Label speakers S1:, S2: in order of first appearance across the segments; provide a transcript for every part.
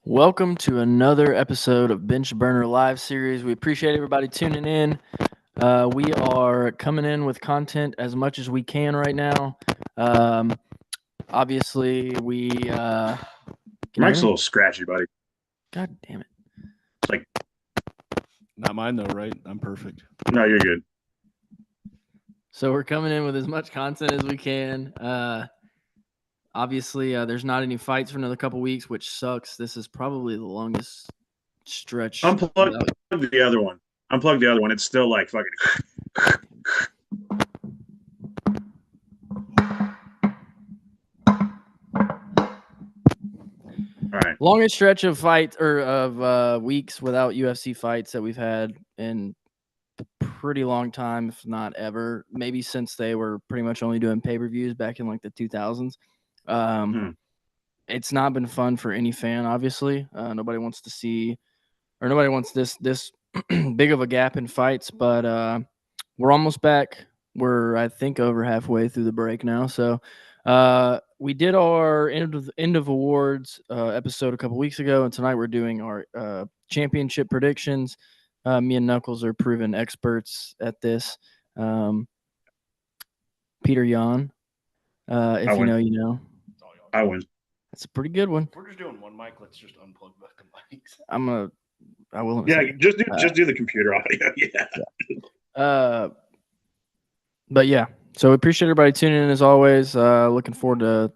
S1: Welcome to another episode of Bench Burner Live Series. We appreciate everybody tuning in. We are coming in with content as much as we can right now. Obviously, we can you hear
S2: Mike's a
S1: me?
S2: little scratchy, buddy.
S1: God damn it!
S2: It's like,
S3: Not mine though, right? I'm perfect.
S2: no, you're good.
S1: So we're coming in with as much content as we can. Obviously, there's not any fights for another couple weeks, which sucks. This is probably the longest stretch.
S2: Unplug the other one. Unplug the other one. It's still like fucking. All right.
S1: Longest stretch of fights or of weeks without UFC fights that we've had in a pretty long time, if not ever. Maybe since they were pretty much only doing pay-per-views back in like the 2000s. It's not been fun for any fan, obviously. Nobody wants to see, or nobody wants this big of a gap in fights. But we're almost back. We're, I think, over halfway through the break now. So we did our end of awards episode a couple weeks ago, and tonight we're doing our championship predictions. Me and Knuckles are proven experts at this. Peter Yan, if you know, you know.
S2: I win.
S1: That's a pretty good one.
S3: If we're just doing one mic, let's just unplug both the mics.
S1: I will.
S2: Yeah, just do the computer audio. Yeah.
S1: But yeah, so we appreciate everybody tuning in as always. Looking forward to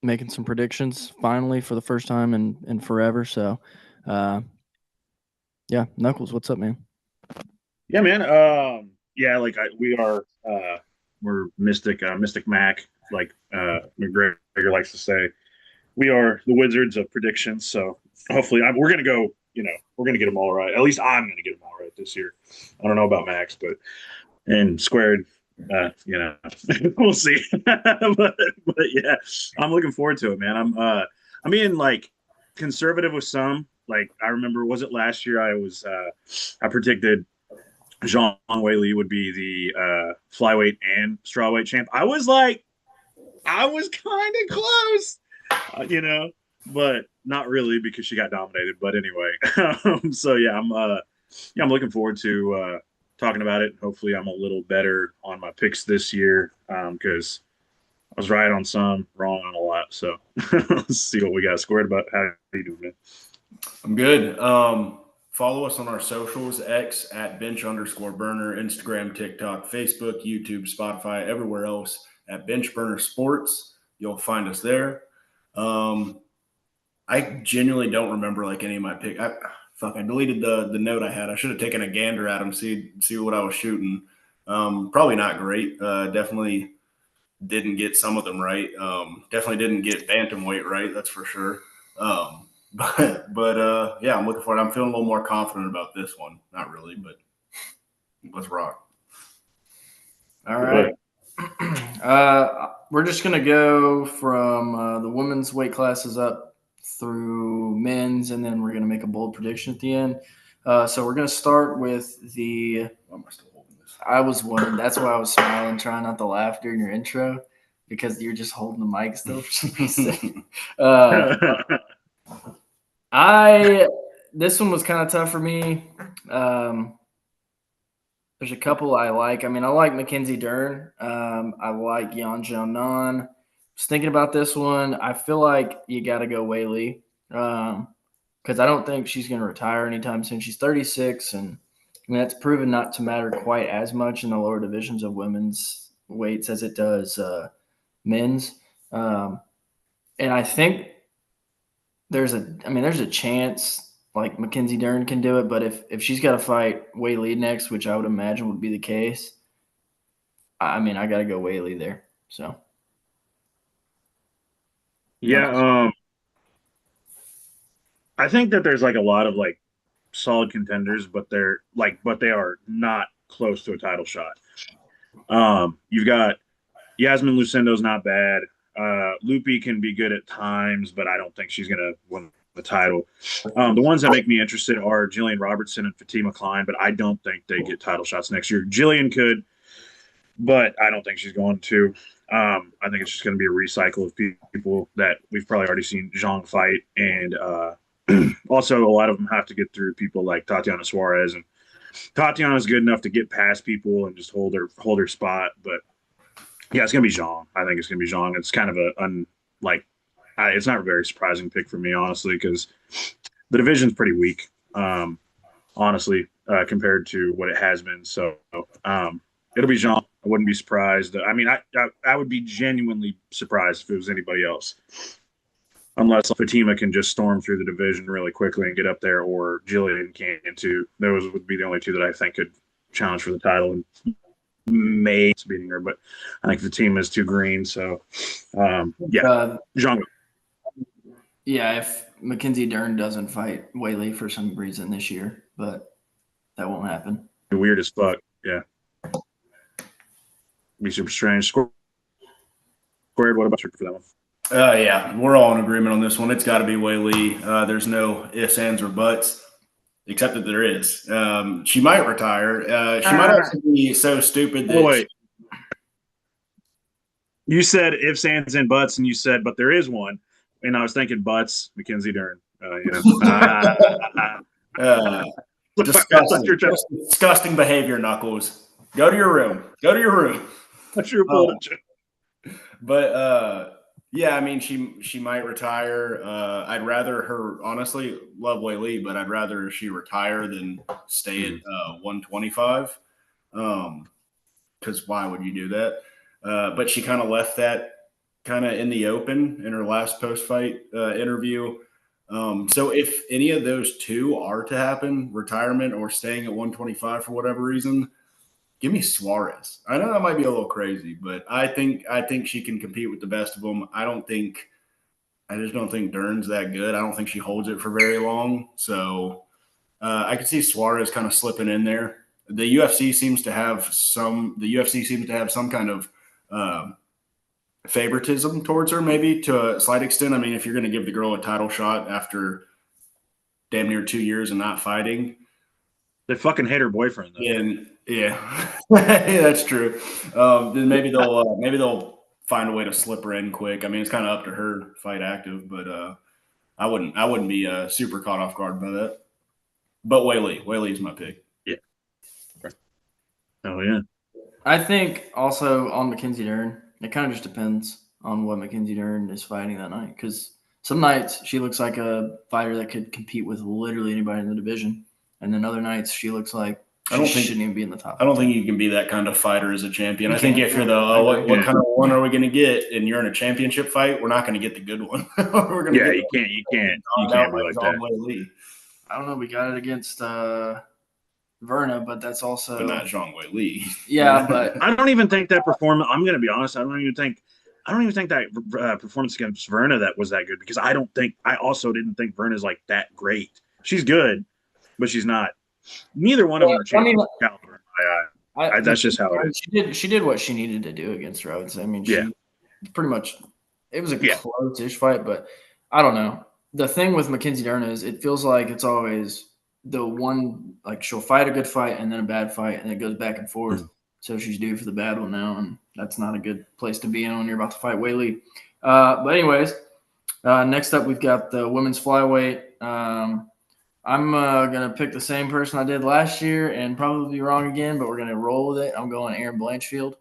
S1: making some predictions finally for the first time in forever. So, yeah, Knuckles, what's up, man?
S2: Yeah, man. We're Mystic Mac, like McGregor likes to say. We are the wizards of predictions. So hopefully, we're gonna go. We're gonna get them all right. At least I'm gonna get them all right this year. I don't know about Max, and Squared. We'll see. but yeah, I'm looking forward to it, man. I'm being like conservative with some. Like I remember, was it last year? I predicted Zhang Weili would be the flyweight and strawweight champ. I was kind of close, but not really because she got dominated. But anyway, so yeah, I'm looking forward to talking about it. Hopefully, I'm a little better on my picks this year because I was right on some, wrong on a lot. So let's see what we got squared about. How you doing, man?
S3: I'm good. Follow us on our socials, X at bench_burner, Instagram, TikTok, Facebook, YouTube, Spotify, everywhere else at Bench Burner Sports. You'll find us there. I genuinely don't remember like any of my picks. I deleted the note I had. I should have taken a gander at them, see what I was shooting. Probably not great. Definitely didn't get some of them right. Definitely didn't get bantamweight right. That's for sure. But yeah, I'm looking forward. I'm feeling a little more confident about this one. Not really, but let's rock.
S1: All right. We're just gonna go from the women's weight classes up through men's, and then we're gonna make a bold prediction at the end. So we're gonna start with the.
S3: Why am I still holding this?
S1: I was wondering. That's why I was smiling, trying not to laugh during your intro, because you're just holding the mic still for some reason. This one was kind of tough for me. There's a couple I like. I mean, I like Mackenzie Dern. I like Yan Xiaonan. Was thinking about this one. I feel like you got to go Weili because I don't think she's going to retire anytime soon. She's 36, and I mean that's proven not to matter quite as much in the lower divisions of women's weights as it does men's. And I think there's a chance like Mackenzie Dern can do it, but if she's got to fight Weili next, which I would imagine would be the case, I mean, I got to go Weili there. So,
S2: yeah, I think that there's like a lot of like solid contenders, but they are not close to a title shot. You've got Yasmin Lucendo's not bad. Loopy can be good at times, but I don't think she's gonna win the title. The ones that make me interested are Jillian Robertson and Fatima Klein, but I don't think they get title shots next year. Jillian could, but I don't think she's going to. I think it's just going to be a recycle of people that we've probably already seen Zhang fight, and also a lot of them have to get through people like Tatiana Suarez, and Tatiana's good enough to get past people and just hold her spot. But yeah, it's going to be Zhang. I think it's going to be Zhang. It's kind of it's not a very surprising pick for me, honestly, because the division's pretty weak, honestly, compared to what it has been. So it'll be Zhang. I wouldn't be surprised. I mean, I would be genuinely surprised if it was anybody else, unless Fatima can just storm through the division really quickly and get up there, or Jillian can too. Those would be the only two that I think could challenge for the title and may beating her. But I think the team is too green. So yeah, Zhang.
S1: Yeah, if Mackenzie Dern doesn't fight Weili for some reason this year, but that won't happen.
S2: Weird as fuck. Yeah. Be super strange. Squared, what about you for that one?
S3: Yeah, we're all in agreement on this one. It's got to be Weili. There's no ifs, ands, or buts, except that there is. She might retire. She might also be so stupid that.
S2: Wait. You said ifs, ands, and buts, and you said, but there is one. And I was thinking butts, Mackenzie Dern.
S3: Disgusting behavior, Knuckles. Go to your room. Go to your room.
S2: That's your bullshit.
S3: But yeah, I mean, she might retire. I'd rather her, honestly, love Weili, but I'd rather she retire than stay at 125. Because why would you do that? But she kind of left that kind of in the open in her last post-fight interview. So if any of those two are to happen, retirement or staying at 125 for whatever reason, give me Suarez. I know that might be a little crazy, but I think she can compete with the best of them. I just don't think Dern's that good. I don't think she holds it for very long. So I could see Suarez kind of slipping in there. The UFC seems to have some kind of favoritism towards her, maybe to a slight extent. I mean, if you're going to give the girl a title shot after damn near 2 years and not fighting,
S2: they fucking hate her boyfriend, though.
S3: And yeah, yeah, that's true. Then maybe they'll find a way to slip her in quick. I mean, it's kind of up to her to fight active, but I wouldn't be super caught off guard by that. But Weili is my pick.
S2: Yeah. Oh yeah.
S1: I think also on Mackenzie Dern, it kind of just depends on what Mackenzie Dern is fighting that night. Because some nights she looks like a fighter that could compete with literally anybody in the division, and then other nights she looks like she shouldn't even be in the top.
S3: I don't think you can be that kind of fighter as a champion. I think if you're what kind of one are we going to get, and you're in a championship fight, we're not going to get the good one. We're going to
S2: you can't be like that.
S1: I don't know. We got it against Verna, but that's also
S3: not Zhang Weili.
S1: Yeah, but
S2: I don't even think that performance. I'm going to be honest. I don't even think that performance against Verna that was that good, because I also didn't think Verna's like that great. She's good, but she's not. Neither one of them are champion caliber in my eye. That's just how it
S1: is. She did what she needed to do against Rhodes. I mean, she pretty much. It was a close-ish fight, but I don't know. The thing with Mackenzie Dern is it feels like it's always the one, like she'll fight a good fight and then a bad fight, and it goes back and forth. Mm-hmm. So she's due for the bad one now, and that's not a good place to be in when you're about to fight Weili. But anyways, next up we've got the women's flyweight. I'm going to pick the same person I did last year and probably be wrong again, but we're going to roll with it. I'm going Erin Blanchfield.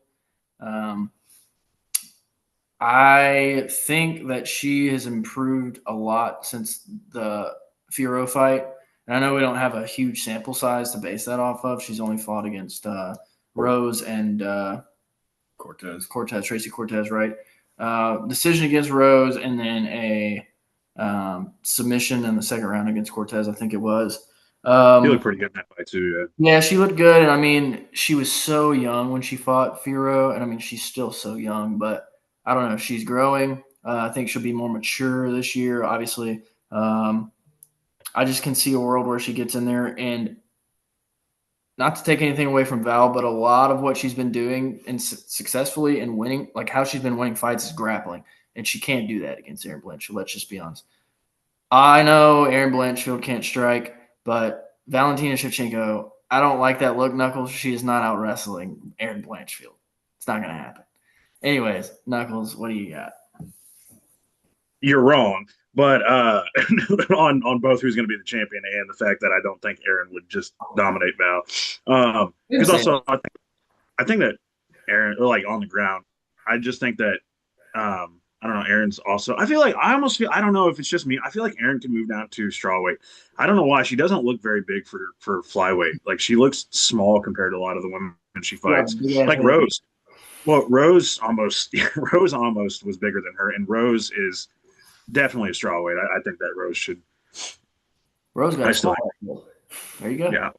S1: I think that she has improved a lot since the Fierro fight. And I know we don't have a huge sample size to base that off of. She's only fought against Rose and Tracy Cortez, right? Decision against Rose, and then a submission in the second round against Cortez, I think it was.
S2: She looked pretty good in that fight too.
S1: Yeah, she looked good. And I mean, she was so young when she fought Fierro. And I mean, she's still so young, but I don't know. She's growing. I think she'll be more mature this year, obviously. I just can see a world where she gets in there, and not to take anything away from Val, but a lot of what she's been doing and successfully and winning, like how she's been winning fights, is grappling. And she can't do that against Erin Blanchfield. Let's just be honest. I know Erin Blanchfield can't strike, but Valentina Shevchenko, I don't like that look, Knuckles. She is not out wrestling Erin Blanchfield. It's not going to happen. Anyways, Knuckles, what do you got?
S2: You're wrong, but on both who's going to be the champion and the fact that I don't think Aaron would just dominate Val. Because also I think that Aaron, like on the ground, I just think that I don't know. Aaron's also. I feel like I almost feel. I don't know if it's just me. I feel like Aaron can move down to strawweight. I don't know why she doesn't look very big for flyweight. Like she looks small compared to a lot of the women she fights.
S1: Yeah,
S2: like Rose. Well, Rose almost was bigger than her, and Rose is definitely a strawweight. I think that Rose should.
S1: Rose got. There you go.
S2: Yeah,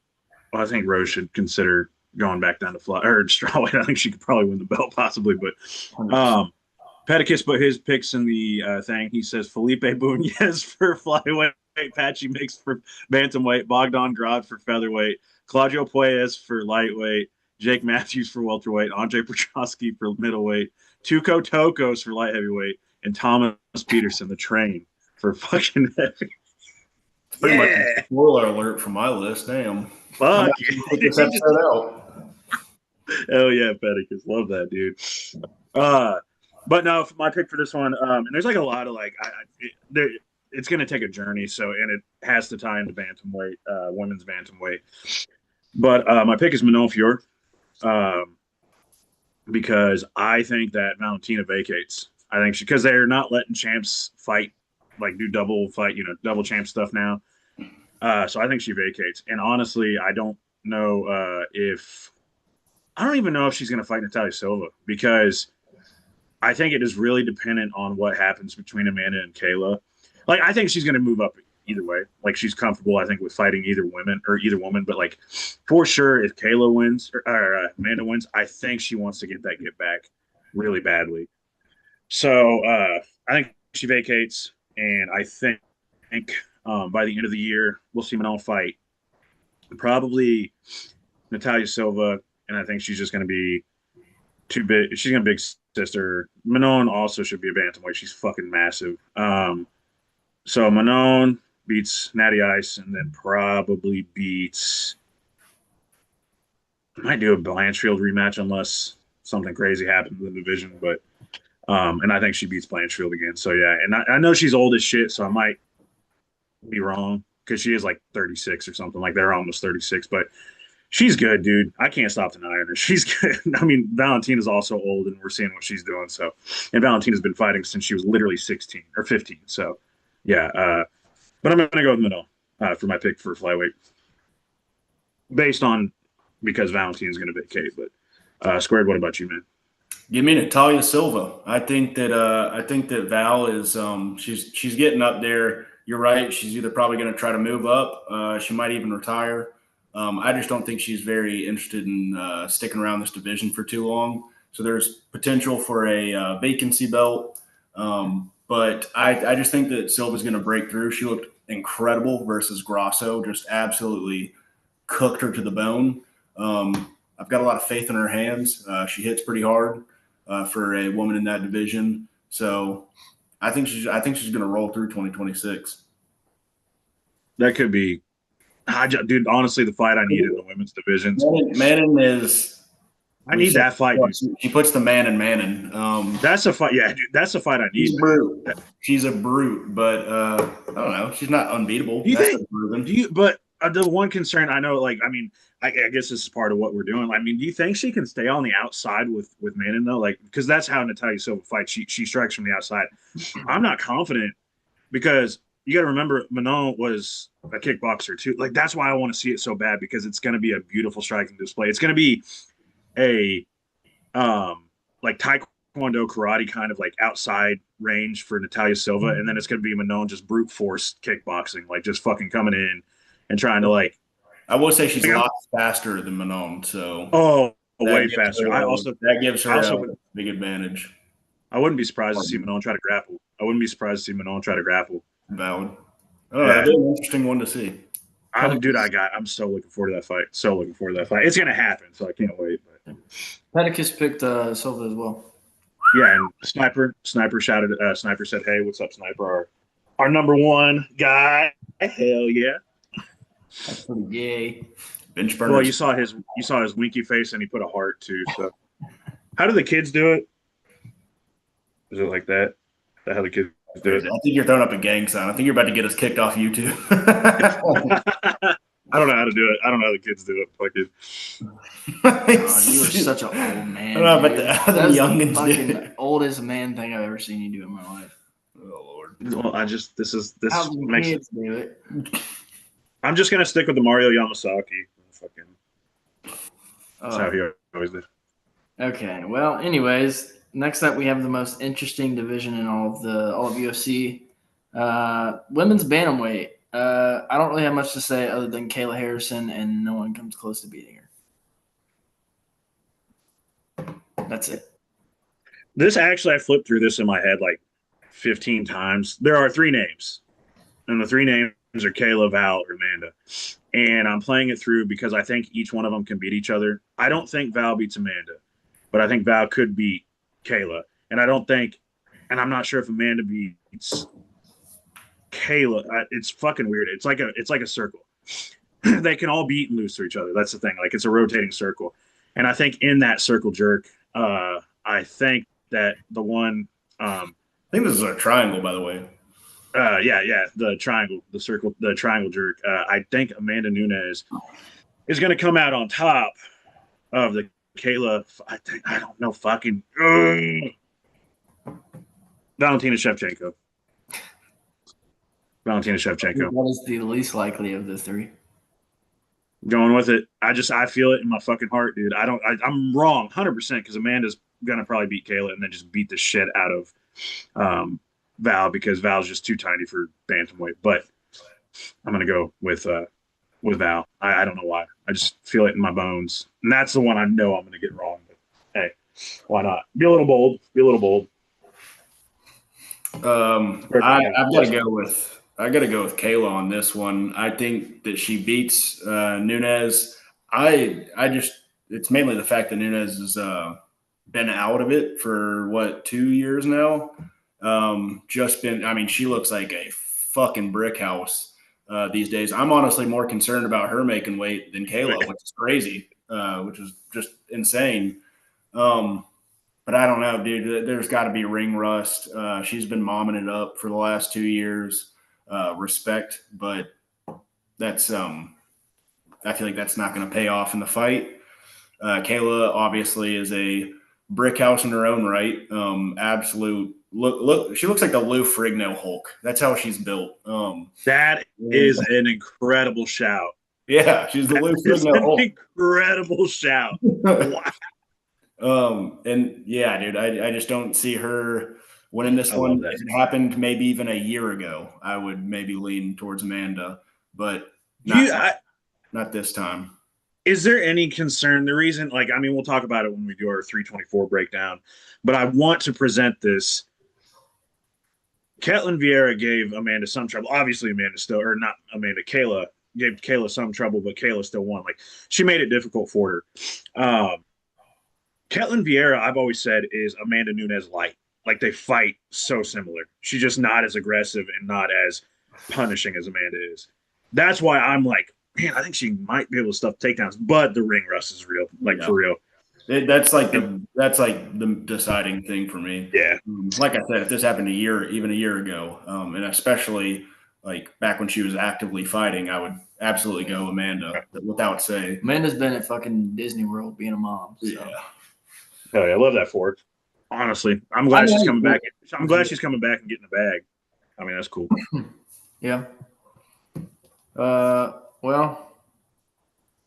S2: well, I think Rose should consider going back down to strawweight. I think she could probably win the belt possibly, but Pedicus put his picks in the thing. He says Felipe Bunez for flyweight, Patchy Mix for bantamweight, Bogdan Grad for featherweight, Claudio Puelles for lightweight, Jake Matthews for welterweight, Andre Petrosky for middleweight, Tuco Tokos for light heavyweight, and Thomas Peterson, the Train, for fucking heavy.
S3: Pretty much a spoiler alert from my list. Damn.
S2: Fuck
S3: Take this episode out.
S2: Hell yeah, Pedicus. Love that, dude. But no, my pick for this one, and there's like a lot of like, it's going to take a journey. So, and it has to tie into bantamweight, women's bantamweight. But my pick is Manon Fior, because I think that Valentina vacates. I think because they're not letting champs fight, like do double champ stuff now. So I think she vacates. And honestly, I don't know I don't even know if she's going to fight Natalia Silva, because I think it is really dependent on what happens between Amanda and Kayla. Like, I think she's going to move up either way. Like, she's comfortable, I think, with fighting either woman. But, like, for sure, if Kayla wins or Amanda wins, I think she wants to get back really badly. So I think she vacates, and I think by the end of the year, we'll see Manon fight probably Natalia Silva, and I think she's just going to be too big. She's going to be big sister. Manon also should be a bantamweight. She's fucking massive. So Manon beats Natty Ice, and then probably beats. Might do a Blanchfield rematch unless something crazy happens in the division, but and I think she beats Blanchfield again. So yeah, and I know she's old as shit, so I might be wrong because she is like 36 or something. Like they're almost 36, but she's good, dude. I can't stop denying her. She's good. I mean, Valentina's also old, and we're seeing what she's doing. So, and Valentina's been fighting since she was literally 16 or 15. So, yeah. But I'm going to go with Manon for my pick for flyweight, based on because Valentina's going to vacate. But Squared, what about you, man?
S3: Give me Natalia Silva. I think that Val is she's getting up there. You're right. She's either probably going to try to move up. She might even retire. I just don't think she's very interested in sticking around this division for too long. So there's potential for a vacancy belt. But I just think that Silva's going to break through. She looked incredible versus Grasso, just absolutely cooked her to the bone. I've got a lot of faith in her hands. She hits pretty hard for a woman in that division. So I think she's going to roll through 2026.
S2: That could be. Dude, honestly, the fight I need in the women's divisions.
S3: Manon is.
S2: I need that fight.
S3: She puts the man in Manon.
S2: That's a fight. Yeah, dude, that's the fight I need.
S3: She's a brute, but I don't know. She's not unbeatable.
S2: Do you think? But the one concern I know, like, I mean, I guess this is part of what we're doing. I mean, do you think she can stay on the outside with Manon though? Like, because that's how Natalia Silva fights. She strikes from the outside. I'm not confident because you got to remember Manon was a kickboxer too. Like, that's why I want to see it so bad, because it's going to be a beautiful striking display. It's going to be a like Taekwondo karate kind of like outside range for Natalia Silva, and then it's going to be Manon just brute force kickboxing, like just fucking coming in and trying to like.
S3: I will say she's a lot faster than Manon, so
S2: way faster.
S3: That gives her a big advantage.
S2: I wouldn't be surprised to see Manon try to grapple.
S3: Valid. That'd be an interesting one to see.
S2: I'm so looking forward to that fight. It's gonna happen, so I can't wait. But
S1: Pedicus picked Silva as well.
S2: Yeah, and Sniper shouted. Sniper said, "Hey, what's up, Sniper? Our number one guy. Hell yeah."
S1: That's pretty gay.
S3: Bench burner.
S2: Well, you saw his winky face, and he put a heart too. So, how do the kids do it? Is it like that? Is that how the kids do it?
S3: I think you're throwing up a gang sign. I think you're about to get us kicked off YouTube.
S2: I don't know how to do it. I don't know how the kids do it.
S1: God, you are such an old man.
S3: I don't know,
S1: dude.
S3: but the
S1: That's
S3: youngins
S1: the
S3: do
S1: fucking
S3: it.
S1: oldest man thing I've ever seen you do in my life.
S3: Oh Lord.
S2: Well, this
S1: How do
S2: makes
S1: kids do it?
S2: I'm just gonna stick with the Mario Yamasaki. Fucking that's how
S1: Oh,
S2: he always did.
S1: okay. Well, anyways, next up we have the most interesting division in all of UFC. Women's bantamweight. I don't really have much to say other than Kayla Harrison, and no one comes close to beating her. That's it.
S2: This actually, I flipped through this in my head like 15 times. There are 3 names, and the 3 names are Kayla, Val, or Amanda. And I'm playing it through because I think each one of them can beat each other. I don't think Val beats Amanda, but I think Val could beat Kayla. And I'm not sure if Amanda beats Kayla. It's fucking weird. It's like a circle. They can all beat and lose to each other. That's the thing. Like it's a rotating circle. And I think in that circle jerk, I think that the one,
S3: I think this is a triangle, by the way.
S2: the triangle, the circle, the triangle jerk. I think Amanda Nunes is going to come out on top of the Kayla. I don't know, fucking Valentina Shevchenko. Valentina Shevchenko.
S1: What is the least likely of the 3?
S2: Going with it. I feel it in my fucking heart, dude. I'm wrong 100% because Amanda's gonna probably beat Kayla and then just beat the shit out of Val because Val's just too tiny for bantamweight. But I'm gonna go with Val. I don't know why. I just feel it in my bones, and that's the one I know I'm gonna get wrong. But hey, why not? Be a little bold. Be a little bold.
S3: I got to go with Kayla on this one. I think that she beats Nunes. It's mainly the fact that Nunes has been out of it for 2 years now. She looks like a fucking brick house these days. I'm honestly more concerned about her making weight than Kayla, which is crazy, which is just insane. But I don't know, dude. There's got to be ring rust. She's been momming it up for the last 2 years. Respect, but that's I feel like that's not going to pay off in the fight. Kayla obviously is a brick house in her own right. Absolute look. She looks like the Lou Ferrigno Hulk. That's how she's built.
S2: That is an incredible shout.
S3: Yeah, she's the Lou Ferrigno Hulk.
S2: Incredible shout. Wow.
S3: And yeah, dude, I just don't see her winning this one. If it happened maybe even a year ago, I would maybe lean towards Amanda, but not this time.
S2: Is there any concern? The reason, we'll talk about it when we do our 324 breakdown, but I want to present this. Ketlen Vieira gave Amanda some trouble. Obviously, Kayla gave Kayla some trouble, but Kayla still won. Like, she made it difficult for her. Ketlen Vieira, I've always said, is Amanda Nunes light. Like, they fight so similar. She's just not as aggressive and not as punishing as Amanda is. That's why I'm like, man, I think she might be able to stuff takedowns, but the ring rust is real, for real.
S3: That's like the deciding thing for me.
S2: Yeah.
S3: Like I said, if this happened even a year ago, and especially like back when she was actively fighting, I would absolutely go Amanda without say.
S1: Amanda's been at fucking Disney World being a mom. So.
S2: Yeah. Hell yeah, I love that for her. Honestly, I'm glad she's coming back. I'm glad she's coming back and getting the bag. I mean, that's cool.
S1: Yeah. Well,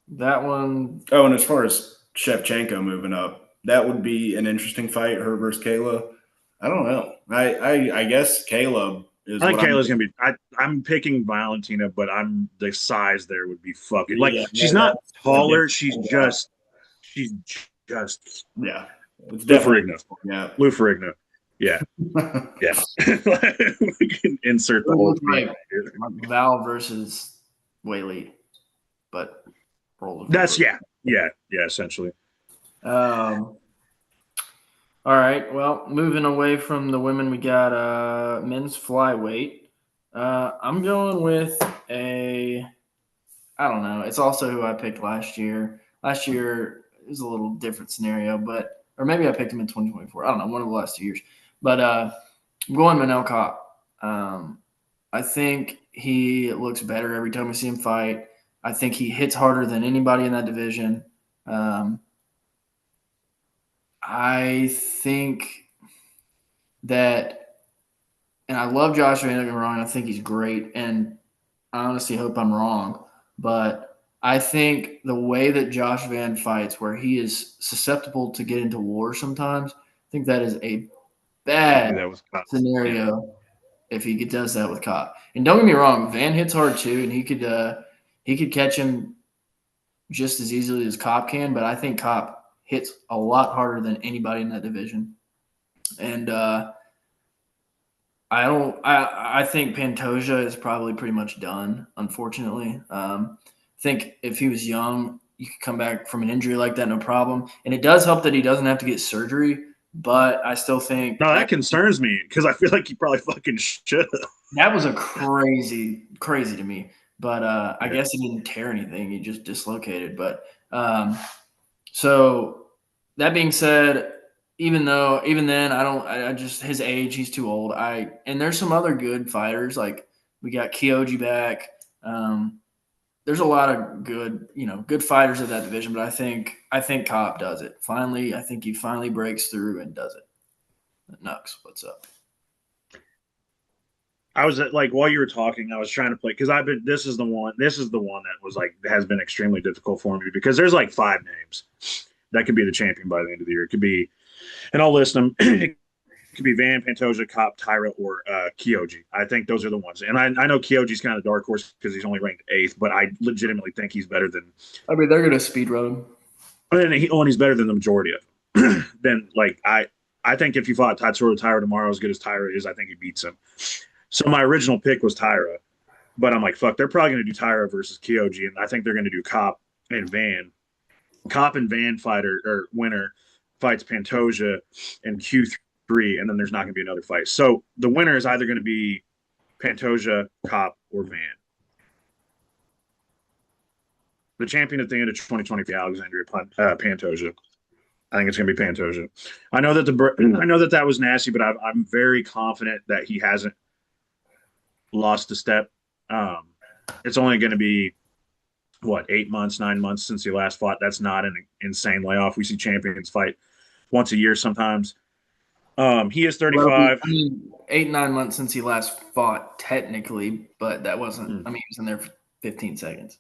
S1: that one.
S3: Oh, and as far as Shevchenko moving up, that would be an interesting fight, her versus Kayla. I don't know. I guess Kayla is.
S2: I think Kayla's gonna be. I'm picking Valentina, but the size there would be fucking she's not taller. She's just.
S3: Yeah.
S2: It's definitely Lou Ferrigno. Yeah. Yeah. We can insert the whole thing here.
S1: Val versus Weili, but
S2: that's yeah, essentially.
S1: All right. Well, moving away from the women, we got men's flyweight. I'm going with I don't know. It's also who I picked last year. Last year it was a little different scenario, or maybe I picked him in 2024. I don't know, one of the last 2 years. But I'm going Manel Kopp. I think he looks better every time we see him fight. I think he hits harder than anybody in that division. I think that, and I love Josh Van, don't get me wrong, I think he's great, and I honestly hope I'm wrong, but I think the way that Josh Van fights, where he is susceptible to get into war sometimes, I think that is a bad scenario if he does that with Kopp. And don't get me wrong, Van hits hard too, and he could catch him just as easily as Kopp can, but I think Kopp hits a lot harder than anybody in that division. And I think Pantoja is probably pretty much done, unfortunately. I think if he was young, you could come back from an injury like that, no problem. And it does help that he doesn't have to get surgery, but I still think
S2: that concerns me because I feel like he probably fucking should have.
S1: That was a crazy to me. But I guess he didn't tear anything. He just dislocated. But so that being said, even then, I just his age, he's too old. And there's some other good fighters. Like we got Kyoji back. There's a lot of good fighters of that division, but I think Kopp does it. Finally, I think he finally breaks through and does it. Nux, what's up?
S2: I was like, while you were talking, I was trying to play because this is the one that was like has been extremely difficult for me because there's like 5 names that could be the champion by the end of the year. It could be, and I'll list them. It could be Van, Pantoja, Kopp, Taira, or Kyoji. I think those are the ones. And I know Kyoji's kind of dark horse because he's only ranked 8th, but I legitimately think he's better than.
S1: I mean, they're going to speed run him.
S2: And he's better than the majority of them. Then, like, I think if you fought Tatsuro Taira tomorrow as good as Taira is, I think he beats him. So my original pick was Taira, but I'm like, fuck, they're probably going to do Taira versus Kyoji, and I think they're going to do Kopp and Van. Kopp and Van winner fights Pantoja in Q3, and then there's not going to be another fight. So the winner is either going to be Pantoja, Kopp, or Van. The champion at the end of 2020 for Alexandria Pantoja. I think it's going to be Pantoja. I know that was nasty, but I'm very confident that he hasn't lost a step. It's only going to be 8 months, 9 months since he last fought. That's not an insane layoff. We see champions fight once a year sometimes. He is 35. Well,
S1: 8-9 months since he last fought technically, but that wasn't. I mean, he was in there for 15 seconds.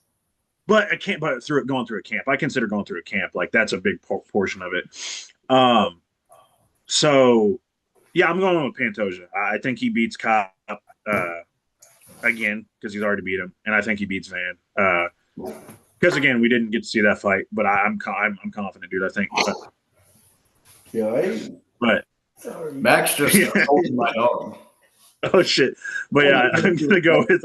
S2: But I can't. But going through a camp, I consider going through a camp like that's a big portion of it. So yeah, I'm going with Pantoja. I think he beats Kopp again because he's already beat him, and I think he beats Van. Because again, we didn't get to see that fight, but I'm confident, dude. I think. But
S3: Max just told my dog.
S2: Oh shit! But yeah, I'm gonna go with.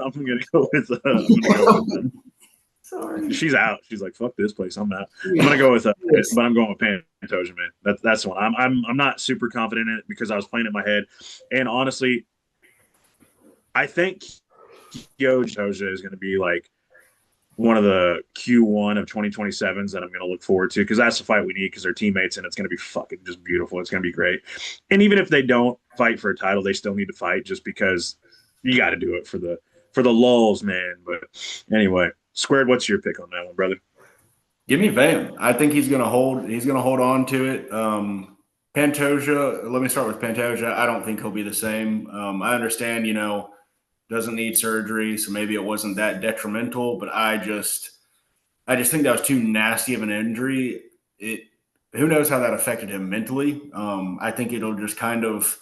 S2: Sorry. She's out. She's like, "Fuck this place. I'm out." I'm gonna go with, but I'm going with Pantoja, man. That's the one. I'm not super confident in it because I was playing in my head, and honestly, I think Pantoja is going to be like one of the Q1 of 2027s that I'm going to look forward to because that's the fight we need because they're teammates and it's going to be fucking just beautiful. It's going to be great. And even if they don't fight for a title, they still need to fight just because you got to do it for the lulz, man. But anyway. Squared, what's your pick on that one, brother?
S3: Give me Van. I think he's gonna hold on to it. Pantoja, let me start with Pantoja. I don't think he'll be the same. I understand, doesn't need surgery, so maybe it wasn't that detrimental, but I just think that was too nasty of an injury. Who knows how that affected him mentally? I think it'll just kind of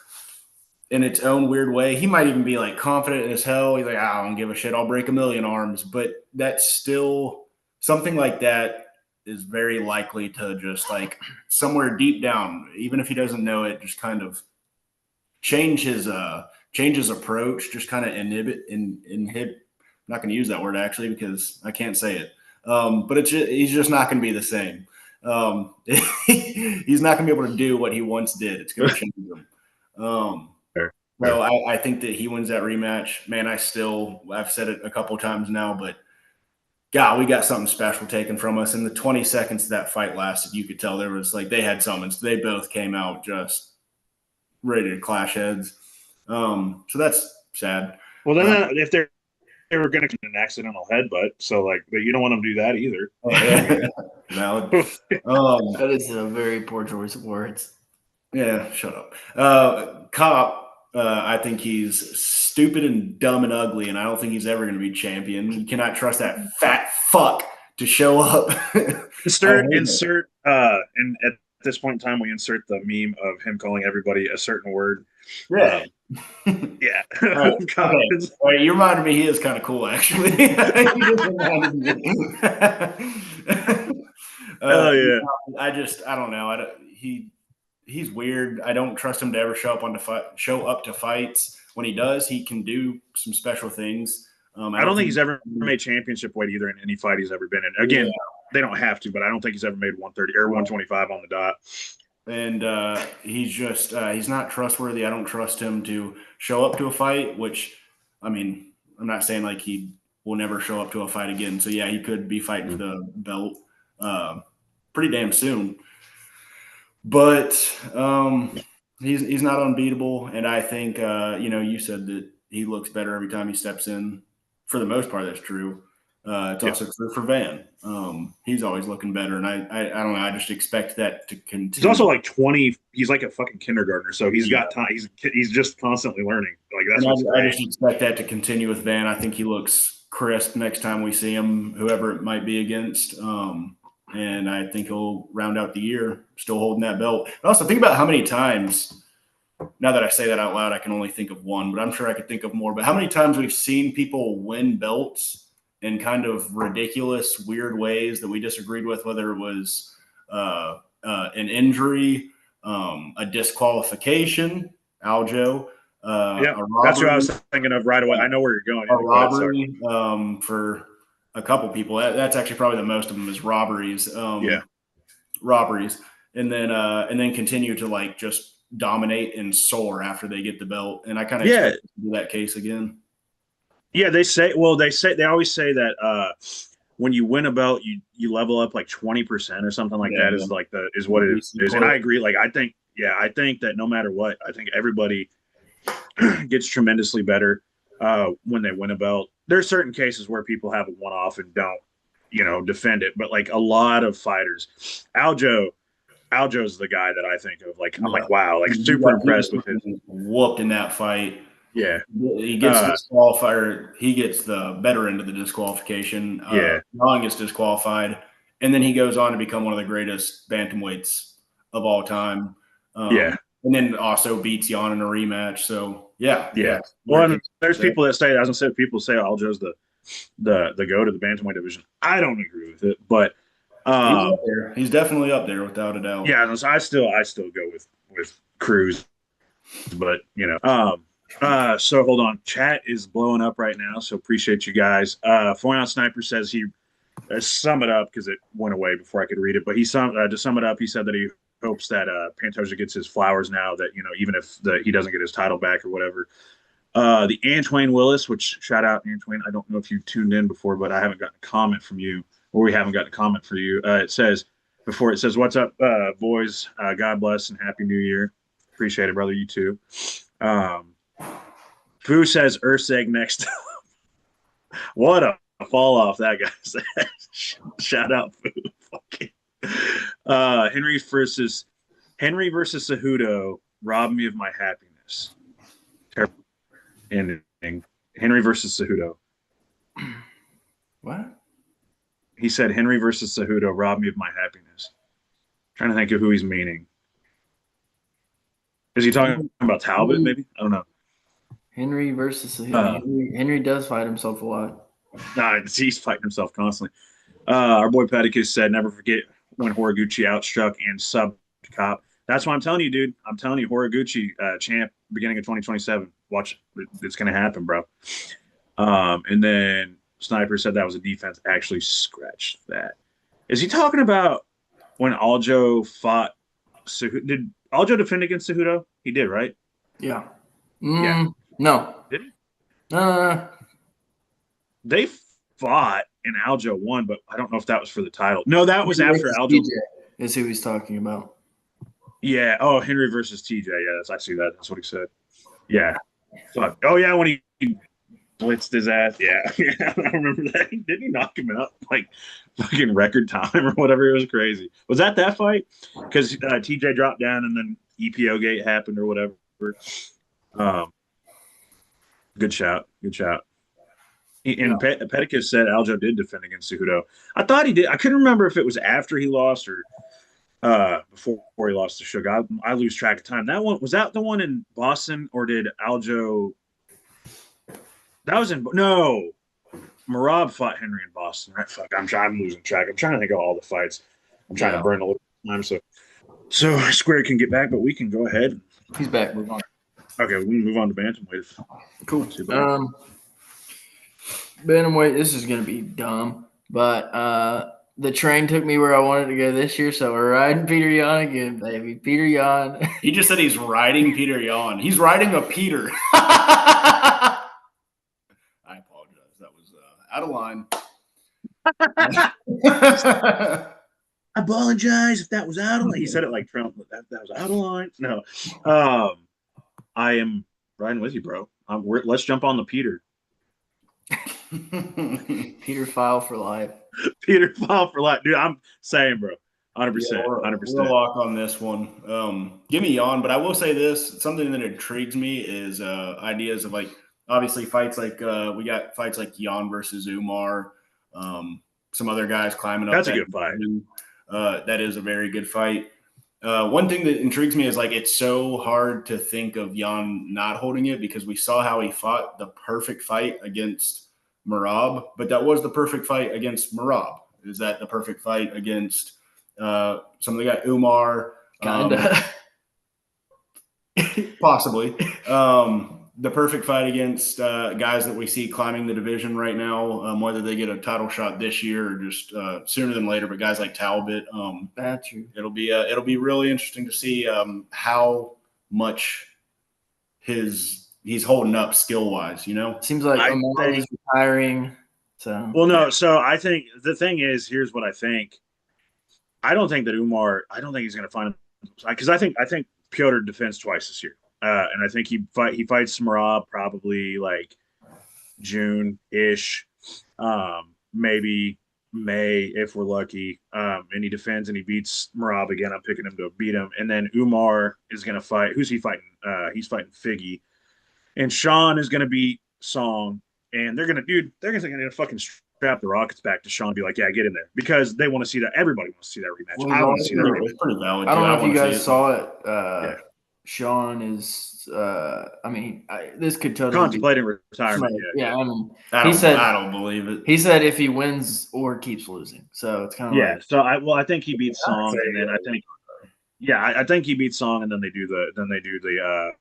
S3: in its own weird way. He might even be like confident as hell. He's like, I don't give a shit. I'll break a million arms. But that's still something like that is very likely to just like somewhere deep down, even if he doesn't know it, just kind of change his approach, just kind of inhibit. I'm not going to use that word actually, because I can't say it. But he's just not going to be the same. He's not going to be able to do what he once did. It's going to change him. So I think that he wins that rematch. Man, I've said it a couple of times now, but God, we got something special taken from us. In the 20 seconds that fight lasted, you could tell there was like they had summons. They both came out just ready to clash heads. So that's sad.
S2: Well, then if they were going to an accidental headbutt, so like, but you don't want them to do that either.
S3: Valid.
S1: That is a very poor choice of words.
S3: Yeah, shut up. Cop, I think he's stupid and dumb and ugly, and I don't think he's ever going to be champion. You cannot trust that fat fuck to show up.
S2: insert, and at this point in time, we insert the meme of him calling everybody a certain word.
S3: Yeah.
S2: Yeah.
S3: Okay. Right, you reminded me he is kind of cool, actually.
S2: Oh yeah.
S3: I don't know. He's weird. I don't trust him to ever show up to fights. When he does, he can do some special things.
S2: I don't think he's ever made championship weight either in any fight he's ever been in. Again, they don't have to, but I don't think he's ever made 130 or 125 on the dot.
S3: And he's just he's not trustworthy. I don't trust him to show up to a fight, which, I mean, I'm not saying like he will never show up to a fight again. So, yeah, he could be fighting for the belt pretty damn soon. But he's not unbeatable. And I think, you said that he looks better every time he steps in. For the most part, that's true. It's also true for Van. He's always looking better, and I don't know. I just expect that to continue.
S2: He's also like 20. He's like a fucking kindergartner, so he's got time. He's just constantly learning. Like that's
S3: I just expect that to continue with Van. I think he looks crisp next time we see him, whoever it might be against. And I think he'll round out the year still holding that belt. And also think about how many times. Now that I say that out loud, I can only think of one, but I'm sure I could think of more. But how many times we've seen people win belts in kind of ridiculous, weird ways that we disagreed with, whether it was an injury, a disqualification, Aljo.
S2: That's what I was thinking of right away. I know where you're going.
S3: A robbery for a couple people. That's actually probably the most of them is robberies. Robberies, and then continue to like just dominate and soar after they get the belt. And I kind of expect to do that case again.
S2: Yeah, they always say that when you win a belt, you level up like 20% or something like that is what it is. And I agree. Like I think that no matter what, I think everybody gets tremendously better when they win a belt. There are certain cases where people have a one-off and don't, defend it. But like a lot of fighters, Aljo's the guy that I think of. Like I'm like, wow, like super impressed with his
S3: whooped in that fight.
S2: Yeah,
S3: he gets disqualified. He gets the better end of the disqualification. Young gets disqualified, and then he goes on to become one of the greatest bantamweights of all time. And then also beats Jan in a rematch. So yeah.
S2: Well, there's people that say, as I said, people say Aljo's the go to the bantamweight division. I don't agree with it, but
S3: he's up there. He's definitely up there without a doubt.
S2: Yeah, I still go with Cruz, but so hold on. Chat is blowing up right now, so appreciate you guys. 4-ounce Sniper says he sum it up because it went away before I could read it. But to sum it up, he said that he hopes that Pantoja gets his flowers now. That even if he doesn't get his title back or whatever. The Antwain Willis, which shout out Antwain. I don't know if you tuned in before, but I haven't gotten a comment from you, or we haven't gotten a comment for you. It says, "What's up, boys? God bless and Happy New Year. Appreciate it, brother. You too." Fu says Urseg next. What a fall off that guy said. Shout out Fu. Henry versus Cejudo robbed me of my happiness. Terrible ending. Henry versus Cejudo.
S1: What?
S2: He said Henry versus Cejudo robbed me of my happiness. Trying to think of who he's meaning. Is he talking about Talbot, maybe? I don't know.
S1: Henry versus Henry does fight himself a lot.
S2: Nah, he's fighting himself constantly. Our boy Paticus said, never forget when Horiguchi outstruck and subbed Cop. That's what I'm telling you, dude. I'm telling you, Horiguchi, champ, beginning of 2027. Watch, it's going to happen, bro. And then Sniper said that was a defense. Actually, scratch that. Is he talking about when Aljo fought Cejudo? Did Aljo defend against Cejudo? He did, right?
S1: Yeah.
S2: Yeah.
S1: No.
S2: Did he? They fought and Aljo won, but I don't know if that was for the title. No, that was after Aljo.
S1: Is who he's talking about.
S2: Yeah. Oh, Henry versus TJ. Yeah, I see that. That's what he said. Yeah. Fuck. Oh yeah, when he blitzed his ass. Yeah, yeah, I remember that. Didn't he knock him out like fucking record time or whatever? It was crazy. Was that fight? Because TJ dropped down and then EPO gate happened or whatever. Um, good shout. Good shout.
S1: Yeah.
S2: And Pedicus said Aljo did defend against Cejudo. I thought he did. I couldn't remember if it was after he lost or before he lost to Sugar. I lose track of time. That one was that the one in Boston or did Aljo? That was in no. Marab fought Henry in Boston, right? Fuck, I'm losing track. I'm trying to think of all the fights. I'm trying to burn a little time so Square can get back, but we can go ahead.
S1: He's back. Move on.
S2: Okay, we can move on to bantamweight.
S1: Cool. Bantamweight. This is gonna be dumb, but the train took me where I wanted to go this year, so we're riding Peter Yan again, baby. Peter Yan.
S3: He just said he's riding Peter Yan. He's riding a Peter. I apologize. That was out of line.
S2: I apologize if that was out of line. He said it like Trump. That was out of line. No, I am riding with you, bro. Let's jump on the Peter.
S1: Peter File for life.
S2: Peter File for life, dude. I'm saying, bro. 100%. 100%.
S3: We'll lock on this one. Give me Yan, but I will say this: something that intrigues me is ideas of like obviously fights like we got fights like Yan versus Umar. Some other guys climbing up.
S2: That's a good fight.
S3: That is a very good fight. One thing that intrigues me is like it's so hard to think of Yan not holding it because we saw how he fought the perfect fight against Marab, but that was the perfect fight against Marab. Is that the perfect fight against some of the guy Umar?
S1: Kinda.
S3: Possibly. The perfect fight against guys that we see climbing the division right now, whether they get a title shot this year or just sooner than later. But guys like Talbot,
S1: That's true.
S3: It'll be really interesting to see how much he's holding up skill wise. You know,
S1: Seems like O'Malley's retiring. So
S2: no. So I think the thing is, here's what I think. I don't think that Umar. I don't think he's going to find him because I think Piotr defends twice this year. And I think he fights Marab probably like June-ish, maybe May if we're lucky. And he defends and he beats Marab again. I'm picking him to beat him. And then Umar is going to fight. Who's he fighting? He's fighting Figgy. And Sean is going to beat Song. And they're going to fucking strap the Rockets back to Sean and be like, yeah, get in there. Because they want to see that. Everybody wants to see that rematch.
S3: Well,
S2: I want to see that rematch.
S3: It's pretty valid.
S1: I don't know if you guys saw it.
S2: Yeah.
S1: Sean is, this could totally
S2: contemplating retirement.
S1: Yeah,
S3: I don't believe it.
S1: He said if he wins or keeps losing, so it's kind of
S2: like, so I think he beats Song, and then I think he beats Song, and then they do the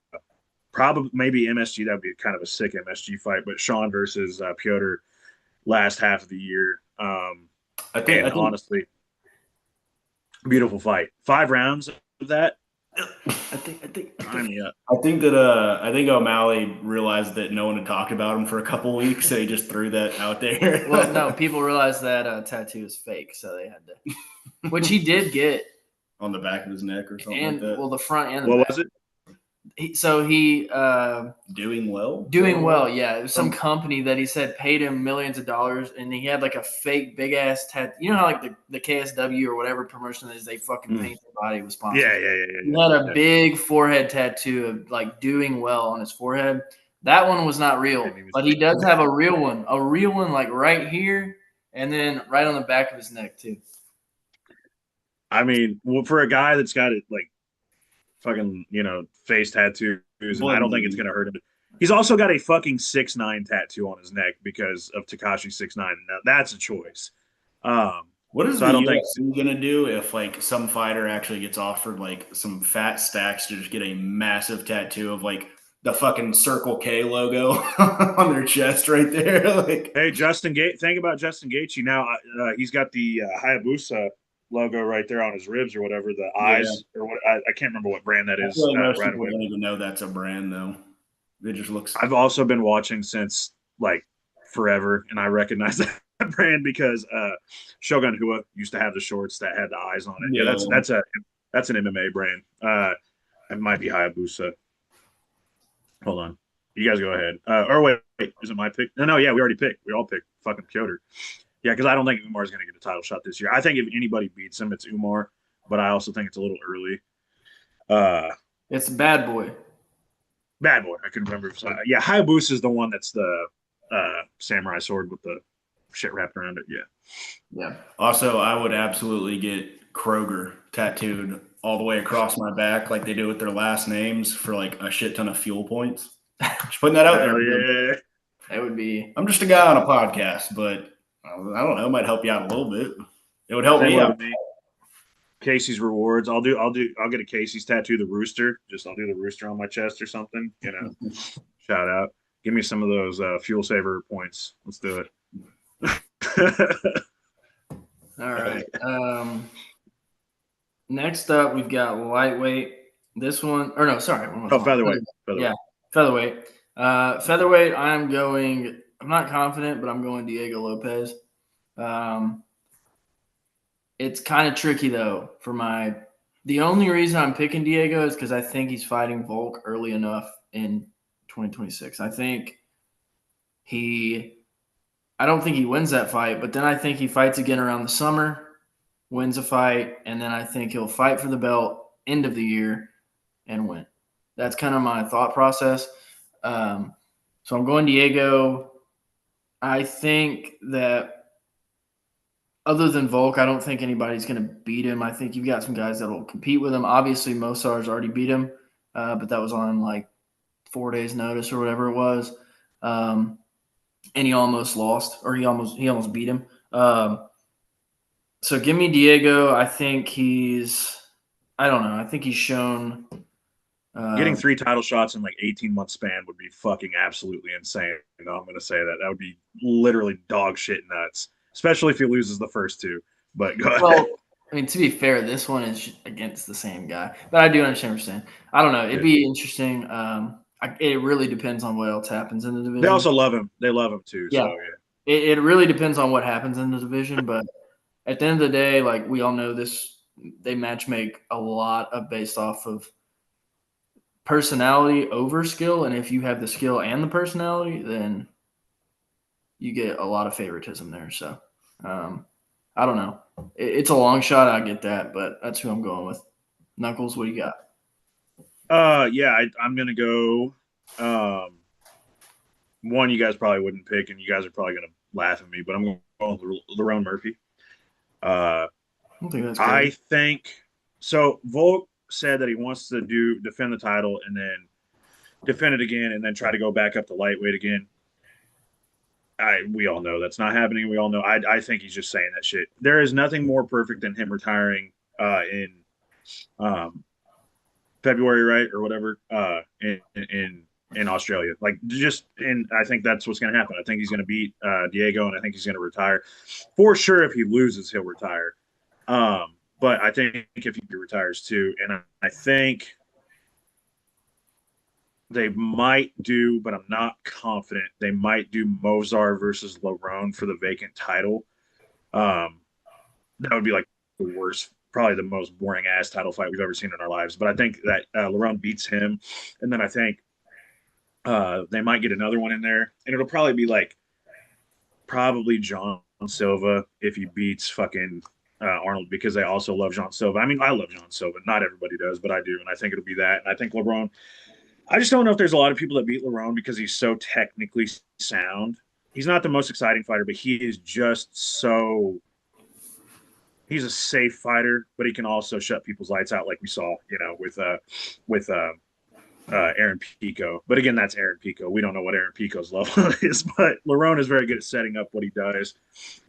S2: probably maybe MSG. That would be kind of a sick MSG fight, but Sean versus Piotr last half of the year. I think honestly, beautiful fight. 5 rounds of that.
S3: I think O'Malley realized that no one had talked about him for a couple weeks, so he just threw that out there.
S1: Well, no, people realized that tattoo is fake, so they had to. Which he did get
S3: on the back of his neck or something like that.
S1: Well, the front and the
S2: what
S1: back.
S2: Was it?
S3: Doing well.
S1: Yeah, it was some company that he said paid him millions of dollars, and he had like a fake big ass tattoo. You know how like the KSW or whatever promotion is, they fucking paint their body with sponsors.
S2: Yeah.
S1: He had a big forehead tattoo of like doing well on his forehead. That one was not real, but he does have a real one like right here, and then right on the back of his neck too.
S2: I mean, well, for a guy that's got it like fucking, face tattoos, and I don't think it's going to hurt him. He's also got a fucking 6ix9ine tattoo on his neck because of Tekashi 6ix9ine. Now that's a choice.
S3: What is the UFC going to do if like some fighter actually gets offered like some fat stacks to just get a massive tattoo of like the fucking Circle K logo on their chest right there? Like,
S2: hey, Justin Gaethje. Think about Justin Gaethje now. He's got the Hayabusa logo right there on his ribs or whatever, the eyes or what. I can't remember what brand that is.
S3: Most people don't even know that's a brand though. It just looks.
S2: I've also been watching since like forever, and I recognize that brand because Shogun Rua used to have the shorts that had the eyes on it. Yeah, that's That's an MMA brand. It might be Hayabusa. Hold on. You guys go ahead. Or wait, is it my pick? No, yeah, we already picked. We all picked fucking Piotr. Yeah, because I don't think Umar's going to get a title shot this year. I think if anybody beats him, it's Umar, but I also think it's a little early.
S1: It's Bad Boy.
S2: Bad Boy. I can remember. Yeah, Hayabusa is the one that's the samurai sword with the shit wrapped around it. Yeah.
S1: Yeah.
S3: Also, I would absolutely get Kroger tattooed all the way across my back, like they do with their last names, for like a shit ton of fuel points. Just putting that out there.
S2: Yeah.
S1: That would be.
S3: I'm just a guy on a podcast, but I don't know. It might help you out a little bit. It would help me out.
S2: Casey's rewards. I'll get a Casey's tattoo, the rooster. I'll do the rooster on my chest or something. You know, shout out. Give me some of those fuel saver points. Let's do
S1: it. All right. Next up, we've got lightweight. This one, or no, sorry.
S2: Featherweight.
S1: Yeah, featherweight. Featherweight, I'm not confident, but I'm going Diego Lopez. It's kind of tricky, though, the only reason I'm picking Diego is because I think he's fighting Volk early enough in 2026. I don't think he wins that fight, but then I think he fights again around the summer, wins a fight, and then I think he'll fight for the belt end of the year and win. That's kind of my thought process. So I'm going Diego. I think that other than Volk, I don't think anybody's going to beat him. I think you've got some guys that will compete with him. Obviously, Mosar's already beat him, but that was on like 4 days' notice or whatever it was. And he almost lost, or he almost beat him. So give me Diego. I think he's shown.
S2: Getting 3 title shots in like 18-month span would be fucking absolutely insane. I'm going to say that. That would be literally dog shit nuts, especially if he loses the first 2. But go ahead.
S1: Well, I mean, to be fair, this one is against the same guy. But I do understand what you're saying. I don't know. It'd be interesting. It really depends on what else happens in the division.
S2: They also love him. They love him too.
S1: Yeah.
S2: So, yeah.
S1: It really depends on what happens in the division. But at the end of the day, like we all know this, they match make a lot of based off of personality over skill. And if you have the skill and the personality, then you get a lot of favoritism there. So I don't know. It's a long shot. I get that, but that's who I'm going with. Knuckles, what do you
S2: got? Yeah, I'm going to go one you guys probably wouldn't pick, and you guys are probably going to laugh at me, but I'm going with Lerone Murphy. I think so. Volk said that he wants to defend the title and then defend it again and then try to go back up to lightweight again. We all know that's not happening. We all know. I think he's just saying that shit. There is nothing more perfect than him retiring in February, right, or whatever, in Australia. And I think that's what's going to happen. I think he's going to beat Diego, and I think he's going to retire for sure. If he loses, he'll retire. But I think if he retires too, and I think they might do, but I'm not confident, they might do Mosar versus Lerone for the vacant title. That would be like the worst, probably the most boring ass title fight we've ever seen in our lives. But I think that Lerone beats him, and then I think they might get another one in there, and it'll probably be like John Silva if he beats fucking Arnold, because they also love John Silva. I mean, I love John Silva. Not everybody does, but I do, and I think it'll be that. And I think Lerone. I just don't know if there's a lot of people that beat Lerone because he's so technically sound. He's not the most exciting fighter, but he is just so. He's a safe fighter, but he can also shut people's lights out, like we saw, with Aaron Pico. But again, that's Aaron Pico. We don't know what Aaron Pico's level is, but Lerone is very good at setting up what he does.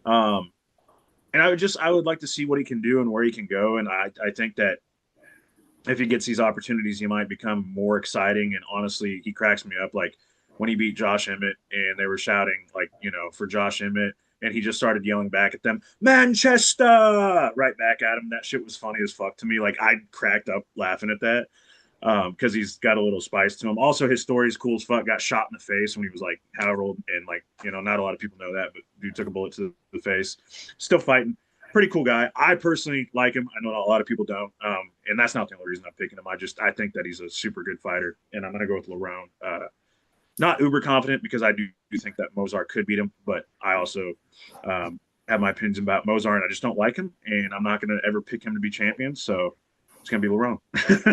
S2: And I would like to see what he can do and where he can go. And I think that if he gets these opportunities, he might become more exciting. And honestly, he cracks me up. Like when he beat Josh Emmett and they were shouting for Josh Emmett, and he just started yelling back at them, Manchester, right back at him. That shit was funny as fuck to me. Like I cracked up laughing at that because he's got a little spice to him. Also, his story is cool as fuck. Got shot in the face when he was however old, and not a lot of people know that, but dude took a bullet to the face. Still fighting. pretty cool guy. I personally like him. I know a lot of people don't, and that's not the only reason I'm picking him. I think that he's a super good fighter, and I'm going to go with Lerone. Not uber confident because I do think that Mozart could beat him, but I also have my opinions about Mozart, and I just don't like him, and I'm not going to ever pick him to be champion. So it's going to be Lerone.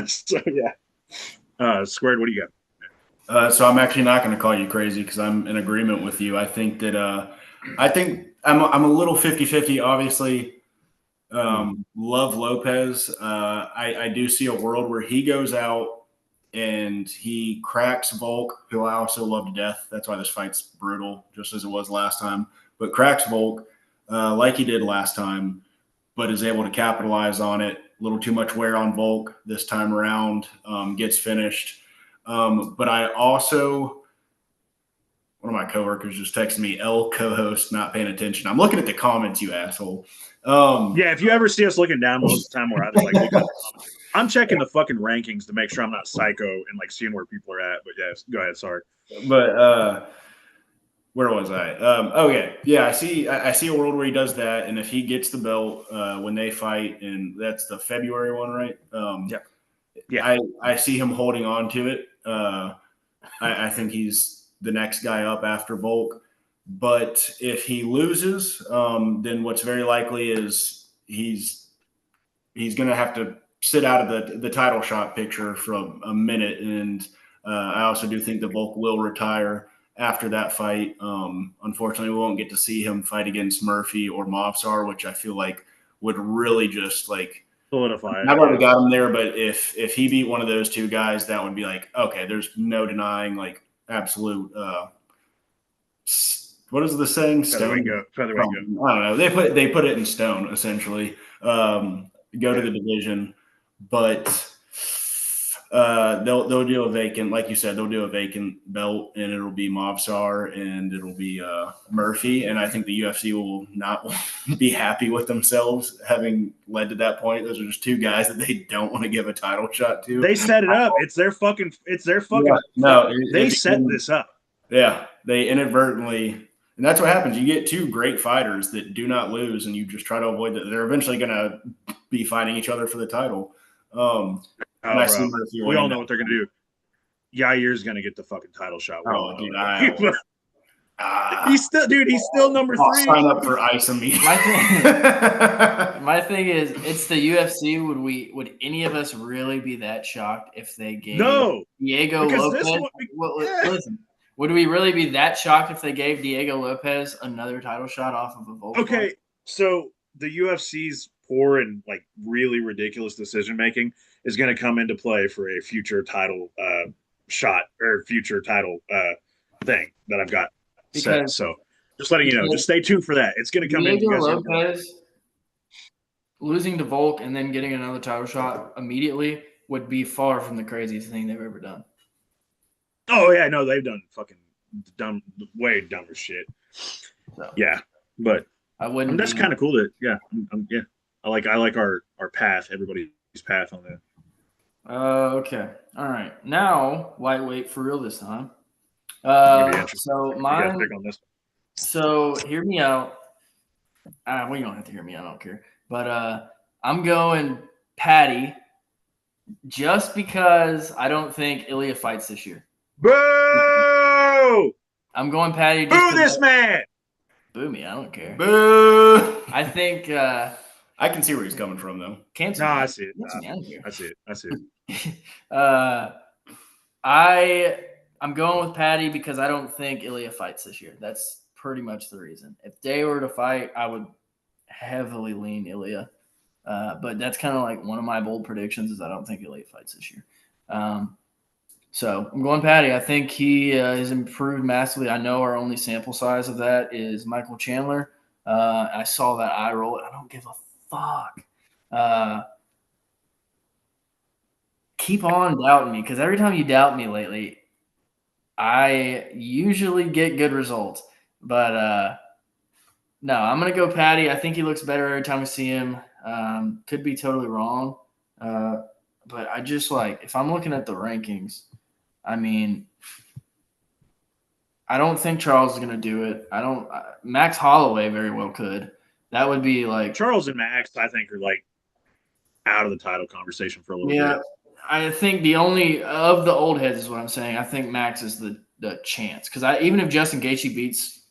S2: So yeah, Squared. What do you got?
S3: So I'm actually not going to call you crazy because I'm in agreement with you. I think that I'm a little 50-50. Obviously, love Lopez. I do see a world where he goes out and he cracks Volk, who I also love to death. That's why this fight's brutal, just as it was last time. But cracks Volk like he did last time, but is able to capitalize on it. A little too much wear on Volk this time around. Gets finished. But I also, one of my coworkers just texted me, L co-host not paying attention. I'm looking at the comments, you asshole.
S2: Yeah, if you ever see us looking down most of the time, we're either like, I'm checking the fucking rankings to make sure I'm not psycho and like seeing where people are at. But yes, go ahead. Sorry.
S3: But where was I? Okay, yeah, I see a world where he does that, and if he gets the belt when they fight, and that's the February one, right?
S2: Yeah.
S3: I see him holding on to it. I think he's the next guy up after Volk. But if he loses, then what's very likely is he's going to have to sit out of the title shot picture for a minute. And I also do think that Volk will retire after that fight. Unfortunately, we won't get to see him fight against Murphy or Movsar, which I feel like would really just like
S2: solidify it.
S3: I've already got him there, but if he beat one of those two guys, that would be like, okay, there's no denying like absolute what is the saying?
S2: Stone. Featherweight go.
S3: I don't know. They put it in stone essentially. Go to the division, but they'll do a vacant, like you said, they'll do a vacant belt, and it'll be Movsar and it'll be Murphy, and I think the UFC will not be happy with themselves having led to that point. Those are just two guys that they don't want to give a title shot to.
S2: They set it up. It's their fucking.
S3: Yeah, no,
S2: they set this up.
S3: Yeah, they inadvertently, and that's what happens. You get two great fighters that do not lose, and you just try to avoid that. They're eventually going to be fighting each other for the title.
S2: We all know what they're going to do. Yair's going to get the fucking title shot. He's still number 3.
S3: Sign up for Isami.
S1: My thing is, it's the UFC. Would any of us really be that shocked if they gave Diego Lopez? Listen, would we really be that shocked if they gave Diego Lopez another title shot off of a Volk?
S2: Okay, so the UFC's poor and like really ridiculous decision making is going to come into play for a future title shot or future title thing that I've got set. So just letting you know, just stay tuned for that. It's going to come in.
S1: Diego Lopez losing to Volk and then getting another title shot immediately would be far from the craziest thing they've ever done.
S2: Oh yeah, no, they've done fucking way dumber shit. So, yeah, but
S1: I wouldn't.
S2: That's kind of cool. That I like our path, everybody's path on that.
S1: Okay, all right. Now lightweight for real this time. So mine. So hear me out. Well, you don't have to hear me. I don't care. But I'm going Patty, just because I don't think Ilya fights this year.
S2: Boo!
S1: I'm going Patty.
S2: Boo this man!
S1: Boo me. I don't care.
S3: Boo!
S1: I think
S3: I can see where he's coming from, though.
S1: Can't.
S2: No, I see it.
S1: I
S2: see it.
S1: I'm going with Patty because I don't think Ilya fights this year. That's pretty much the reason. If they were to fight, I would heavily lean Ilya. But that's kind of like one of my bold predictions is I don't think Ilya fights this year. So I'm going Patty. I think he has improved massively. I know our only sample size of that is Michael Chandler. I saw that eye roll. I don't give a fuck. Keep on doubting me because every time you doubt me lately, I usually get good results. But no, I'm going to go Patty. I think he looks better every time we see him. Could be totally wrong. But I just like, if I'm looking at the rankings, I mean, I don't think Charles is going to do it. Max Holloway very well could. That would be like,
S2: Charles and Max, I think, are like out of the title conversation for a little
S1: yeah.
S2: bit.
S1: I think the only of the old heads is what I'm saying. I think Max is the chance because even if Justin Gaethje beats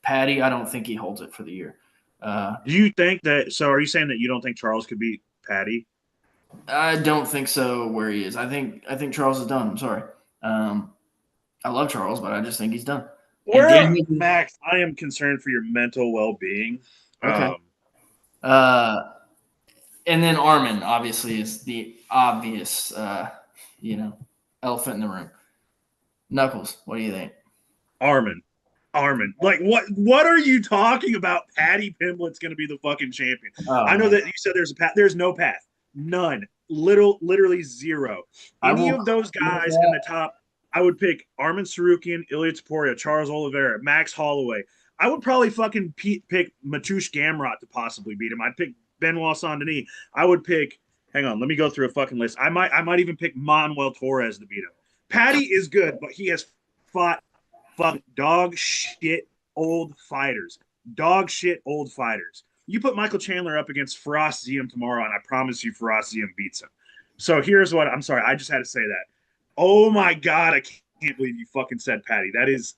S1: Patty, I don't think he holds it for the year.
S2: Do you think that? So, are you saying that you don't think Charles could beat Patty?
S1: I don't think so. Where he is, I think Charles is done. I'm sorry. Um, I love Charles, but I just think he's done. And
S2: Where
S1: Daniel,
S2: Max, I am concerned for your mental well-being.
S1: okay.
S2: Um,
S1: Uh, and then Armin obviously is the obvious, you know, elephant in the room. Knuckles, what do you think?
S2: Armin, Armin, like what? What are you talking about? Patty Pimblett's going to be the fucking champion.
S1: Oh
S2: I know
S1: man,
S2: that you said there's a path. There's no path. None. Literally zero.
S1: I
S2: Any
S1: will.
S2: of those guys in the top, I would pick Armin Sarukian, Ilya Taporia, Charles Oliveira, Max Holloway. I would probably fucking pick Mateusz Gamrot to possibly beat him. I'd pick Benoit Saint Denis. I would pick. Hang on, let me go through a fucking list. I might even pick Manuel Torres to beat him. Patty is good, but he has fought fucking dog shit old fighters. Dog shit old fighters. You put Michael Chandler up against Faraz Ziem tomorrow, and I promise you Faraz Ziem beats him. So here's what I'm sorry, I just had to say that. Oh my god, I can't believe you fucking said Patty. That is,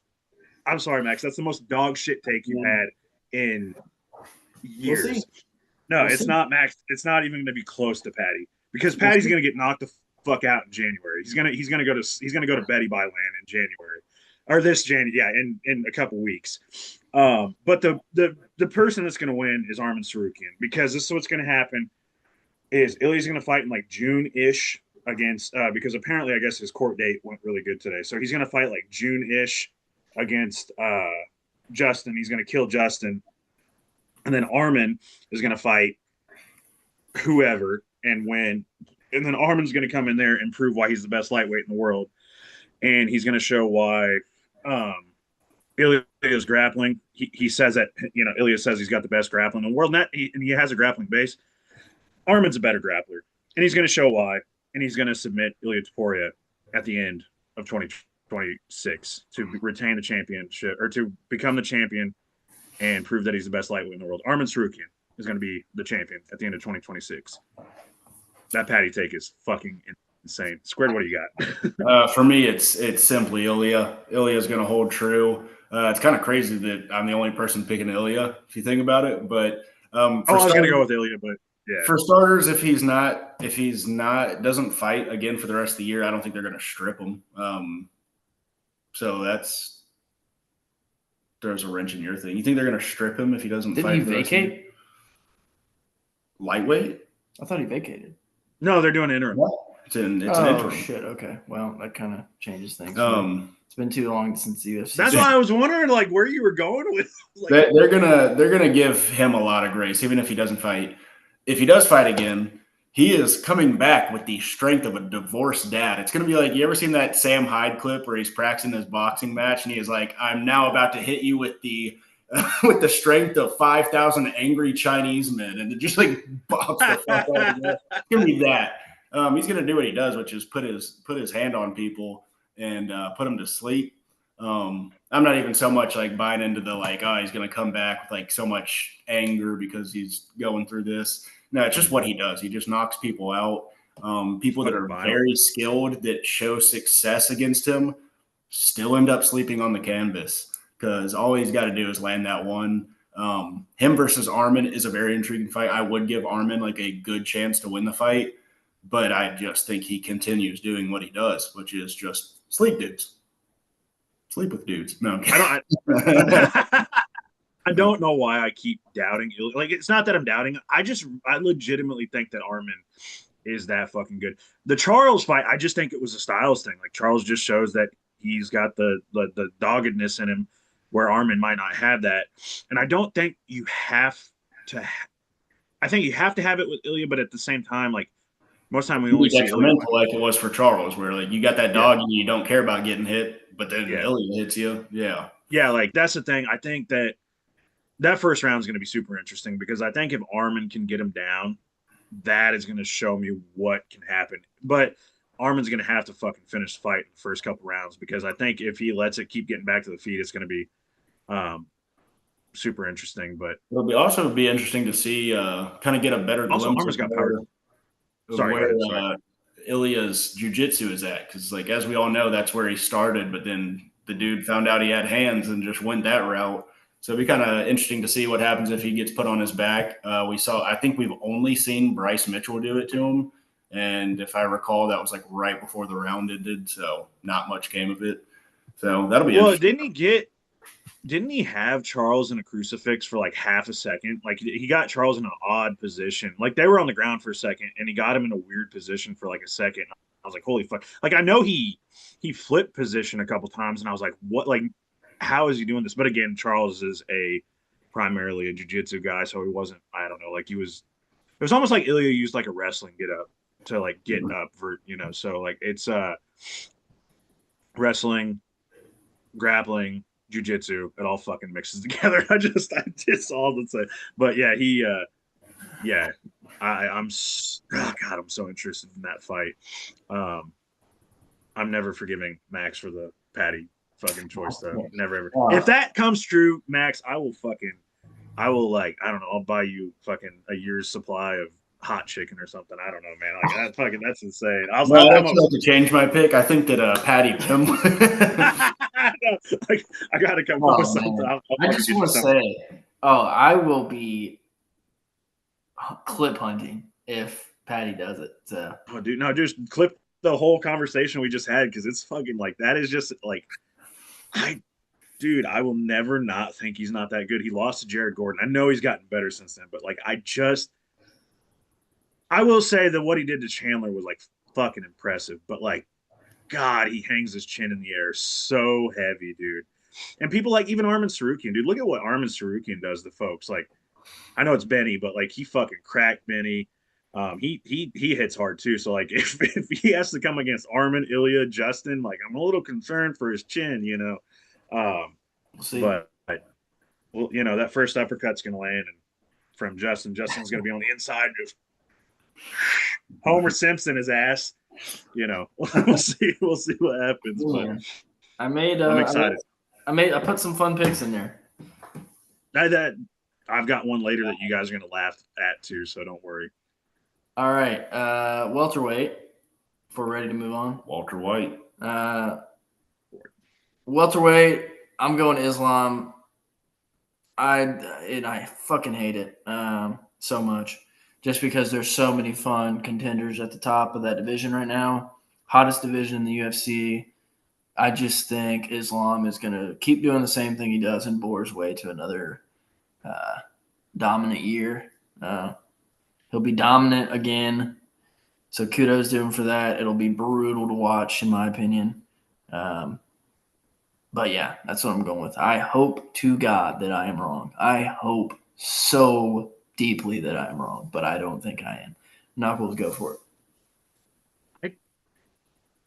S2: I'm sorry, Max. That's the most dog shit take you've had in years.
S1: We'll see.
S2: No,
S1: We'll
S2: it's
S1: see.
S2: not, Max. It's not even going to be close to Patty because Patty's going to get knocked the fuck out in January. He's gonna go to Betty by Land in January, or this January, yeah, in a couple weeks. But the person that's going to win is Armin Sarukian because this is what's going to happen is Ilya's going to fight in like June-ish against because apparently I guess his court date went really good today, so he's going to fight like June-ish against Justin. He's going to kill Justin, and then Armin is going to fight whoever and win. And then Armin's going to come in there and prove why he's the best lightweight in the world, and he's going to show why Ilya's grappling. He says that Ilya says he's got the best grappling in the world, and he has a grappling base. Armin's a better grappler, and he's going to show why, and he's going to submit Ilya Taporia at the end of 2026 to retain the championship or to become the champion and prove that he's the best lightweight in the world. Armin Sarukian is going to be the champion at the end of 2026. That Patty take is fucking insane. Squared, what do you
S3: got? For me, it's simply Ilya. Ilya's going to hold true. It's kind of crazy that I'm the only person picking Ilya, if you think about it. But
S2: I was going to go with Ilya, but yeah.
S3: For starters, if he's not doesn't fight again for the rest of the year, I don't think they're going to strip him. So there's a wrench in your thing. You think they're going to strip him if he doesn't fight?
S1: Didn't he vacate?
S3: Lightweight?
S1: I thought he vacated.
S2: No, they're doing interim.
S3: It's an interim.
S1: Shit. Okay. Well, that kind of changes things.
S3: It's
S1: been too long since the UFC.
S2: That's why I was wondering, like, where you were going with. Like,
S3: they're gonna give him a lot of grace, even if he doesn't fight. If he does fight again, he is coming back with the strength of a divorced dad. It's gonna be like, you ever seen that Sam Hyde clip where he's practicing his boxing match and he is like, "I'm now about to hit you with the with the strength of 5,000 angry Chinese men," and just like box the fuck out of it. It's gonna be that. He's gonna do what he does, which is put his hand on people and put them to sleep. I'm not even so much like buying into the like, oh, he's gonna come back with like so much anger because he's going through this. No, it's just what he does. He just knocks people out. People that are very skilled that show success against him still end up sleeping on the canvas because all he's got to do is land that one. Him versus Armin is a very intriguing fight. I would give Armin like a good chance to win the fight, but I just think he continues doing what he does, which is just sleep dudes. Sleep with dudes. No,
S2: I don't know why I keep doubting. Like, it's not that I'm doubting. I legitimately think that Armin is that fucking good. The Charles fight, I just think it was a styles thing. Like, Charles just shows that he's got the doggedness in him where Armin might not have that. And I don't think you have to. I think you have to have it with Ilya, but at the same time, like, most time we only see Ilya
S3: like it was for Charles, where like you got that dog and you don't care about getting hit, but then Ilya hits you. Yeah.
S2: Yeah, like that's the thing. I think that first round is going to be super interesting because I think if Armin can get him down, that is going to show me what can happen. But Armin's going to have to fucking finish the fight in the first couple rounds because I think if he lets it keep getting back to the feet, it's going to be super interesting. But
S3: It'll also be interesting to see, kind of get a better
S2: also,
S3: glimpse
S2: Armin's got power.
S3: of
S2: Sorry, go
S3: where
S2: ahead. Sorry.
S3: Ilya's jujitsu is at. Because, like, as we all know, that's where he started. But then the dude found out he had hands and just went that route. So it'd be kind of interesting to see what happens if he gets put on his back. I think we've only seen Bryce Mitchell do it to him. And if I recall, that was like right before the round ended. So not much came of it. So that'll be
S2: Well,
S3: interesting.
S2: didn't he have Charles in a crucifix for like half a second? Like he got Charles in an odd position. Like they were on the ground for a second and he got him in a weird position for like a second. I was like, holy fuck. Like I know he flipped position a couple times and I was like, what, like how is he doing this? But again, Charles is primarily a jiu-jitsu guy, so he wasn't, I don't know, like it was almost like Ilya used like a wrestling get up to like get up for, so like it's wrestling, grappling, jujitsu, it all fucking mixes together. I just all the same. But yeah, yeah, God, I'm so interested in that fight. Um, I'm never forgiving Max for the Patty fucking choice though. Never ever. If that comes true, Max, I will like, I don't know, I'll buy you fucking a year's supply of hot chicken or something. I don't know, man. Like that's insane.
S3: I have to change my pick. I think that Patty Pim.
S2: Like, I got to come up with something.
S1: I just want to say, I will be clip hunting if Patty does it. So,
S2: dude, no, just clip the whole conversation we just had because it's fucking like that is just like, I will never not think he's not that good. He lost to Jared Gordon. I know he's gotten better since then, but like I will say that what he did to Chandler was like fucking impressive. But like, God, he hangs his chin in the air so heavy, dude. And people like even Arman Tsarukyan, dude. Look at what Arman Tsarukyan does to folks. Like, I know it's Benny, but like he fucking cracked Benny. He hits hard too. So like if he has to come against Arman, Ilya, Justin, like I'm a little concerned for his chin,
S1: we'll see.
S2: But well, that first uppercut's gonna land, and from Justin's gonna be on the inside, just Homer Simpson his ass. We'll see what happens.
S1: Ooh,
S2: but
S1: I'm
S2: excited.
S1: I put some fun picks in there.
S2: I've got one later that you guys are gonna laugh at too, so don't worry.
S1: All right, welterweight. If we're ready to move on,
S3: Walter White.
S1: Welterweight. I'm going Islam. I fucking hate it so much, just because there's so many fun contenders at the top of that division right now. Hottest division in the UFC. I just think Islam is going to keep doing the same thing he does and bore his way to another dominant year. He'll be dominant again. So kudos to him for that. It'll be brutal to watch, in my opinion. But yeah, that's what I'm going with. I hope to God that I am wrong. I hope so deeply that I am wrong, but I don't think I am. Knuckles, go for it.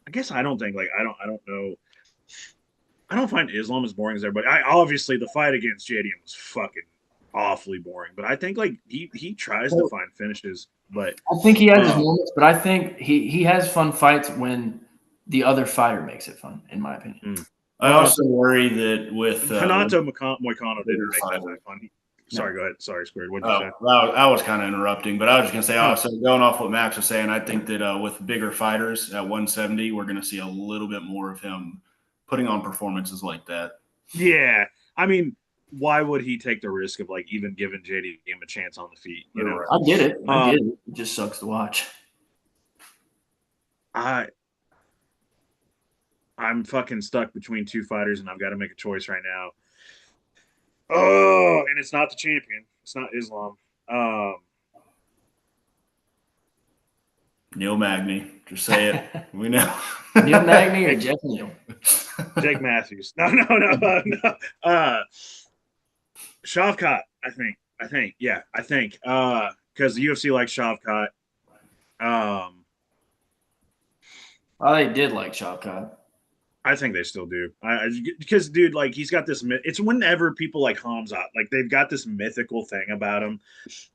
S2: I guess I don't think I don't know. I don't find Islam as boring as everybody. Obviously the fight against JDM was fucking awfully boring, but I think like he tries to find finishes, but
S1: I think he has his moments, but I think he has fun fights when the other fighter makes it fun, in my opinion.
S3: I also worry that with
S2: Hanato Moicano didn't make that fun. Sorry, go ahead. Sorry, Squared. What did you say?
S3: I was kind of interrupting, but I was just going to say, also going off what Max was saying, I think that with bigger fighters at 170, we're going to see a little bit more of him putting on performances like that.
S2: Yeah. I mean, why would he take the risk of like even giving JDM a chance on the feet?
S1: I get it. It just sucks to watch.
S2: I'm fucking stuck between two fighters, and I've got to make a choice right now. Oh, and it's not the champion. It's not Islam.
S3: Neil Magny. Just say it. We know.
S1: Neil Magny or Jeff Neal?
S2: Jake Matthews. No. Shavkat, I think. Yeah, I think. Because the UFC likes Shavkat.
S1: They did like Shavkat.
S2: I think they still do. Because, dude, like, he's got this. It's whenever people like Hamzat, like, they've got this mythical thing about him.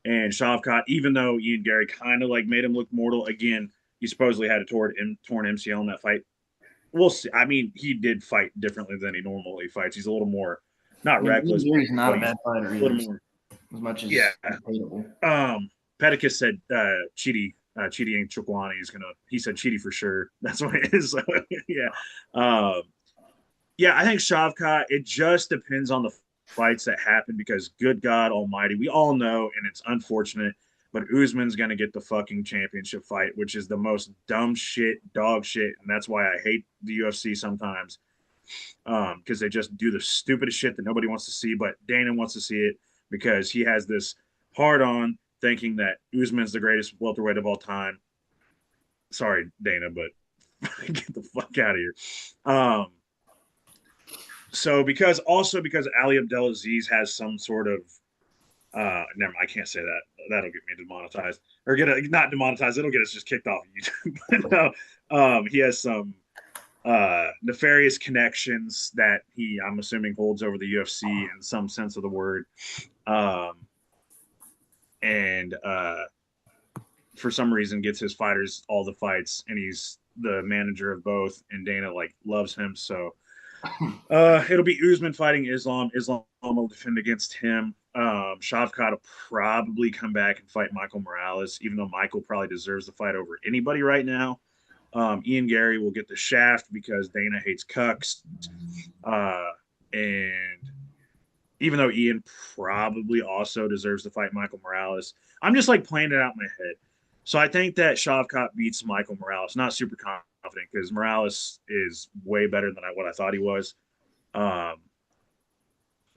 S2: And Shavkat, even though Ian Gary kind of like made him look mortal, again, he supposedly had a torn MCL in that fight. We'll see. I mean, he did fight differently than he normally fights. He's a little more not
S1: I mean, Ian
S2: reckless,
S1: Gary's not
S2: but
S1: a
S2: he's
S1: bad fighter
S2: a
S1: either,
S2: little more.
S1: as much as
S2: Yeah.
S1: he's hateable.
S2: Pedicus said Chidi ain't Chukwani. He said Chidi for sure. That's what it is. So, yeah. Yeah, I think Shavkat, it just depends on the fights that happen because good God almighty, we all know, and it's unfortunate, but Usman's going to get the fucking championship fight, which is the most dumb shit, dog shit. And that's why I hate the UFC sometimes because they just do the stupidest shit that nobody wants to see, but Dana wants to see it because he has this hard on thinking that Usman's the greatest welterweight of all time. Sorry, Dana, but get the fuck out of here. So because Ali Abdelaziz has some sort of never mind, I can't say that. That'll get me demonetized. Or not demonetized, it'll get us just kicked off YouTube. But no, he has some nefarious connections that I'm assuming holds over the UFC in some sense of the word. And for some reason gets his fighters all the fights, and he's the manager of both, and Dana loves him. So it'll be Usman fighting Islam. Islam will defend against him. Shavkat will probably come back and fight Michael Morales, even though Michael probably deserves the fight over anybody right now. Ian Gary will get the shaft because Dana hates cucks. And even though Ian probably also deserves to fight Michael Morales, I'm just playing it out in my head. So I think that Shavkat beats Michael Morales. Not super confident because Morales is way better than what I thought he was. But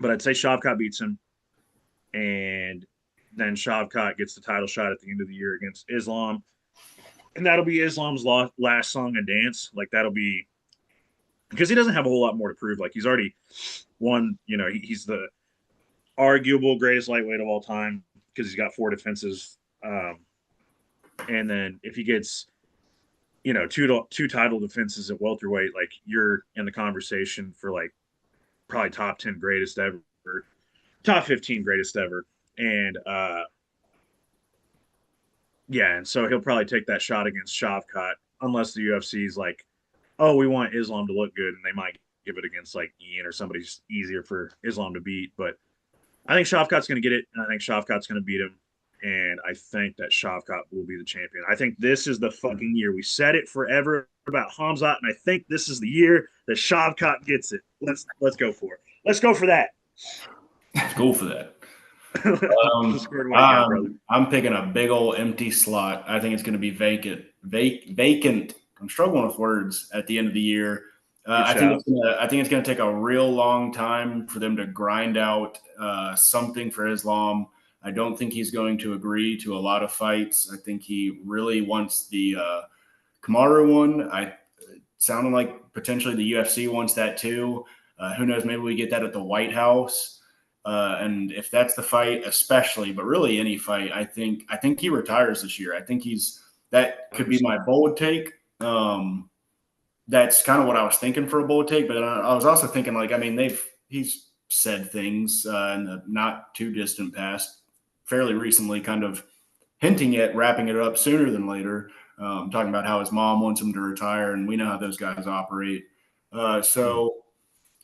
S2: I'd say Shavkat beats him. And then Shavkat gets the title shot at the end of the year against Islam. And that'll be Islam's last song and dance. That'll be because he doesn't have a whole lot more to prove. He's already won. He's the arguable greatest lightweight of all time because he's got 4 defenses. And then if he gets, two title defenses at welterweight, you're in the conversation for probably top 10 greatest ever, top 15 greatest ever. And yeah, and so he'll probably take that shot against Shavkat unless the UFC's oh, we want Islam to look good, and they might give it against Ian or somebody's easier for Islam to beat. But I think Shavkat's going to get it, and I think Shavkat's going to beat him. And I think that Shavkat will be the champion. I think this is the fucking year. We said it forever about Khamzat, and I think this is the year that Shavkat gets it. Let's go for it. Let's go for that.
S3: Let's go for that. I'm picking a big old empty slot. I think it's going to be vacant. Vacant. I'm struggling with words at the end of the year. I think it's going to take a real long time for them to grind out something for Islam. I don't think he's going to agree to a lot of fights. I think he really wants the Kamaru one. It sounded like potentially the UFC wants that too. Who knows? Maybe we get that at the White House. And if that's the fight, especially, but really any fight, I think he retires this year. I think that could be my bold take. That's kind of what I was thinking for a bold take, but I was also thinking he's said things in the not too distant past, fairly recently, kind of hinting at wrapping it up sooner than later, talking about how his mom wants him to retire, and we know how those guys operate. So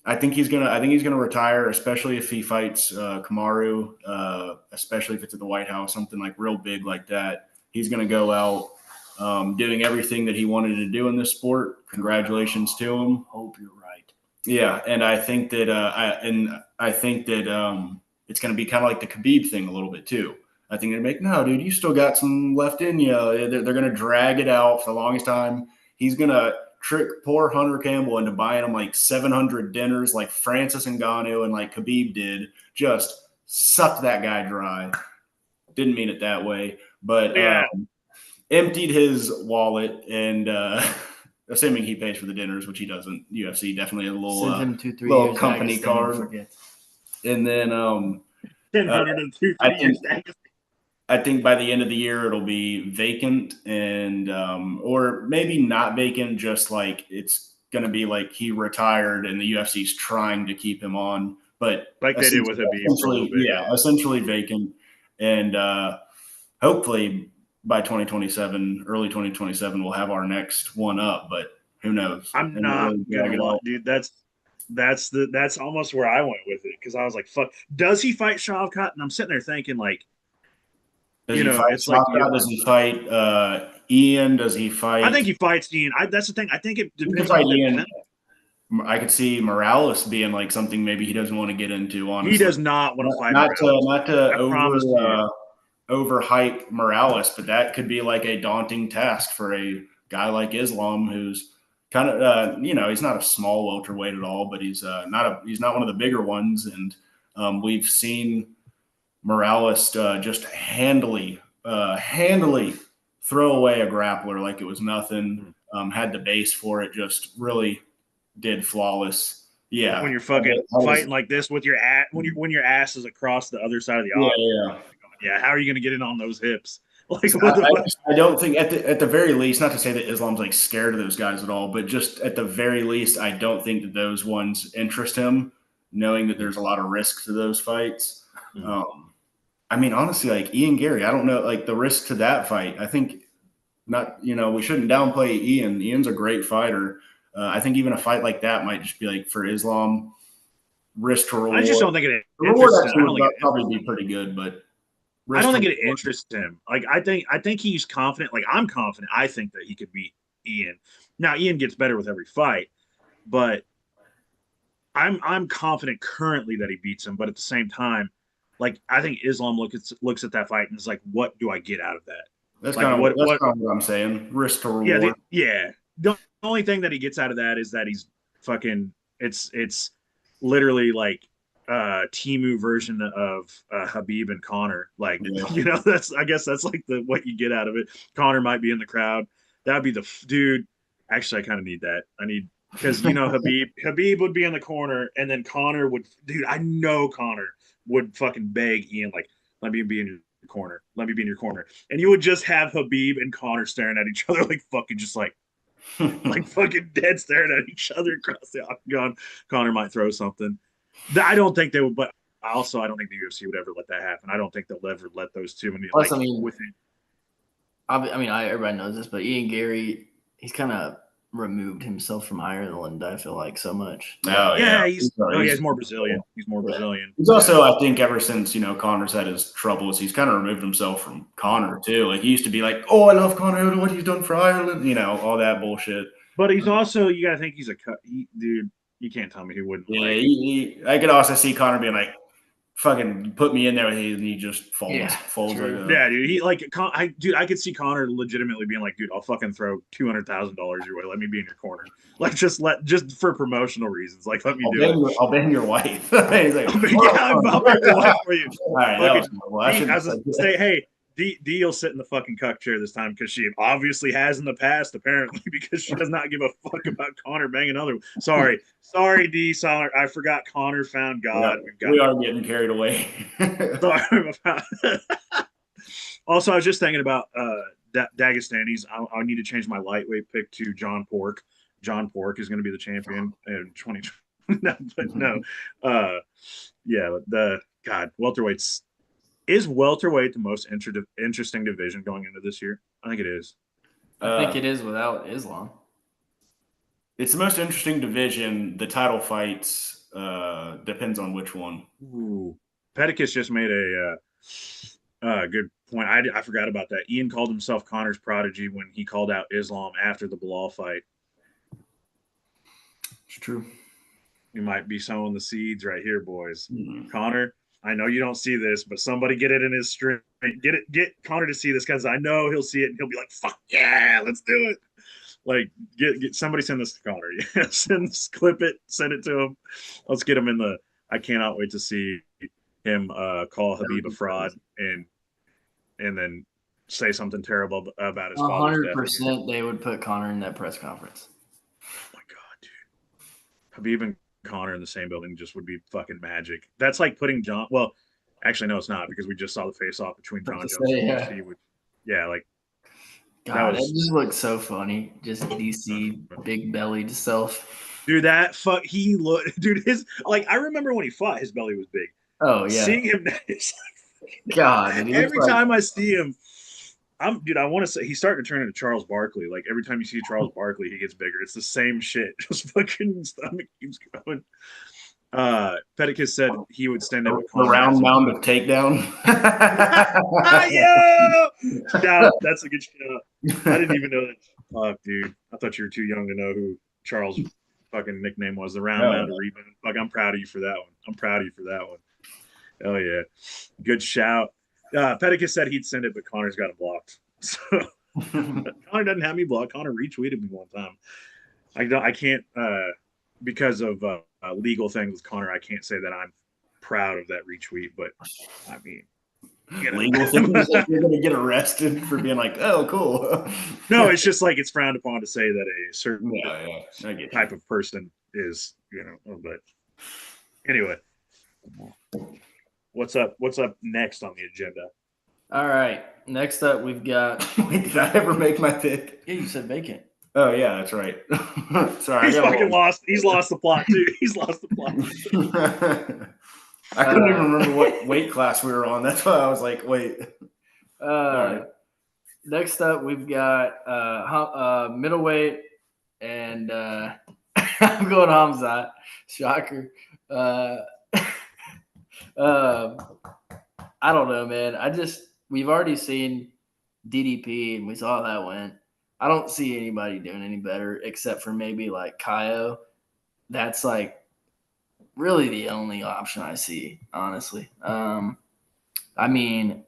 S3: I think he's gonna retire, especially if he fights Kamaru, especially if it's at the White House, something real big like that. He's gonna go out doing everything that he wanted to do in this sport. Congratulations to him.
S1: Hope you're right.
S3: Yeah, and I think that it's going to be kind of like the Khabib thing a little bit too. I think they're no, dude, you still got some left in you. They're going to drag it out for the longest time. He's going to trick poor Hunter Campbell into buying him 700 dinners like Francis Ngannou and Khabib did. Just sucked that guy dry. Didn't mean it that way, but emptied his wallet and assuming he pays for the dinners, which he doesn't. UFC definitely has a little company card. And then I think by the end of the year it'll be vacant and or maybe not vacant, just it's going to be he retired and the UFC's trying to keep him on, but
S2: they did with Habib.
S3: Essentially vacant, and hopefully by 2027, early 2027, we'll have our next one up, but who knows?
S2: I'm not gonna lie, dude. that's almost where I went with it because I was like, fuck, does he fight Shavkat? And I'm sitting there thinking like,
S3: Does he fight
S2: it's like
S3: Does he fight Ian? Does he
S2: I
S3: fight?
S2: think he fights Ian. That's the thing. I think it
S3: He can
S2: depends
S3: fight
S2: on the
S3: Ian. I could see Morales being like something maybe he doesn't want to get into. Honestly,
S2: he does not want to fight.
S3: Not to
S2: over
S3: overhype Morales, but that could be like a daunting task for a guy like Islam, who's kind of he's not a small welterweight at all, but he's not one of the bigger ones, and we've seen Morales just handily throw away a grappler like it was nothing. Had the base for it, just really did flawless. Yeah,
S2: when you're fucking fighting like this with your ass, when your ass is across the other side of the octagon. Yeah. How are you going to get in on those hips? Like,
S3: I don't think at the very least, not to say that Islam's like scared of those guys at all, but just at the very least, I don't think that those ones interest him, knowing that there's a lot of risk to those fights. I mean, honestly, like Ian Gary, I don't know, like the risk to that fight. I think not, we shouldn't downplay Ian. Ian's a great fighter. I think even a fight like that might just be like for Islam, risk to reward.
S2: I just don't think it
S3: interests him. Would probably be pretty good, but
S2: I don't think it interests him. Like I think he's confident. Like I'm confident. I think that he could beat Ian. Now Ian gets better with every fight, but I'm confident currently that he beats him. But at the same time, like I think Islam looks at that fight and is like, what do I get out of that?
S3: That's like, kind of what I'm saying. Risk to reward.
S2: Yeah. The only thing that he gets out of that is that he's fucking. It's literally like Timu version of Habib and Connor. Like that's I guess that's like what you get out of it. Connor might be in the crowd. That'd be the dude. Actually, I kind of need that. I need because Habib would be in the corner, and then Connor would. Dude, I know Connor would fucking beg Ian like, let me be in your corner. Let me be in your corner. And you would just have Habib and Connor staring at each other like fucking just like fucking dead staring at each other across the octagon. Connor might throw something. I don't think they would, but also I don't think the UFC would ever let that happen. I don't think they'll ever let those two.
S1: Plus, everybody knows this, but Ian Gary, he's kind of removed himself from Ireland, I feel like, so much.
S3: Oh, yeah.
S2: He's more Brazilian. He's more Brazilian.
S3: He's also, I think, ever since, Connor's had his troubles, he's kind of removed himself from Connor, too. Like, he used to be like, oh, I love Connor, what he's done for Ireland, all that bullshit.
S2: But he's also, you got to think he's dude, you can't tell me he wouldn't.
S3: Yeah, I could also see Connor being like, fucking put me in there, and he just folds.
S2: Yeah, dude. I could see Connor legitimately being like, dude, I'll fucking throw $200,000 your way. Let me be in your corner. Like, just for promotional reasons. Like, let me do it.
S3: I'll bang your wife. He's like,
S2: I'll bang your wife for you.
S3: All right,
S2: say, hey, D will sit in the fucking cuck chair this time because she obviously has in the past, apparently, because she does not give a fuck about Connor banging other. Sorry, D. Sorry, I forgot Connor found God.
S3: Yeah, we are getting carried away.
S2: Sorry about Also, I was just thinking about Dagestanis. I need to change my lightweight pick to John Pork. John Pork is going to be the champion in 2020. Welterweight's. Is welterweight the most interesting division going into this year? I think it is.
S1: I think it is without Islam.
S3: It's the most interesting division. The title fights depends on which one.
S2: Ooh. Pedicus just made a good point. I forgot about that. Ian called himself Connor's prodigy when he called out Islam after the Bilal fight.
S3: It's true.
S2: You might be sowing the seeds right here, boys. Mm-hmm. Connor, I know you don't see this, but somebody get it in his stream. Get Connor to see this because I know he'll see it and he'll be like, "Fuck yeah, let's do it!" Like, get somebody send this to Connor. Yeah, clip it, send it to him. Let's get him in the. I cannot wait to see him call Habib a fraud and then say something terrible about his father's death.
S1: 100% they would put Connor in that press conference.
S2: Oh my god, dude! Habib and Connor in the same building just would be fucking magic. That's like putting John. Well, actually, no, it's not because we just saw the face-off between John Jones and DC. Like.
S1: God, that just looks so funny. Just DC big-bellied self.
S2: Dude, his I remember when he fought, his belly was big.
S1: Oh yeah.
S2: Seeing him, it's
S1: God.
S2: every time I see him, dude. I want to say he's starting to turn into Charles Barkley. Like every time you see Charles Barkley, he gets bigger. It's the same shit. Just fucking stomach keeps going. Pedicus said he would stand
S3: A
S2: up with Connor.
S3: round mound of takedown.
S2: Yeah, shout. That's a good shout. I didn't even know that. Fuck, dude. I thought you were too young to know who Charles' fucking nickname was. The round mound of rebound. Like I'm proud of you for that one. I'm proud of you for that one. Oh yeah, good shout. Pedicus said he'd send it, but Connor's got it blocked. So Connor doesn't have me blocked. Connor retweeted me one time. I can't because of legal things with Connor. I can't say that I'm proud of that retweet, but I mean, you know.
S3: Legal things like you're gonna get arrested for being like, oh, cool.
S2: No, it's just like it's frowned upon to say that a certain
S3: I get
S2: type of person is, but anyway. What's up next on the agenda?
S1: All right. Next up, we've got.
S3: Wait, did I ever make my pick?
S1: Yeah, you said vacant.
S3: Oh yeah, that's right. Sorry,
S2: He's fucking lost. He's lost the plot too. He's lost the plot.
S3: I couldn't even remember what weight class we were on. That's why I was like, wait.
S1: Right. Next up, we've got middleweight, and I'm going Hamzat. Shocker. I don't know, man. We've already seen DDP, and we saw how that went. I don't see anybody doing any better except for maybe like Kaio. That's like really the only option I see, honestly. I mean,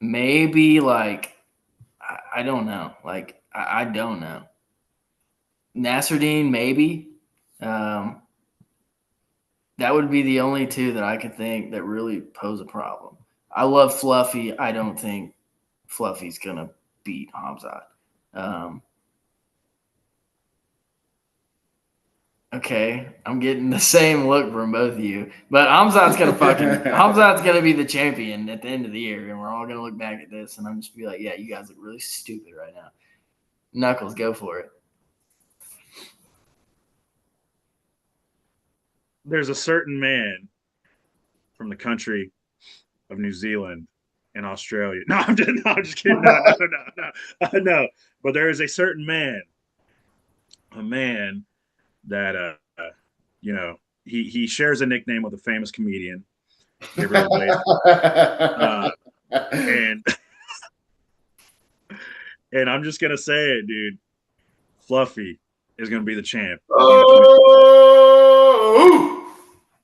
S1: maybe like I don't know. Like I don't know. Nasruddin, maybe. That would be the only two that I could think that really pose a problem. I love Fluffy. I don't think Fluffy's going to beat Hamzat. Okay, I'm getting the same look from both of you. But Hamzat's going to be the champion at the end of the year, and we're all going to look back at this, and I'm just be like, yeah, you guys look really stupid right now. Knuckles, go for it.
S2: There's a certain man from the country of New Zealand and Australia. No, I'm just kidding. No. But there is a certain man, a man that he shares a nickname with a famous comedian. And I'm just gonna say it, dude. Fluffy is gonna be the champ.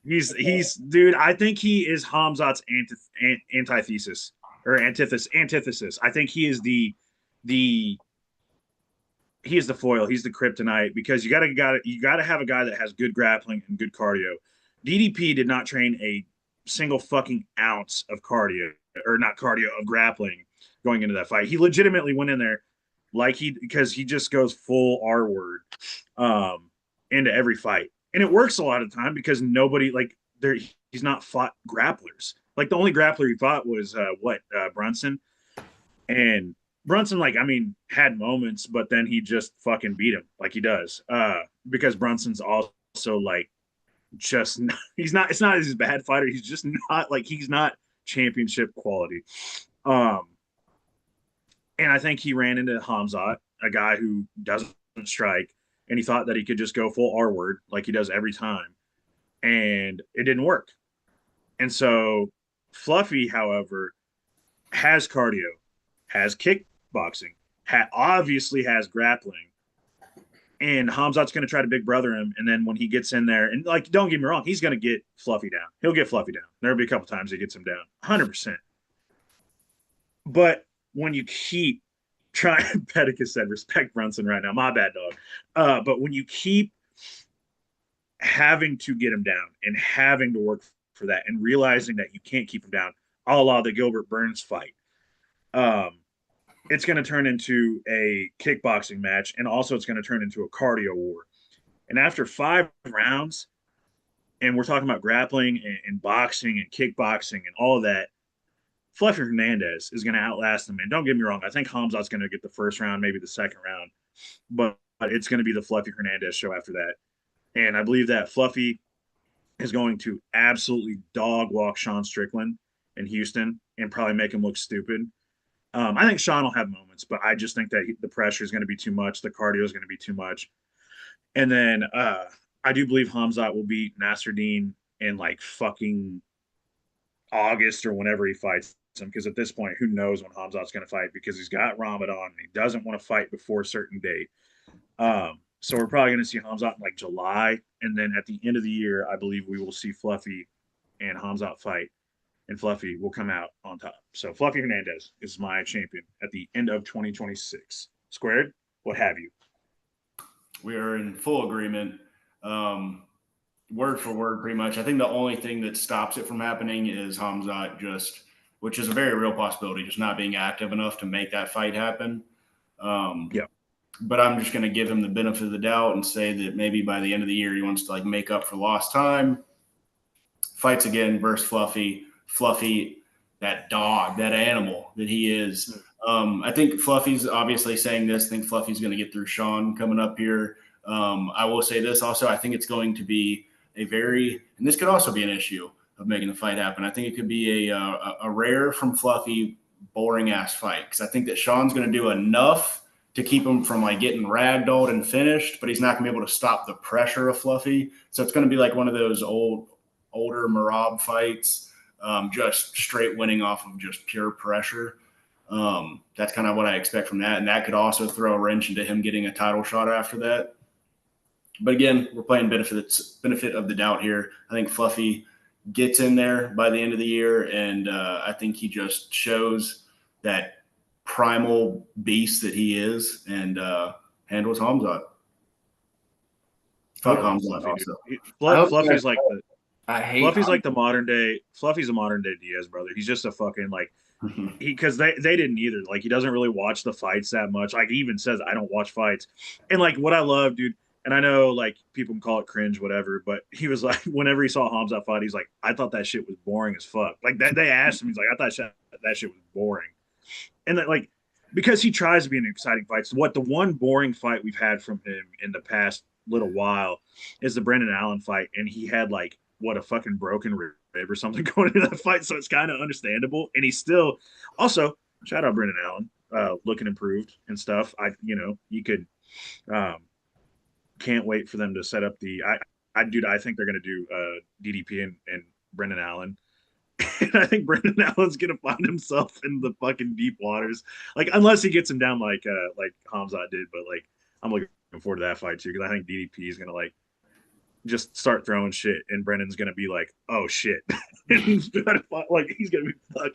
S2: He's dude. I think he is Hamzat's antithesis. I think he is the foil. He's the kryptonite because you gotta have a guy that has good grappling and good cardio. DDP did not train a single fucking ounce of cardio of grappling going into that fight. He legitimately went in there because he just goes full R word into every fight. And it works a lot of the time because nobody he's not fought grapplers. Like the only grappler he fought was Brunson. And Brunson, had moments, but then he just fucking beat him like he does. Because Brunson's also it's not his bad fighter. He's just not he's not championship quality. And I think he ran into Hamzat, a guy who doesn't strike. And he thought that he could just go full R word like he does every time. And it didn't work. And so Fluffy, however, has cardio, has kickboxing, obviously has grappling. And Hamzat's going to try to big brother him. And then when he gets in there, and don't get me wrong, he's going to get Fluffy down. He'll get Fluffy down. There'll be a couple times he gets him down. 100%. But when you keep trying, Pedicus said, respect Brunson right now. My bad, dog. But when you keep having to get him down and having to work for that and realizing that you can't keep him down, a la the Gilbert Burns fight, it's going to turn into a kickboxing match, and also it's going to turn into a cardio war. And after 5 rounds, and we're talking about grappling and boxing and kickboxing and all of that, Fluffy Hernandez is going to outlast him. And don't get me wrong, I think Hamzat's going to get the first round, maybe the second round, but it's going to be the Fluffy Hernandez show after that. And I believe that Fluffy is going to absolutely dog walk Sean Strickland in Houston and probably make him look stupid. I think Sean will have moments, but I just think that the pressure is going to be too much. The cardio is going to be too much. And then I do believe Hamzat will beat Nasruddin in like fucking August or whenever he fights him. Because at this point, who knows when Hamzat's going to fight because he's got Ramadan and he doesn't want to fight before a certain date. So we're probably going to see Hamzat in like July. And then at the end of the year, I believe we will see Fluffy and Hamzat fight. And Fluffy will come out on top. So Fluffy Hernandez is my champion at the end of 2026. Squared, what have you?
S3: We are in full agreement. Word for word, pretty much. I think the only thing that stops it from happening is Hamzat which is a very real possibility, just not being active enough to make that fight happen.
S2: Yeah.
S3: But I'm just going to give him the benefit of the doubt and say that maybe by the end of the year, he wants to like make up for lost time. Fights again versus Fluffy. Fluffy, that dog, that animal that he is. I think Fluffy's obviously saying this. I think Fluffy's going to get through Sean coming up here. I will say this also. I think it's going to be and this could also be an issue of making the fight happen. I think it could be a rare from Fluffy, boring ass fight because I think that Sean's going to do enough to keep him from like getting ragdolled and finished, but he's not going to be able to stop the pressure of Fluffy. So it's going to be like one of those older Marab fights, just straight winning off of just pure pressure. That's kind of what I expect from that. And that could also throw a wrench into him getting a title shot after that. But again, we're playing benefit of the doubt here. I think Fluffy gets in there by the end of the year, and I think he just shows that primal beast that he is and handles Hamzat. Fuck Hamzat also.
S2: Fluffy's like the
S1: I hate
S2: Fluffy's like the modern day. Fluffy's a modern day Diaz brother. He's just a fucking like because they didn't either. Like he doesn't really watch the fights that much. Like he even says I don't watch fights. And like what I love, dude. And I know like people can call it cringe, whatever. But he was like, whenever he saw Hamzat fight, he's like, I thought that shit was boring as fuck. Like that they asked him, he's like, I thought that shit was boring. And that like because he tries to be an exciting fight. So what the one boring fight we've had from him in the past little while is the Brendan Allen fight, and he had like what a fucking broken rib or something going into that fight, so it's kind of understandable. And he's still also shout out Brendan Allen, looking improved and stuff. You could can't wait for them to set up I think they're gonna do DDP and Brendan Allen. And I think Brendan Allen's gonna find himself in the fucking deep waters, like unless he gets him down like Hamzat did. But like I'm looking forward to that fight too because I think DDP is gonna like just start throwing shit, and Brendan's gonna be like, "Oh shit," and he's gonna be fuck.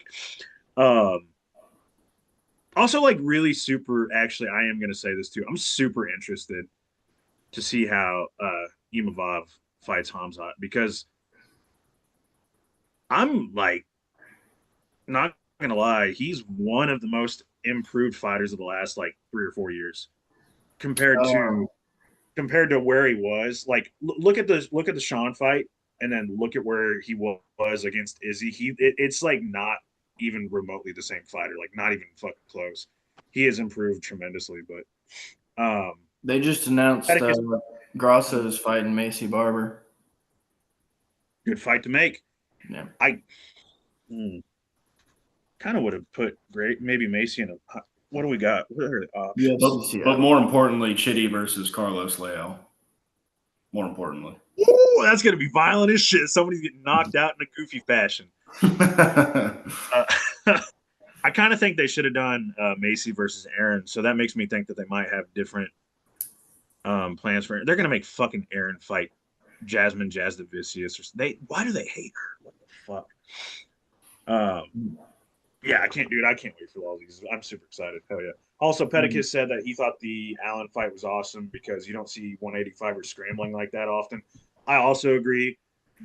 S2: Also, like really super. Actually, I am gonna say this too. I'm super interested to see how Imavov fights Hamzat because I'm like not gonna lie, he's one of the most improved fighters of the last like 3 or 4 years compared to where he was. Like look at the Sean fight and then look at where he was against Izzy. It's like not even remotely the same fighter, like not even fucking close. He has improved tremendously, but
S1: they just announced Grasso's fighting Macy Barber.
S2: Good fight to make.
S1: Yeah.
S2: I kind of would have put maybe Macy in a. What do we got? What are the options?
S3: But more importantly, Chitty versus Carlos Leal. More importantly.
S2: Ooh, that's going to be violent as shit. Somebody's getting knocked out in a goofy fashion. I kind of think they should have done Macy versus Aaron. So that makes me think that they might have different plans for it. They're going to make fucking Aaron fight Jasmine Jasdavicius. Why do they hate her? What the fuck? Yeah, I can't wait for all these. I'm super excited. Hell yeah. Also, Pedicus said that he thought the Allen fight was awesome because you don't see 185ers scrambling like that often. I also agree,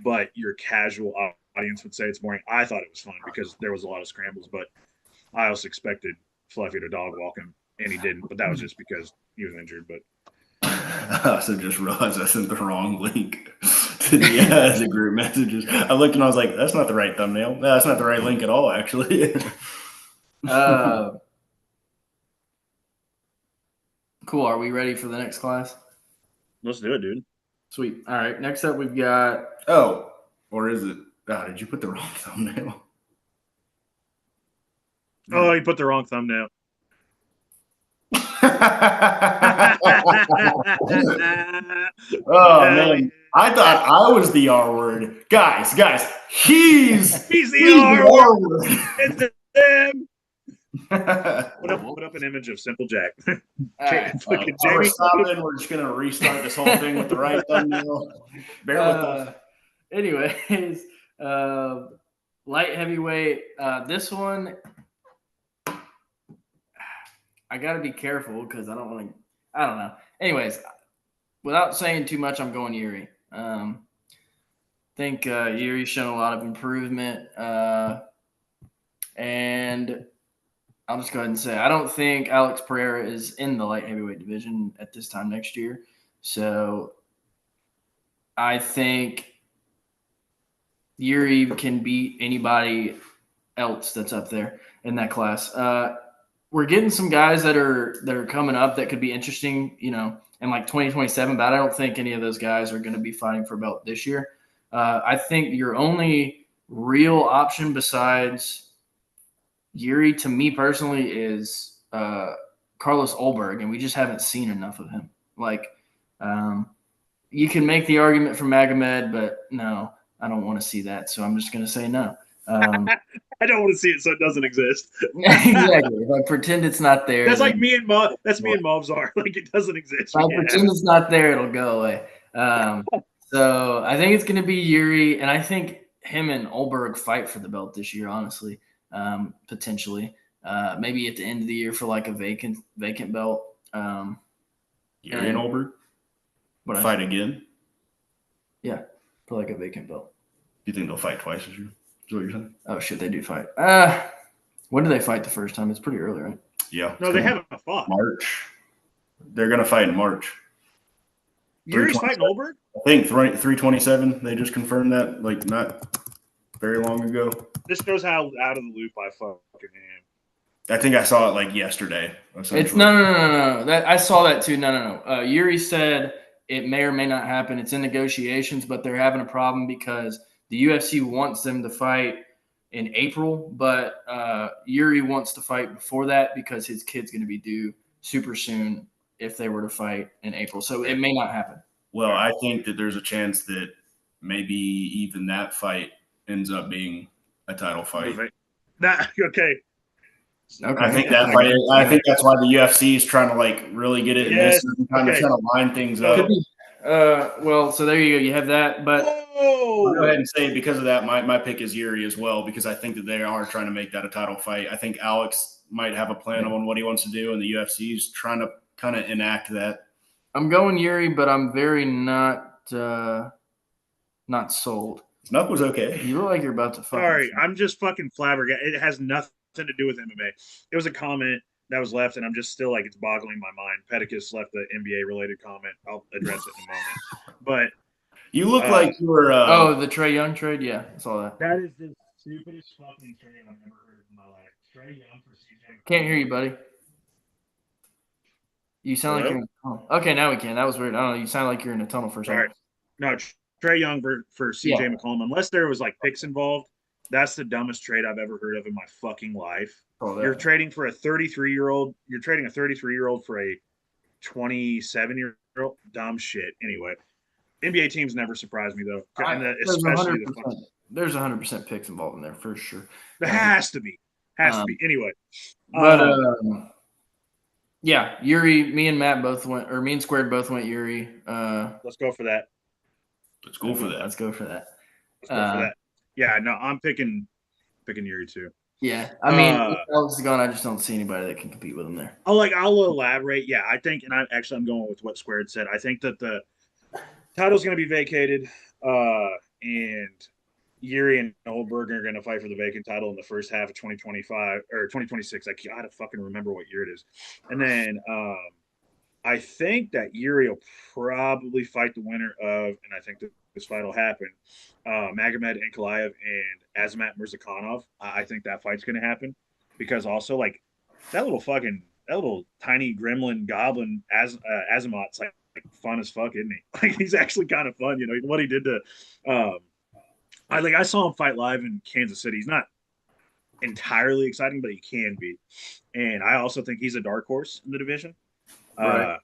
S2: but your casual audience would say it's boring. I thought it was fun because there was a lot of scrambles, but I also expected Fluffy to dog walk him, and he didn't. But that was just because he was injured. But
S3: I also just realized I sent the wrong link to the group messages. I looked and I was like, that's not the right thumbnail. No, that's not the right link at all, actually.
S1: Cool. Are we ready for the next class?
S2: Let's do it, dude.
S1: Sweet. All right. Next up, we've got.
S3: Or is it? Oh, did you put the wrong thumbnail?
S2: Oh, you put the wrong thumbnail.
S3: Oh man, I thought I was the R word, guys. He's
S2: the R
S3: word.
S2: It's him. Put up an image of Simple Jack.
S1: Right.
S2: Fucking
S3: So we're
S2: Jamie.
S3: stopping. We're just gonna restart this whole thing with the right thumbnail. Bear with us.
S1: Anyways, light heavyweight. This one, I got to be careful because I don't want to. I don't know. Anyways, without saying too much, I'm going Yuri. Think Yuri's shown a lot of improvement, and I'll just go ahead and say I don't think Alex Pereira is in the light heavyweight division at this time next year. So I think Yuri can beat anybody else that's up there in that class. We're getting some guys that are coming up that could be interesting, in like 2027, but I don't think any of those guys are going to be fighting for a belt this year. I think your only real option besides Yuri, to me personally, is Carlos Ulberg, and we just haven't seen enough of him. You can make the argument for Magomed, but no, I don't want to see that. So I'm just going to say no.
S2: I don't want to see it, so it doesn't exist.
S1: Exactly. If I pretend it's not there,
S2: that's like me and Mov. That's me and Movzar. Like it doesn't exist.
S1: If I pretend it's not there, it'll go away. So I think it's going to be Yuri, and I think him and Ulberg fight for the belt this year. Honestly, potentially, maybe at the end of the year for like a vacant belt.
S3: Yuri and Ulberg fight again.
S1: Yeah, for like a vacant belt.
S3: You think they'll fight twice this year? Is what you're saying?
S1: Oh shit, they do fight. When do they fight the first time? It's pretty early, right?
S3: Yeah.
S2: No, they haven't fought.
S3: March. They're gonna fight in March.
S2: Yuri's fighting Ulberg?
S3: I think 327. They just confirmed that like not very long ago.
S2: This shows how out of the loop I fucking am.
S3: I think I saw it like yesterday.
S1: It's no. That I saw that too. No. Yuri said it may or may not happen. It's in negotiations, but they're having a problem because the UFC wants them to fight in April, but Yuri wants to fight before that because his kid's going to be due super soon if they were to fight in April. So it may not happen.
S3: Well, I think that there's a chance that maybe even that fight ends up being a title fight.
S2: Okay.
S3: I think that fight. I think that's why the UFC is trying to like really get it in this and kind of trying to line things up.
S1: Well, so there you go. You have that, but
S3: I'll go ahead and say because of that, my pick is Yuri as well because I think that they are trying to make that a title fight. I think Alex might have a plan on what he wants to do, and the UFC is trying to kind of enact that.
S1: I'm going Yuri, but I'm very not sold.
S3: Snuck was okay.
S1: You look like you're about to fucking.
S2: Sorry, I'm just fucking flabbergasted. It has nothing to do with MMA. It was a comment that was left, and I'm just still like it's boggling my mind. Pedicus left the NBA related comment. I'll address it in a moment. But
S3: you look like you were.
S1: The Trae Young trade. Yeah, I saw that.
S2: That is the stupidest fucking trade I've ever heard in my life. Trae Young for CJ.
S1: Can't hear you, buddy. You sound like you're in a tunnel. Okay, now we can. That was weird. I don't know. You sound like you're in a tunnel for a second.
S2: No, Trae Young for CJ McCollum. Unless there was like picks involved, that's the dumbest trade I've ever heard of in my fucking life. You're trading for a 33-year-old. You're trading a 33-year-old for a 27-year-old. Dumb shit. Anyway, NBA teams never surprise me though, especially
S1: there's 100% picks involved in there for sure.
S2: There has to be. Anyway,
S1: but yeah, Yuri. Me and Matt both went, or me and Squared both went Yuri.
S2: Let's go for that.
S1: Let's go for that.
S2: Let's go for that. Yeah, no, I'm picking Yuri too.
S1: Yeah, I mean, if Alex is gone, I just don't see anybody that can compete with him there.
S2: I'll elaborate. Yeah, I think, and I'm going with what Squared said. I think that the title's going to be vacated, and Yuri and Ulberg are going to fight for the vacant title in the first half of 2025 or 2026. I gotta fucking remember what year it is. And then I think that Yuri will probably fight the winner of, and I think that this fight will happen, Magomed Ankalaev and Azamat Murzakanov. I think that fight's going to happen because also like that little tiny gremlin goblin Azamat's like fun as fuck, isn't he? Like he's actually kind of fun, what he did to. I saw him fight live in Kansas City. He's not entirely exciting, but he can be. And I also think he's a dark horse in the division.
S1: Right.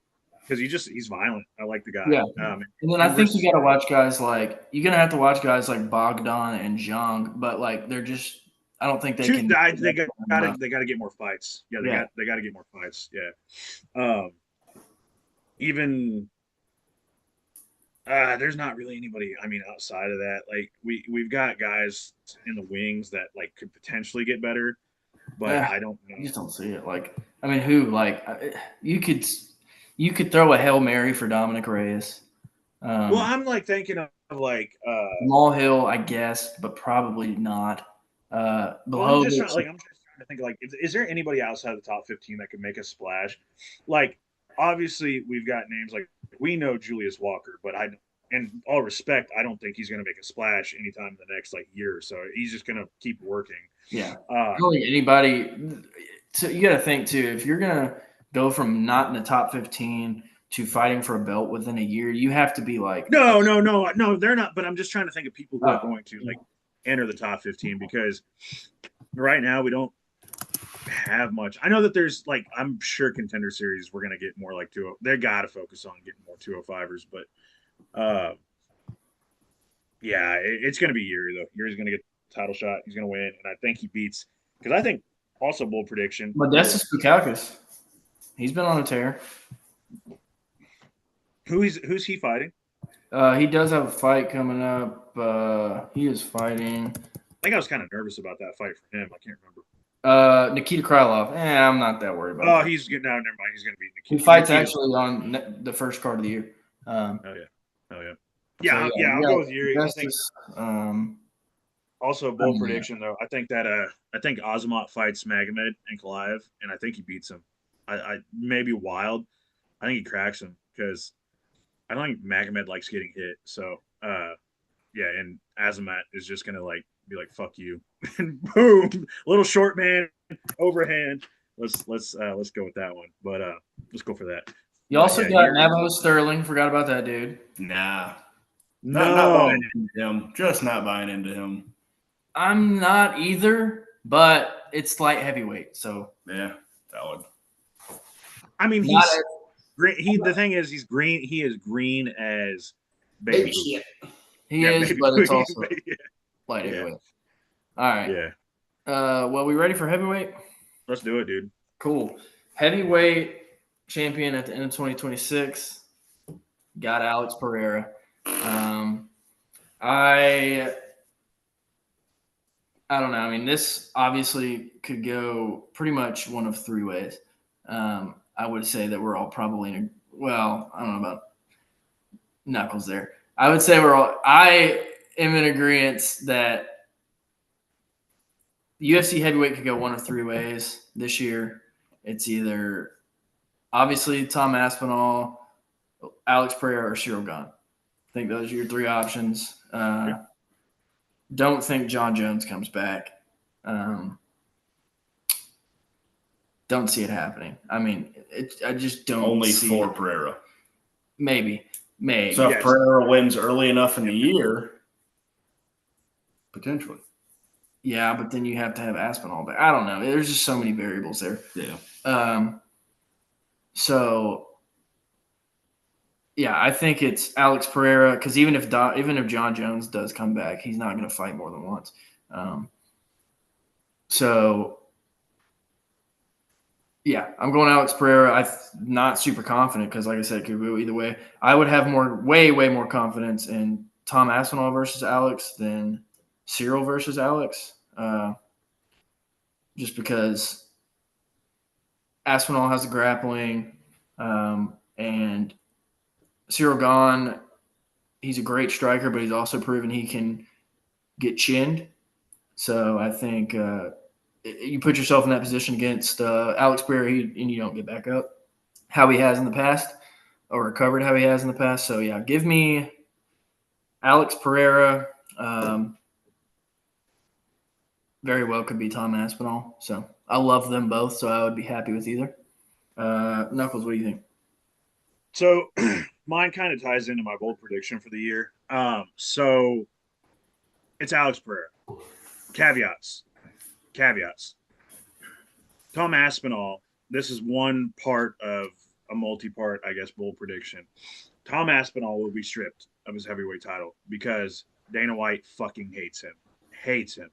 S2: Because he's violent. I like the guy.
S1: Yeah. And then I think
S2: versus,
S1: you got to watch guys like you're gonna have to watch guys like Bogdan and Zhang, but like they're just I don't think they can.
S2: they got to get more fights. Yeah, they got to get more fights. Yeah. Even there's not really anybody. I mean, outside of that, like we've got guys in the wings that like could potentially get better, but I don't know.
S1: You just don't see it. Like I mean, who like you could throw a Hail Mary for Dominic Reyes.
S2: Well, I'm like thinking of like
S1: Small Hill, I guess, but probably not.
S2: well, I'm just trying to think like is there anybody outside of the top 15 that could make a splash? Like obviously we've got names like we know Julius Walker, but in all respect, I don't think he's going to make a splash anytime in the next like year or so. He's just going to keep working.
S1: Yeah. I don't think anybody. So you got to think too. If you're going to go from not in the top 15 to fighting for a belt within a year, you have to be like.
S2: No, they're not. But I'm just trying to think of people who are going to like enter the top 15 because right now we don't have much. I know that there's like I'm sure Contender Series we're gonna get more like 20. They gotta focus on getting more 205ers, but yeah, it's gonna be Yuri though. Yuri's gonna get the title shot. He's gonna win, and I think he beats because I think also bold prediction.
S1: Modestas Bukauskas. He's been on a tear.
S2: Who's he fighting?
S1: He does have a fight coming up. He is fighting.
S2: I think I was kind of nervous about that fight for him. I can't remember.
S1: Nikita Krylov. I'm not that worried about.
S2: Oh, he's good now. Never mind. He's gonna beat Nikita.
S1: He fights actually on the first card of the year.
S2: Oh yeah. I'll go with Yuri. I think, also bold prediction though. I think Azamat fights Magomed and Kalaev, and I think he beats him. I maybe Wild. I think he cracks him because I don't think Magomed likes getting hit. So yeah, and Azamat is just gonna like be like fuck you, and boom, little short man overhand. Let's go with that one. But let's go for that.
S1: You also got Navajo Sterling. Forgot about that dude.
S3: Nah. Not buying into him. Just not buying into him.
S1: I'm not either, but it's light heavyweight, so
S3: yeah, valid.
S2: I mean, he's green. The thing is, he's green. He is green as baby shit.
S1: He is, but it's also light heavyweight. All right.
S2: Yeah.
S1: Well, we ready for heavyweight?
S2: Let's do it, dude.
S1: Cool. Heavyweight champion at the end of 2026. Got Alex Pereira. I don't know. I mean, this obviously could go pretty much one of three ways. I would say that we're all probably I don't know about Knuckles there. I would say I am in agreement that UFC heavyweight could go one of three ways this year. It's either obviously Tom Aspinall, Alex Pereira, or Cyril Gane. I think those are your three options. Don't think John Jones comes back. Don't see it happening. I mean, I just don't.
S3: Only for Pereira.
S1: Maybe.
S3: So if Pereira wins early enough in the year, potentially.
S1: Yeah, but then you have to have Aspinall back. I don't know. There's just so many variables there.
S3: Yeah.
S1: So, yeah, I think it's Alex Pereira because even if John Jones does come back, he's not going to fight more than once. So, yeah, I'm going Alex Pereira. I'm not super confident because, like I said, it could go either way. I would have way more confidence in Tom Aspinall versus Alex than Cyril versus Alex, just because Aspinall has the grappling, and Cyril Gane, he's a great striker, but he's also proven he can get chinned. So I think you put yourself in that position against Alex Pereira, and you don't get back up how he has in the past or recovered how he has in the past. So, yeah, give me Alex Pereira. Very well could be Tom Aspinall. So I love them both, so I would be happy with either. Knuckles, what do you think?
S2: So mine kind of ties into my bold prediction for the year. So it's Alex Pereira. Caveats. caveats. Tom Aspinall, this is one part of a multi-part, I guess, bold prediction. Tom Aspinall will be stripped of his heavyweight title because Dana White fucking hates him. Hates him.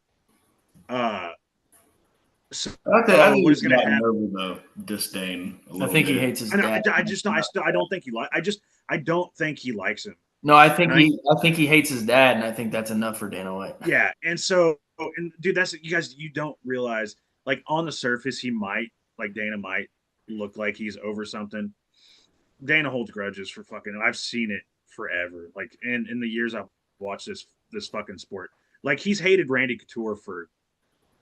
S2: So
S3: I think
S2: what is
S3: he's
S2: going to
S3: gotten
S2: happen?
S3: over the disdain.
S1: I think he hates his dad.
S2: I don't think he I don't think he likes him.
S1: No, I think he hates his dad, and I think that's enough for Dana White.
S2: Yeah, and so, and dude, that's you guys. You don't realize, like on the surface, Dana might look like he's over something. Dana holds grudges for fucking. I've seen it forever. Like in the years I've watched this fucking sport, like he's hated Randy Couture for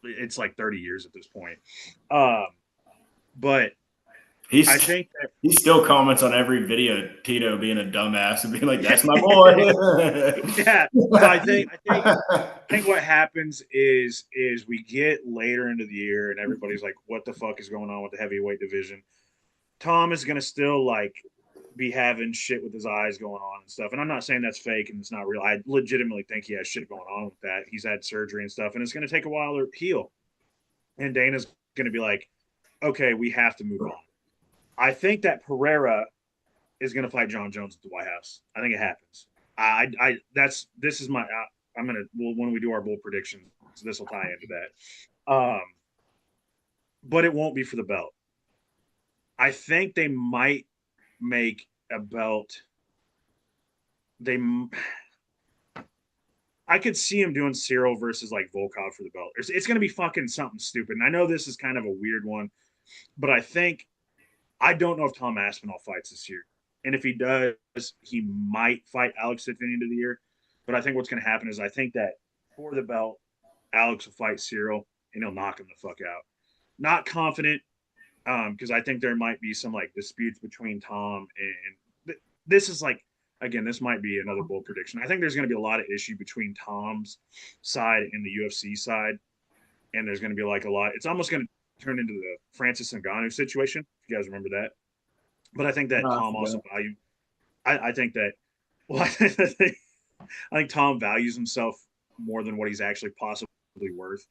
S2: it's like 30 years at this point. But I think that
S3: he still comments on every video Tito being a dumbass and being like, "That's my boy."
S2: Yeah, so I think what happens is we get later into the year and everybody's like, "What the fuck is going on with the heavyweight division?" Tom is gonna still like be having shit with his eyes going on and stuff, and I'm not saying that's fake and it's not real. I legitimately think he has shit going on with that. He's had surgery and stuff, and it's gonna take a while to heal. And Dana's gonna be like, "Okay, we have to move on." I think that Pereira is going to fight John Jones at the White House. I think it happens. When we do our bold predictions, this will tie into that. But it won't be for the belt. I think they might make a belt. I could see him doing Cyril versus like Volkov for the belt. It's going to be fucking something stupid. And I know this is kind of a weird one, but I don't know if Tom Aspinall fights this year. And if he does, he might fight Alex at the end of the year. But I think what's going to happen is I think that for the belt, Alex will fight Cyril and he'll knock him the fuck out. Not confident, because I think there might be some like disputes between Tom and this is like, again, this might be another bold prediction. I think there's going to be a lot of issue between Tom's side and the UFC side. And there's going to be like a lot. It's almost going to turn into the Francis Ngannou situation, if you guys remember that. But I think that Tom also values. I think that. Well, I think Tom values himself more than what he's actually possibly worth.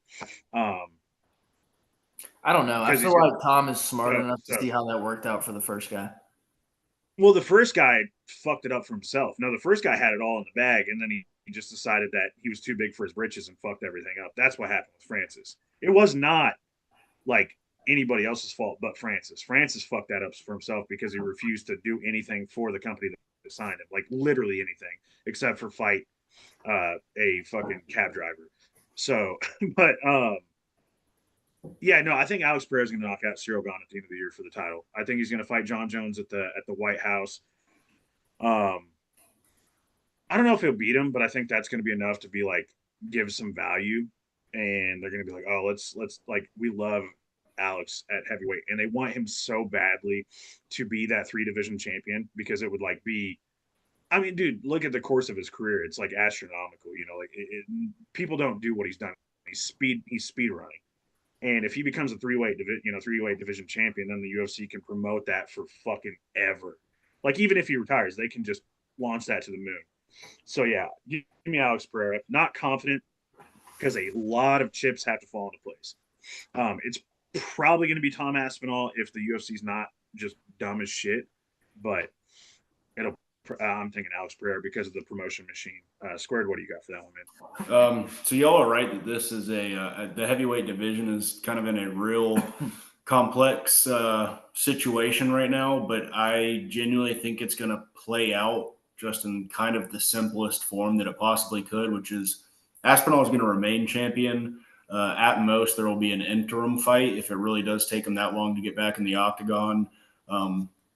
S1: I don't know. I feel like Tom is smart enough to see how that worked out for the first guy.
S2: Well, the first guy fucked it up for himself. No, the first guy had it all in the bag, and then he just decided that he was too big for his britches and fucked everything up. That's what happened with Francis. It was not like anybody else's fault but Francis. Francis fucked that up for himself because he refused to do anything for the company that signed him, like literally anything except for fight a fucking cab driver. So, but yeah, no, I think Alex Pereira is going to knock out Cyril Gane at the end of the year for the title. I think he's going to fight John Jones at the White House. I don't know if he'll beat him, but I think that's going to be enough to be like give some value. And they're going to be like, oh, let's like, we love Alex at heavyweight. And they want him so badly to be that 3-division champion because it would like be, I mean, dude, look at the course of his career. It's like astronomical, you know, like people don't do what he's done. He's speed running. And if he becomes a three-weight division champion, then the UFC can promote that for fucking ever. Like even if he retires, they can just launch that to the moon. So yeah, give me Alex Pereira. Not confident, because a lot of chips have to fall into place. It's probably going to be Tom Aspinall if the UFC's not just dumb as shit, but I'm thinking Alex Pereira because of the promotion machine. Squared, what do you got for that one,
S3: man? So y'all are right that this is the heavyweight division is kind of in a real complex situation right now, but I genuinely think it's going to play out just in kind of the simplest form that it possibly could, which is Aspinall is going to remain champion. At most, there will be an interim fight if it really does take him that long to get back in the octagon.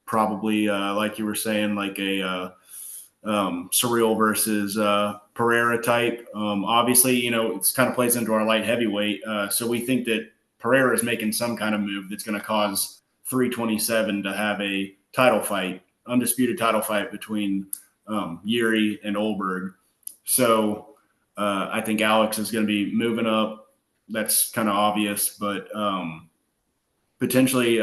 S3: Probably, like you were saying, like a Cyril versus Pereira type. Obviously, you know, it's kind of plays into our light heavyweight. So we think that Pereira is making some kind of move that's going to cause 327 to have a title fight, undisputed title fight between Yuri and Olberg. So I think Alex is going to be moving up. That's kind of obvious, but potentially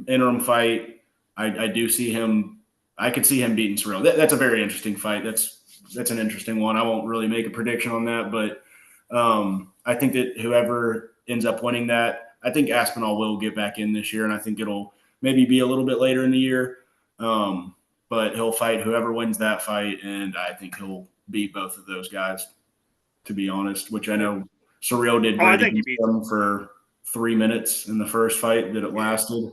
S3: interim fight. I do see him. I could see him beating Cyril. That's a very interesting fight. That's an interesting one. I won't really make a prediction on that, but I think that whoever ends up winning that. I think Aspinall will get back in this year, and I think it'll maybe be a little bit later in the year. But he'll fight whoever wins that fight, and I think he'll beat both of those guys, to be honest, which I know Surreal did great against them for 3 minutes in the first fight that it lasted.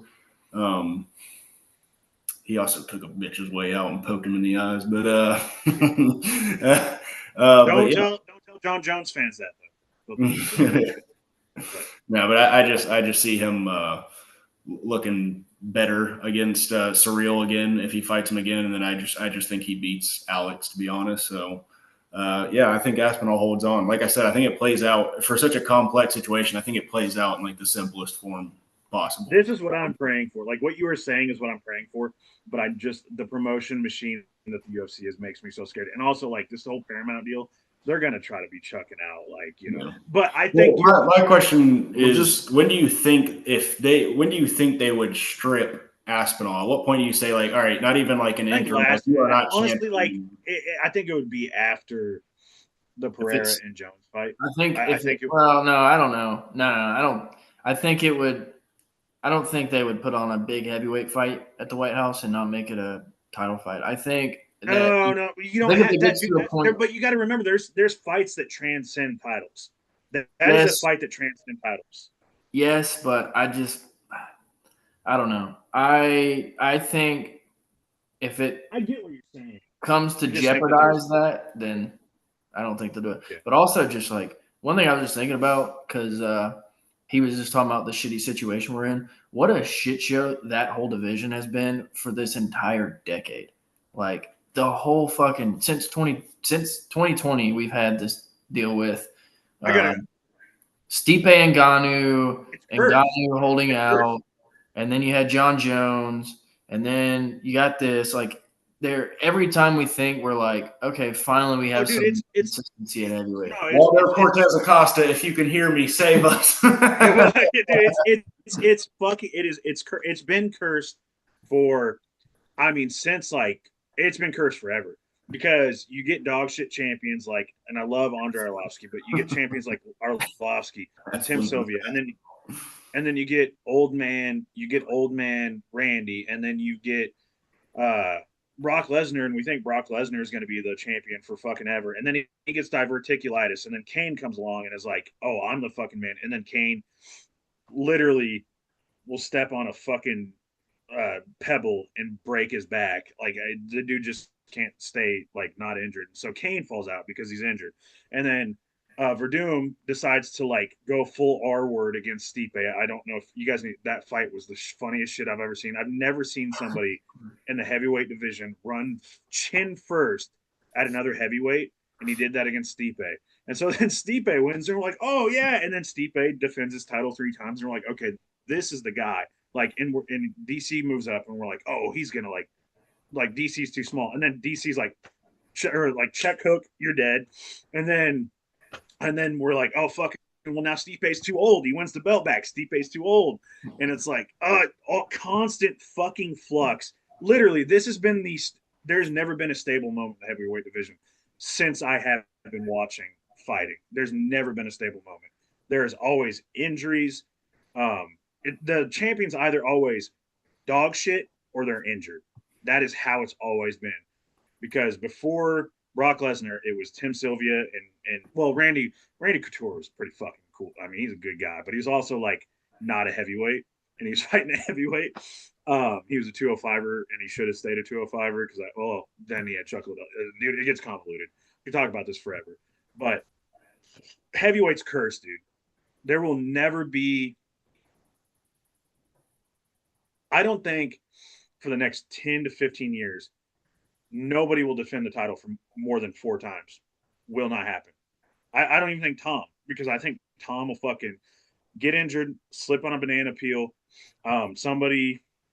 S3: He also took a bitch's way out and poked him in the eyes. But
S2: don't tell John Jones fans that, though.
S3: No, but I just see him looking better against Surreal again if he fights him again, and then I just think he beats Alex, to be honest. So I think Aspinall holds on. Like I said, I think it plays out for such a complex situation. I think it plays out in like the simplest form possible.
S2: This is what I'm praying for. Like what you were saying is what I'm praying for, but the promotion machine that the UFC is makes me so scared. And also like this whole Paramount deal, they're going to try to be chucking out but I think
S3: my question is when do you think they would strip Aspinall? At what point do you say like, all right, not even like an interim, like you are not
S2: honestly champion. I think it would be after the Pereira and Jones fight.
S1: I think no, I don't know. No, I don't. I think it would. I don't think they would put on a big heavyweight fight at the White House and not make it a title fight. I think.
S2: No, you don't have that. But you got to remember, there's fights that transcend titles. That is a fight that transcends titles.
S1: Yes, but I don't know. I think if
S2: I get what you're saying.
S1: Comes to jeopardize that, then I don't think they'll do it. Yeah. But also, just like one thing I was just thinking about, because he was just talking about the shitty situation we're in. What a shit show that whole division has been for this entire decade. Like the whole fucking since 2020, we've had this deal with Stipe and Ngannou holding out, and then you had John Jones, and then you got this like. Every time we think we're like, okay, finally we have some consistency at heavyweight.
S3: Walter Cortez Acosta, if you can hear me, save us.
S2: It's fucking. It's been cursed for. I mean, since like it's been cursed forever because you get dog shit champions like, and I love Andrei Arlovsky, but you get champions like Arlovsky, Tim Sylvia, and then you get old man Randy, and then you get Brock Lesnar, and we think Brock Lesnar is going to be the champion for fucking ever. And then he gets diverticulitis, and then Kane comes along and is like, oh, I'm the fucking man. And then Kane literally will step on a fucking pebble and break his back. Like the dude just can't stay like not injured. So Kane falls out because he's injured. And then Verdum decides to like go full R word against Stipe. I don't know if you guys need that fight was the funniest shit I've ever seen. I've never seen somebody in the heavyweight division run chin first at another heavyweight, and he did that against Stipe. And so then Stipe wins, and we're like, oh yeah, and then Stipe defends his title 3 times, and we're like, okay, this is the guy. Like, and DC moves up, and we're like, oh, he's gonna like DC's too small, and then DC's like, check hook, you're dead, and then we're like, oh, fuck. Well, now Stipe's too old. He wins the belt back. Stipe's too old. And it's like, constant fucking flux. Literally, this has been there's never been a stable moment in the heavyweight division since I have been watching fighting. There's never been a stable moment. There's always injuries. The champions either always dog shit or they're injured. That is how it's always been. Because before Brock Lesnar, it was Tim Sylvia and Randy Couture was pretty fucking cool. I mean, he's a good guy, but he's also like not a heavyweight, and he's fighting a heavyweight. He was a 205er, and he should have stayed a 205er because then he had chuckled. Dude, it gets convoluted. We can talk about this forever, but heavyweight's cursed, dude. There will never be. I don't think for the next 10 to 15 years. Nobody will defend the title for more than 4 times. Will not happen. I don't even think Tom, because I think Tom will fucking get injured, slip on a banana peel.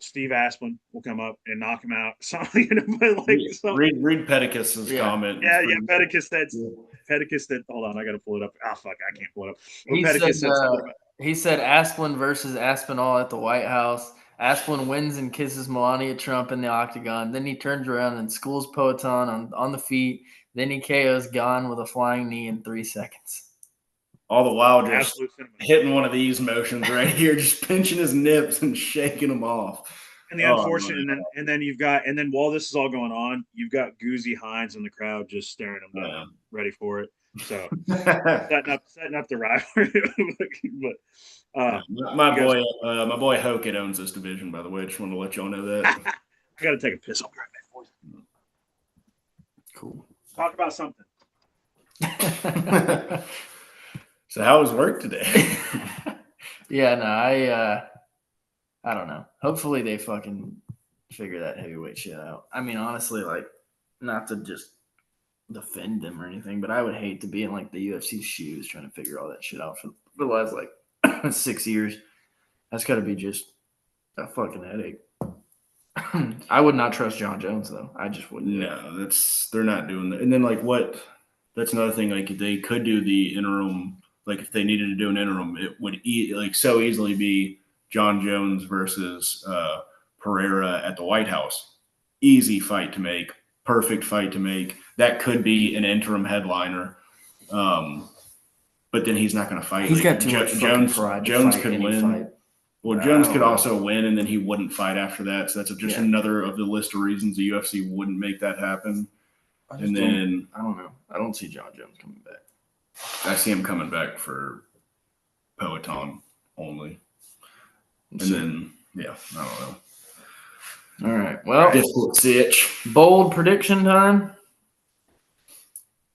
S2: Steve Asplin will come up and knock him out.
S3: Read Pedicus's comment.
S2: Yeah, Pedicus said, hold on, I got to pull it up. Ah, fuck, I can't pull it up.
S1: He said Asplin versus Aspinall at the White House. Asplin wins and kisses Melania Trump in the octagon. Then he turns around and schools Poatan on the feet. Then he KOs Gane with a flying knee in 3 seconds.
S3: All the while just
S2: Absolute cinnamon.
S3: hitting one of these motions right here, just pinching his nips and shaking them off.
S2: And the unfortunate, and then you've got, and then while this is all going on, you've got Goozy Hines in the crowd just staring him down, ready for it. So setting up the rivalry. But
S3: my boy Hokit owns this division, by the way. I just want to let y'all know that.
S2: I got to take a piss. I'll be right back.
S1: Cool.
S2: Talk about something.
S3: So how was work today?
S1: Yeah, no, I don't know. Hopefully they fucking figure that heavyweight shit out. I mean, honestly, like, not to just defend them or anything, but I would hate to be in like the UFC shoes trying to figure all that shit out for the last like 6 years. That's got to be just a fucking headache. I would not trust John Jones though. I just wouldn't.
S3: No, they're not doing that. And then like what? That's another thing. Like they could do the interim. Like if they needed to do an interim, it would so easily be John Jones versus Pereira at the White House. Easy fight to make. Perfect fight to make. That could be an interim headliner. But then he's not going to fight.
S1: He's got too much
S3: Jones. Jones
S1: fight
S3: could win.
S1: Fight.
S3: Well, Jones could also win, and then he wouldn't fight after that. So that's just another of the list of reasons the UFC wouldn't make that happen. And then
S1: I don't know. I don't see John Jones coming back.
S3: I see him coming back for Peloton only. And then I don't know.
S1: All right. Well,
S3: difficult sitch.
S1: Bold prediction time.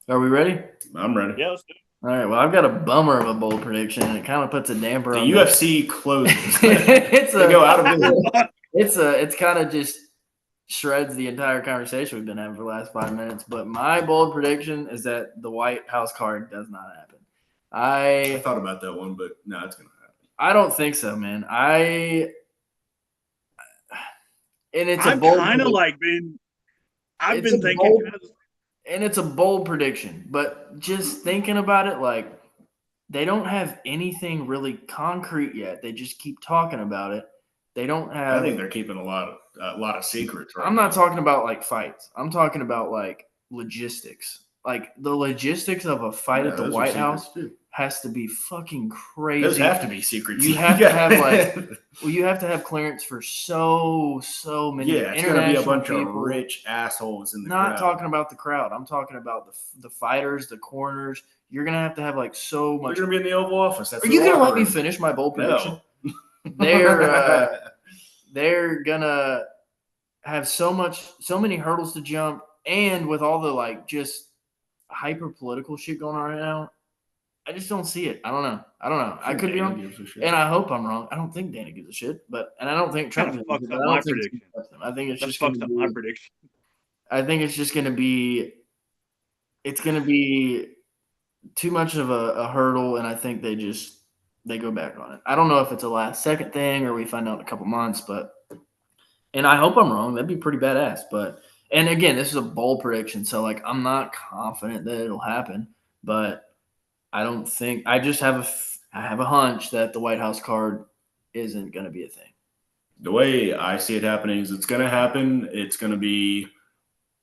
S1: Are we ready?
S3: I'm ready.
S2: Yeah, let's do it.
S1: All right. Well, I've got a bummer of a bold prediction, and it kind of puts a damper
S3: The
S1: on
S3: UFC closes.
S1: It's
S3: They go out of business.
S1: It's kind of just shreds the entire conversation we've been having for the last 5 minutes. But my bold prediction is that the White House card does not happen.
S3: I thought about that one, but no, it's gonna happen.
S1: I don't think so, man.
S2: I've kind of like been. I've been thinking.
S1: And it's a bold prediction, but just thinking about it, like they don't have anything really concrete yet. They just keep talking about it. They don't have.
S3: I think they're keeping a lot of secrets. Right
S1: I'm not talking about like fights. I'm talking about like logistics. Like the logistics of a fight at the White House has to be fucking crazy.
S3: Those have to be secrets.
S1: You have to have you have to have clearance for so many.
S3: Yeah, it's gonna be a bunch of rich assholes in the crowd.
S1: Not talking about the crowd. I'm talking about the fighters, the corners. You're gonna have to have like so much.
S3: You're gonna be in the Oval Office.
S1: Are you gonna let me finish my bold prediction? No. They're gonna have so many hurdles to jump, and with all the like just hyper political shit going on right now, I just don't see it. I don't know. I could be wrong, and I hope I'm wrong. I don't think Dana gives a shit, and I don't think Trump gives a shit. I think it's just fucked up my prediction. I think it's just gonna be. It's gonna be too much of a hurdle, and I think they go back on it. I don't know if it's a last second thing or we find out in a couple months, and I hope I'm wrong. That'd be pretty badass. And again, this is a bold prediction, so like I'm not confident that it'll happen, but I don't think I have a hunch that the White House card isn't going to be a thing.
S3: The way I see it happening is it's going to happen. It's going to be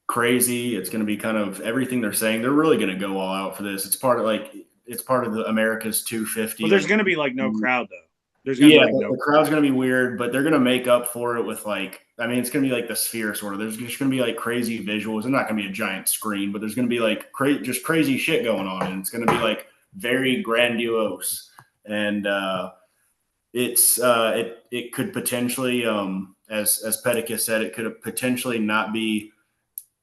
S3: crazy. It's going to be kind of everything they're saying. They're really going to go all out for this. It's part of the America's 250.
S2: Well, there's going to be like no crowd though.
S3: The crowd's going to be weird, but they're going to make up for it with it's going to be like the Sphere sort of. There's just going to be like crazy visuals. There's not going to be a giant screen, but there's going to be like just crazy shit going on, and it's going to be like very grandiose. And it could potentially, as Pedicus said, it could potentially not be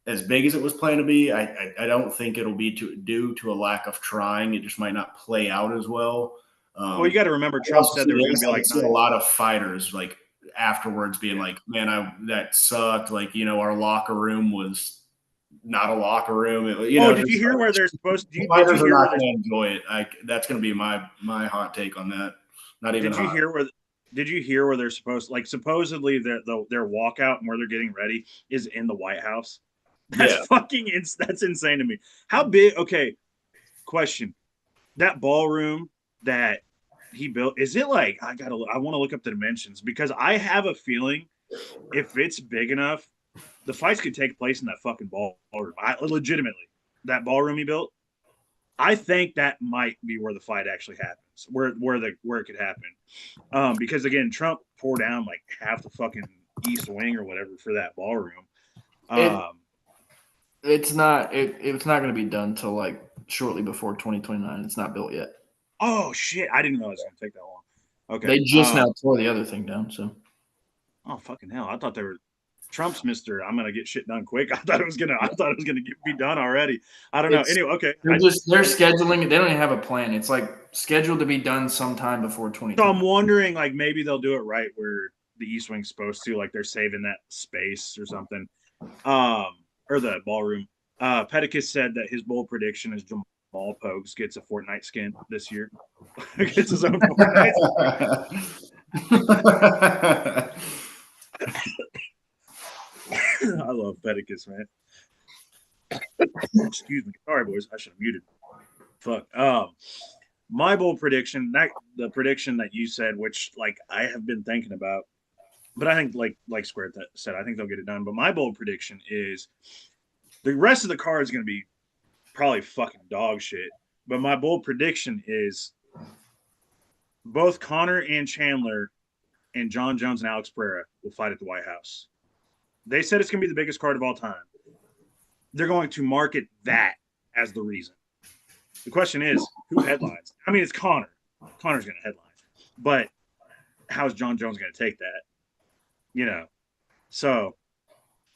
S3: as big as it was planned to be. I don't think it'll be due to a lack of trying. It just might not play out as well.
S2: Well, you got to remember, Trump said there was going to be like
S3: a lot of fighters like afterwards being like, "Man, that sucked." Like, our locker room was not a locker room.
S2: Did you hear where they're supposed to?
S3: Fighters are not going to enjoy it. That's going to be my hot take on that. Not even.
S2: Did you hear where they're supposedly their walkout and where they're getting ready is in the White House? That's that's insane to me. How big? Okay, question: that ballroom that he built, is it like I want to look up the dimensions because I have a feeling if it's big enough, the fights could take place in that fucking ballroom. Legitimately, that ballroom he built. I think that might be where the fight actually happens, where it could happen. Because again, Trump tore down like half the fucking East Wing or whatever for that ballroom.
S1: It's not going to be done till like shortly before 2029. It's not built yet.
S2: Oh shit! I didn't know it was going to take that long. Okay,
S1: they just now tore the other thing down. So,
S2: oh fucking hell! I thought they were Trump's Mister. I'm gonna get shit done quick. I thought it was gonna be done already. I don't know. Anyway, okay.
S1: They're scheduling it. They don't even have a plan. It's like scheduled to be done sometime before 2020.
S2: So I'm wondering, like, maybe they'll do it right where the East Wing's supposed to, like they're saving that space or something. Or the ballroom. Pedicus said that his bold prediction is Jamal Pogues gets a Fortnite skin this year. Gets his own Fortnite I love Pedicus, man. Excuse me. Sorry, boys. I should have muted. Fuck. My bold prediction, the prediction that you said, which like I have been thinking about, but I think like Square said, I think they'll get it done. But my bold prediction is the rest of the card is going to be probably fucking dog shit. But my bold prediction is both Conor and Chandler and Jon Jones and Alex Pereira will fight at the White House. They said it's going to be the biggest card of all time. They're going to market that as the reason. The question is, who headlines? I mean, it's Conor. Conor's going to headline. But how's Jon Jones going to take that? You know? So,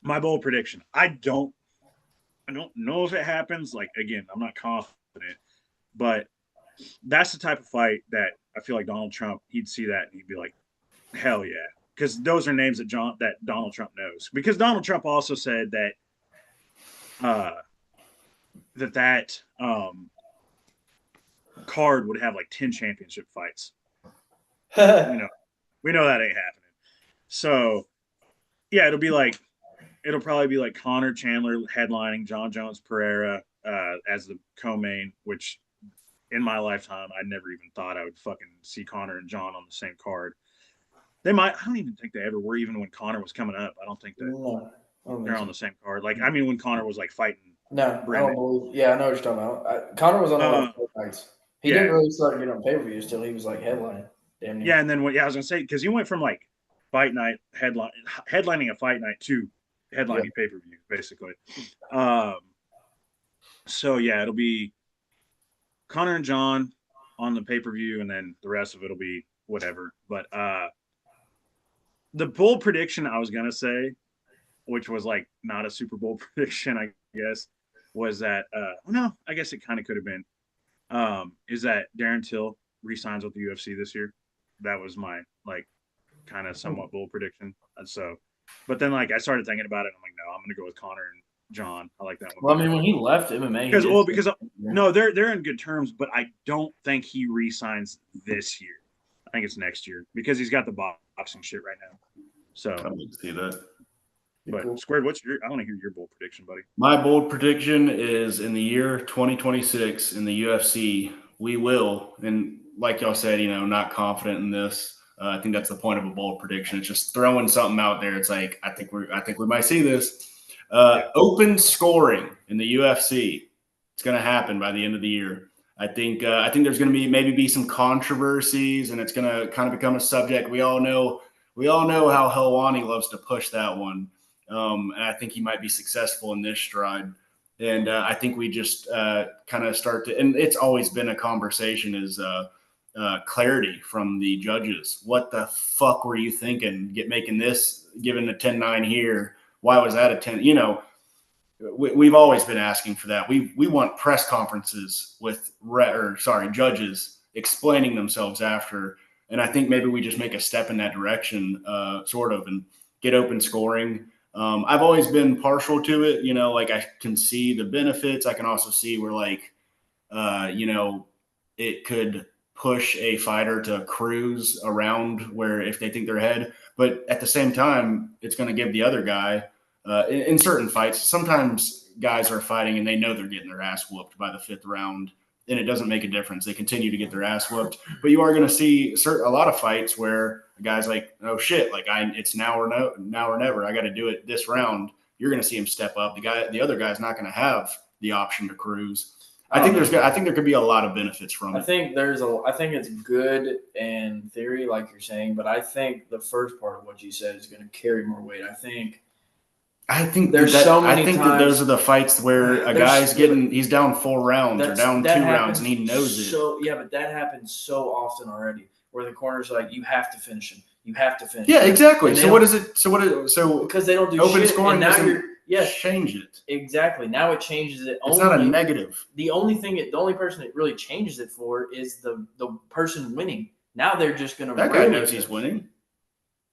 S2: my bold prediction. I don't know if it happens. Like, again, I'm not confident. But that's the type of fight that I feel like Donald Trump, he'd see that and he'd be like, hell yeah. Because those are names that Donald Trump knows. Because Donald Trump also said that card would have like 10 championship fights. We know that ain't happening. So, yeah, it'll probably be like Conor Chandler headlining, Jon Jones Pereira as the co-main, which in my lifetime, I never even thought I would fucking see Conor and Jon on the same card. They might. I don't even think they ever were, even when Conor was coming up. I don't think that they're on the same card. Like, I mean, when Conor was like fighting.
S1: No, I don't believe. Yeah, I know what you're talking about. Conor was on a lot of fights. He didn't really start getting on pay-per-views till he was like headlining. Damn near.
S2: Yeah, and then I was gonna say because he went from like fight night headlining a fight night to headlining pay-per-view basically. So yeah, it'll be Conor and Jon on the pay-per-view, and then the rest of it'll be whatever. But the bold prediction I was gonna say, which was like not a Super Bowl prediction, I guess, was that no, I guess it kind of could have been. Is that Darren Till re-signs with the UFC this year? That was my like kind of somewhat bold prediction. So, but then like I started thinking about it, I'm like, no, I'm gonna go with Conor and Jon. I like that one.
S1: Well, I mean, when he left MMA,
S2: because no, they're in good terms, but I don't think he re-signs this year. I think it's next year because he's got the boxing shit right now. So
S3: I would see that.
S2: But Squared, I want to hear your bold prediction, buddy.
S3: My bold prediction is in the year 2026 in the UFC, we will, and like y'all said, not confident in this. I think that's the point of a bold prediction. It's just throwing something out there. It's like I think we might see this. Open scoring in the UFC. It's going to happen by the end of the year. I think there's going to be some controversies, and it's going to kind of become a subject. We all know how Helwani loves to push that one. And I think he might be successful in this stride. And I think we just kind of start to, and it's always been a conversation, is clarity from the judges. What the fuck were you thinking? Making this, giving a 10-9 here. Why was that a 10? We've always been asking for that. We want press conferences with judges explaining themselves after. And I think maybe we just make a step in that direction, sort of, and get open scoring. I've always been partial to it, like I can see the benefits. I can also see where it could push a fighter to cruise around where if they think they're ahead, but at the same time, it's going to give the other guy in certain fights. Sometimes guys are fighting and they know they're getting their ass whooped by the 5th round and it doesn't make a difference. They continue to get their ass whooped, but you are going to see a lot of fights where the guy's like, oh shit, like it's now or never. I got to do it this round. You're going to see him step up. The other guy's not going to have the option to cruise. I think there could be a lot of benefits from
S1: I
S3: it.
S1: think it's good in theory, like you're saying, but I think the first part of what you said is going to carry more weight. I think
S3: that those are the fights where a guy's he's down 4 rounds or down 2 rounds and he knows it.
S1: Yeah, but that happens so often already, where the corner's like, you have to finish him. You have to finish.
S3: Yeah,
S1: him.
S3: exactly. So
S1: because they don't do
S3: open
S1: shit,
S3: scoring
S1: and now
S3: doesn't
S1: yes,
S3: change it.
S1: Exactly. Now it changes it.
S3: It's not a negative.
S1: The only person it really changes it for is the person winning. Now they're just going to.
S3: That guy knows he's winning.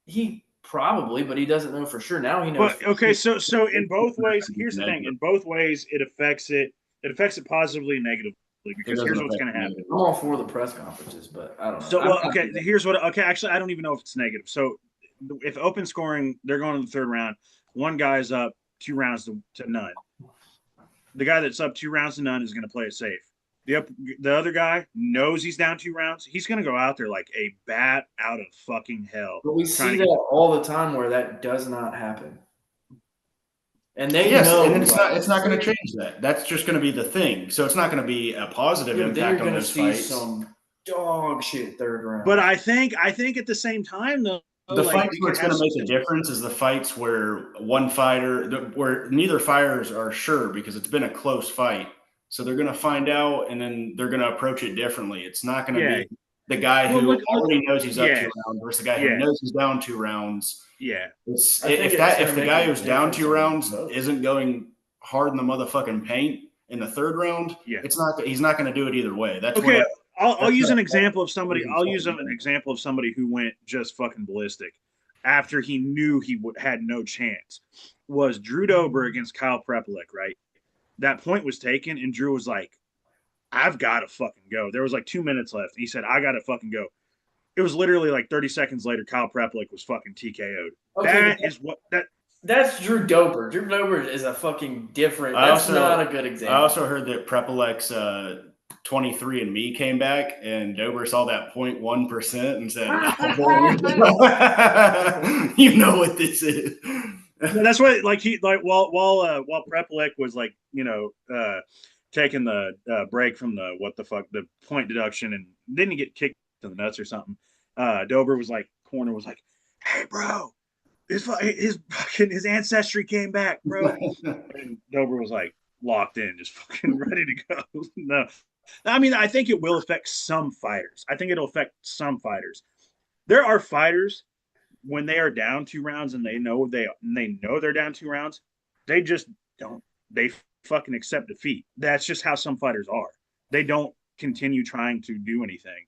S1: He probably, but he doesn't know for sure. Now he knows.
S2: But okay, so in both ways, here's the thing. In both ways, it affects it. It affects it positively and negatively because here's what's going to happen.
S1: I'm all for the press conferences, but I don't know.
S2: So here's what. Okay, actually, I don't even know if it's negative. So if open scoring, they're going to the third round. One guy's up 2 rounds to none. The guy that's up 2 rounds to none is going to play it safe. The other guy knows he's down 2 rounds. He's going to go out there like a bat out of fucking hell.
S1: But we see that all the time where that does not happen. And they know.
S3: And it's not going to change that. That's just going to be the thing. So it's not going to be a positive impact on those fights.
S1: Some dog shit third round.
S2: But I think at the same time though,
S3: the fights where it's going to make a difference is the fights where where neither fighters are sure because it's been a close fight. So they're going to find out and then they're going to approach it differently. It's not going to be the guy who already knows he's up 2 rounds versus the guy who knows he's down 2 rounds.
S2: Yeah.
S3: If the guy who's down 2 rounds isn't going hard in the motherfucking paint in the third round, he's not going to do it either way. That's
S2: okay. I'll use an example of somebody. I'll use an example of somebody who went just fucking ballistic after he knew he had no chance. Was Drew Dober against Kyle Prepelic, right? That point was taken, and Drew was like, "I've got to fucking go." There was like 2 minutes left. He said, "I got to fucking go." It was literally like 30 seconds later, Kyle Prepelic was fucking TKO'd. Okay,
S1: That's Drew Dober. Drew Dober is a fucking different. That's not a good example.
S3: I also heard that Prepelic's 23andMe came back and Dober saw that 0.1% and said, "You know what this is."
S2: That's what while Prepelic was taking the break from the point deduction and didn't get kicked in the nuts or something. Dober was corner was like, "Hey bro, his ancestry came back, bro." And Dober was like locked in, just fucking ready to go. No. I mean, I think it will affect some fighters. I think it'll affect some fighters. There are fighters when they are down 2 rounds and they know they're down 2 rounds, they just don't. They fucking accept defeat. That's just how some fighters are. They don't continue trying to do anything.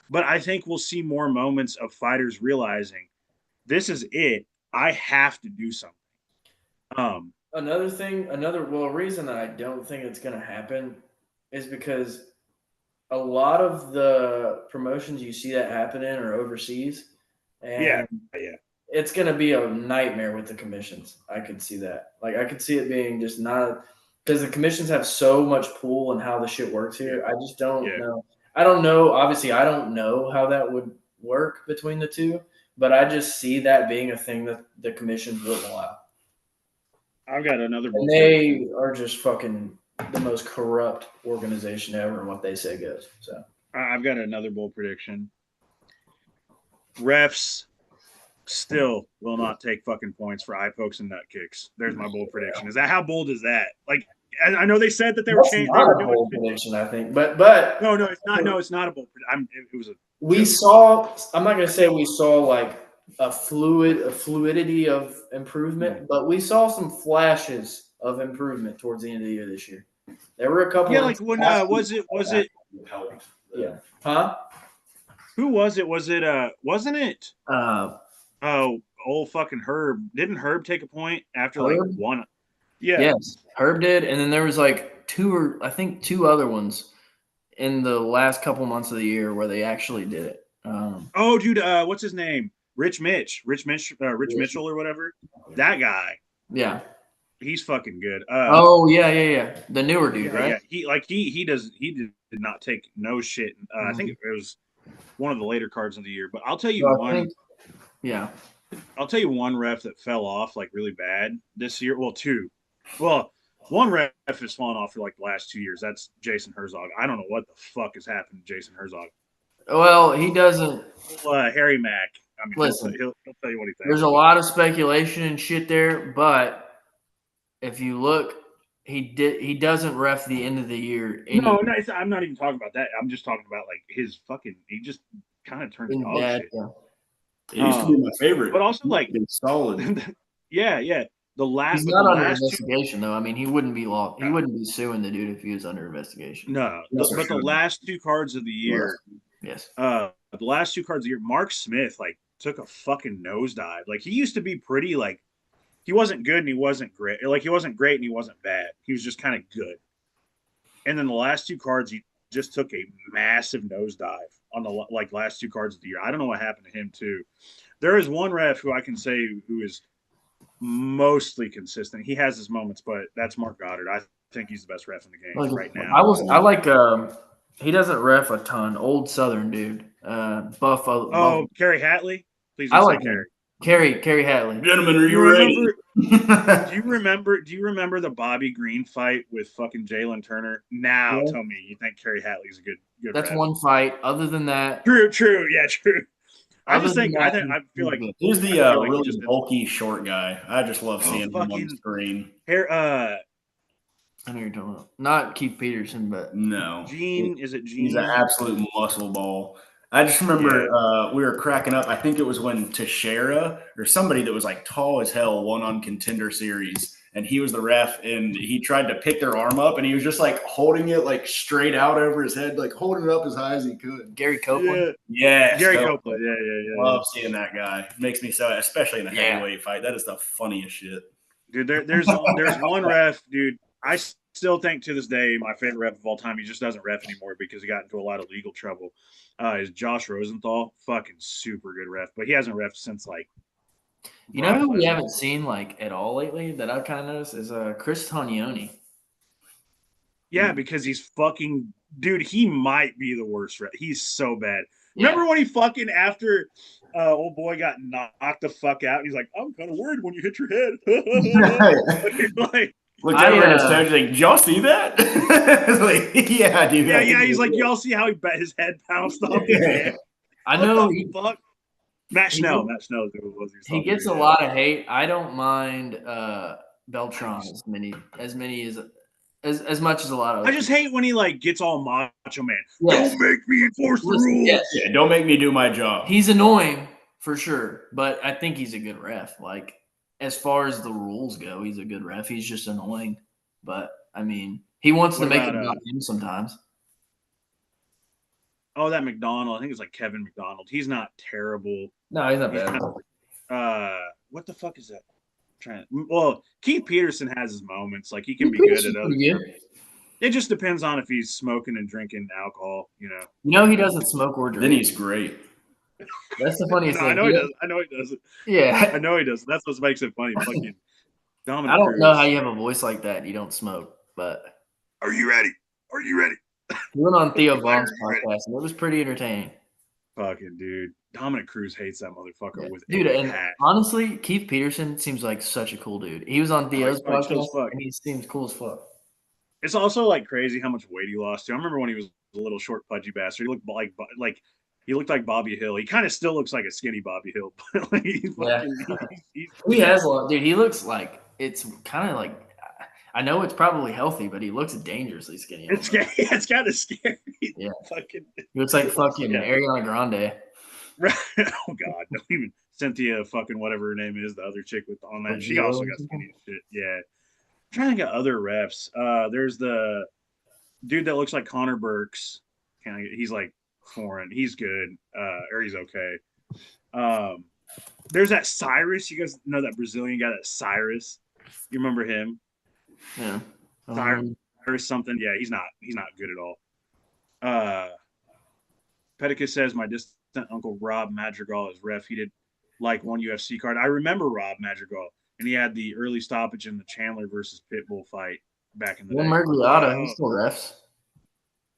S2: But I think we'll see more moments of fighters realizing this is it. I have to do something.
S1: A reason that I don't think it's going to happen is because a lot of the promotions you see that happen in are overseas. And it's going to be a nightmare with the commissions. I could see that. I could see it being just not – because the commissions have so much pull in how the shit works here. I just don't know. I don't know. Obviously, I don't know how that would work between the two, but I just see that being a thing that the commissions wouldn't allow.
S2: I've got another.
S1: And they are just fucking the most corrupt organization ever, and what they say goes. So
S2: I've got another bold prediction. Refs still will not take fucking points for eye pokes and nut kicks. There's my bold prediction. Is that how bold is that? I know they said that they were changing.
S1: Not a bold prediction, I think, but
S2: no, it's not. No, it's not a bold prediction. It was a.
S1: We saw. I'm not gonna say we saw a fluidity of improvement, but we saw some flashes of improvement towards the end of the year this year. There were a couple.
S2: Yeah, when was it?
S1: Yeah. Huh?
S2: Who was it? Wasn't it? Old fucking Herb. Didn't Herb take a point after one? Yeah.
S1: Yes, Herb did, and then there was two other ones in the last couple months of the year where they actually did it.
S2: What's his name? Rich Mitchell or whatever. That guy.
S1: Yeah.
S2: He's fucking good.
S1: Yeah. The newer dude, right?
S2: Yeah. He did not take no shit. I think it was one of the later cards of the year. But I'll tell you I'll tell you one ref that fell off really bad this year. Well, two. Well, One ref has fallen off for like the last 2 years. That's Jason Herzog. I don't know what the fuck has happened to Jason Herzog.
S1: Well, he doesn't
S2: Harry Mack. I mean,
S1: listen.
S2: he'll tell you what he thinks.
S1: There's a lot of speculation and shit there, but if you look, he doesn't ref the end of the year.
S2: No, I'm not even talking about that. I'm just talking about like his fucking. He just kind of turned dog shit.
S1: Yeah.
S3: It used to be my favorite,
S2: but also like
S3: solid.
S2: yeah.
S1: He's not under investigation though. I mean, he wouldn't be He wouldn't be suing the dude if he was under investigation.
S2: No, but the last 2 cards of the year,
S1: yes.
S2: The last 2 cards of the year, Mark Smith like took a fucking nosedive. Like he used to be pretty like. He wasn't good and he wasn't great. Like he wasn't great and he wasn't bad. He was just kind of good. And then the last 2 cards, he just took a massive nosedive on the last 2 cards of the year. I don't know what happened to him too. There is one ref who I can say who is mostly consistent. He has his moments, but that's Mark Goddard. I think he's the best ref in the game right now.
S1: I like. He doesn't ref a ton. Old Southern dude, Buffalo.
S2: Kerry Hatley. Please.
S1: I like Kerry. Kerry Hatley.
S3: Gentlemen, are you ready?
S2: Do you remember the Bobby Green fight with fucking Jalen Turner? Now tell me you think Kerry Hatley's a good
S1: That's ref. One fight. Other than that,
S2: true. Yeah, true. I feel like
S3: he's the really bulky short guy. I just love seeing him on the screen.
S1: I know you're talking about. Not Keith Peterson, but
S3: no.
S2: Gene, is it Gene?
S3: He's an absolute muscle ball. I just remember we were cracking up. I think it was when Teixeira or somebody that was like tall as hell won on Contender Series, and he was the ref, and he tried to pick their arm up, and he was just like holding it like straight out over his head, like holding it up as high as he could.
S1: Gary Copeland?
S3: Yeah.
S2: Gary Copeland. Yeah.
S3: Love seeing that guy. Makes me so, especially in a heavyweight fight. That is the funniest shit.
S2: Dude, there's one ref, dude. I still think to this day my favorite ref of all time. He just doesn't ref anymore because he got into a lot of legal trouble. Is Josh Rosenthal. Fucking super good ref, but he hasn't reffed since like.
S1: You know who we haven't seen like at all lately that I've kind of noticed is Chris Tognoni.
S2: Yeah, because he's fucking dude. He might be the worst ref. He's so bad. Remember when he fucking after old boy got knocked the fuck out? And he's like, I'm kind of worried when you hit your head.
S3: Like. Looked over at his coach like, did y'all see that? Like, yeah, dude.
S2: Yeah. He's like, y'all see how his head bounced off his head?
S1: I know.
S2: Fuck? Matt Schnell.
S1: He gets a lot of hate. I don't mind Beltran as much as a lot of.
S2: I just hate when he like gets all macho man. Yes. Don't make me enforce the rules.
S3: Yes. Yeah, don't make me do my job.
S1: He's annoying for sure, but I think he's a good ref. Like. As far as the rules go, he's a good ref. He's just annoying. But, I mean, he wants to make it about him sometimes.
S2: Oh, that McDonald. I think it's like Kevin McDonald. He's not terrible.
S1: No, he's not bad.
S2: What the fuck is that? Well, Keith Peterson has his moments. Like, he can be good at other things. It just depends on if he's smoking and drinking alcohol, you know.
S1: You know he doesn't smoke or drink.
S3: Then he's great.
S1: That's the funniest thing.
S2: I know he doesn't.
S1: Yeah.
S2: I know he does. That's what makes it funny. Fucking
S1: Dominic Cruz. I don't know how you have a voice like that and you don't smoke, but.
S2: Are you ready?
S1: We went on Theo Vaughn's podcast and it was pretty entertaining.
S2: Fucking dude. Dominic Cruz hates that motherfucker with
S1: dude. And honestly, Keith Peterson seems like such a cool dude. He was on Theo's podcast and he seems cool as fuck.
S2: It's also like crazy how much weight he lost too. I remember when he was a little short, pudgy bastard. He looked like he looked like Bobby Hill. He kind of still looks like a skinny Bobby Hill. But like
S1: he has a lot, dude. He looks like it's kind of like I know it's probably healthy, but he looks dangerously skinny.
S2: It's kind of scary.
S1: Yeah, he looks like fucking Ariana Grande.
S2: Right. Oh God, don't even Cynthia fucking whatever her name is, the other chick with on that. She also got skinny shit. Yeah, I'm trying to get other refs. There's the dude that looks like Connor Burks. He's like foreign. He's good. Or he's okay. There's that Cyrus. You guys know that Brazilian guy, that Cyrus. You remember him?
S1: Yeah.
S2: Cyrus something. Yeah, he's not good at all. Pedicus says my distant uncle Rob Madrigal is ref. He did like one UFC card. I remember Rob Madrigal, and he had the early stoppage in the Chandler versus Pitbull fight back in the day.
S1: Mergliata, he still refs.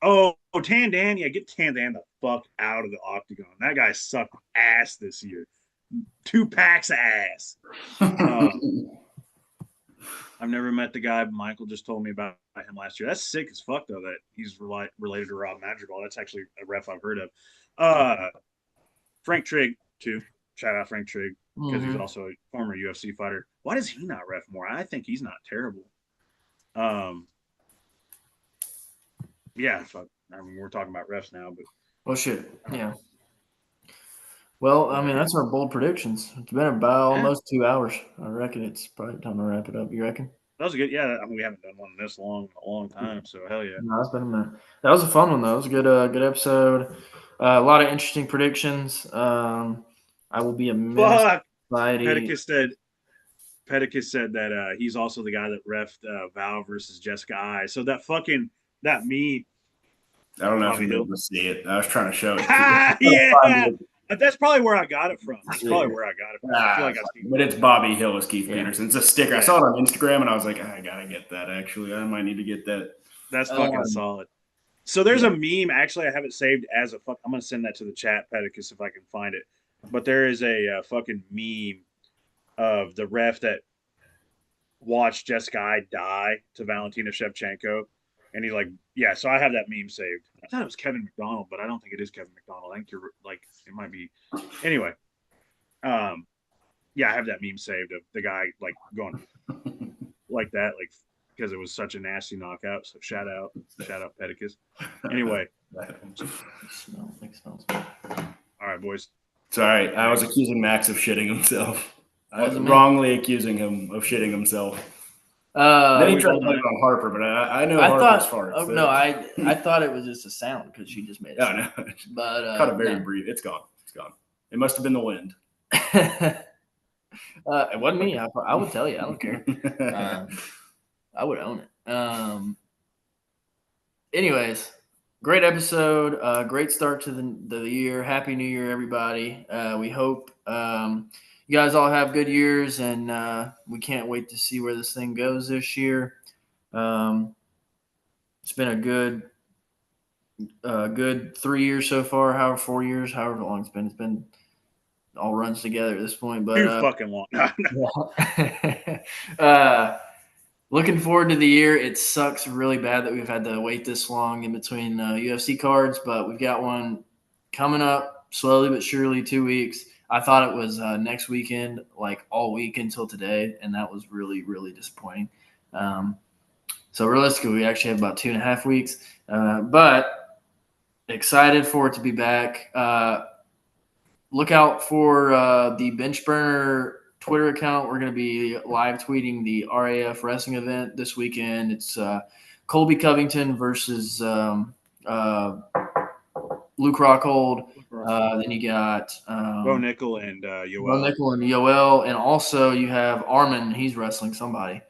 S2: Oh, Tandan, yeah, get Tandan the fuck out of the octagon. That guy sucked ass this year. 2 packs of ass. I've never met the guy. Michael just told me about him last year. That's sick as fuck though. That he's related to Rob Madrigal. That's actually a ref I've heard of. Frank Trigg too. Shout out Frank Trigg because he's also a former UFC fighter. Why does he not ref more? I think he's not terrible. Yeah, fuck. I mean, we're talking about refs now, but
S1: well, shit, yeah. Well, I mean, that's our bold predictions. It's been about almost 2 hours. I reckon it's probably time to wrap it up. You reckon?
S2: That was good. Yeah, I mean, we haven't done one this long in a long time, so hell yeah.
S1: No, it's been a minute. That was a fun one though. It was a good episode. A lot of interesting predictions. I will be a menace to society.
S2: Pedicus said that he's also the guy that refed Val versus Jessica I. So that meme.
S3: I don't know if you'll be able to see it. I was trying to show it.
S2: Yeah. That's probably where I got it from. That's probably where I got it from. I feel like
S3: but it's Bobby Hill as Keith Peterson. It's a sticker. I saw it on Instagram and I was like, I gotta get that. Actually, I might need to get that.
S2: That's fucking solid. So there's a meme. Actually, I have it saved as a fuck. I'm gonna send that to the chat, Pedicus, if I can find it. But there is a fucking meme of the ref that watched Jessica I die to Valentina Shevchenko. And he's like, yeah, so I have that meme saved. I thought it was Kevin McDonald, but I don't think it is Kevin McDonald. I think you're like, it might be. Anyway, yeah, I have that meme saved of the guy like going like that, like because it was such a nasty knockout. So shout out Pedicus. Anyway, all right, boys.
S3: Sorry, I was accusing Max of shitting himself. Wrongly accusing him of shitting himself. Then he tried to blame it on Harper, but I know Harper's fart.
S1: Oh, no, I thought it was just a sound because she just made it.
S3: No.
S1: But
S3: cut it very brief. It's gone. It must have been the wind.
S1: It wasn't me. I would tell you. I don't care. I would own it. Anyways, great episode. Great start to the year. Happy New Year, everybody. We hope you guys all have good years, and we can't wait to see where this thing goes this year. It's been a good 3 years so far, 4 years, however long it's been. It's been all runs together at this point, but
S2: too fucking long.
S1: Looking forward to the year. It sucks really bad that we've had to wait this long in between UFC cards, but we've got one coming up slowly but surely, 2 weeks. I thought it was next weekend, like all week until today, and that was really, really disappointing. So realistically, we actually have about 2.5 weeks, but excited for it to be back. Look out for the Bench Burner Twitter account. We're going to be live tweeting the RAF wrestling event this weekend. It's Colby Covington versus Luke Rockhold. Then you got
S2: Bo Nickel and Yoel.
S1: Bo Nickel and Yoel, and also you have Armin. He's wrestling somebody.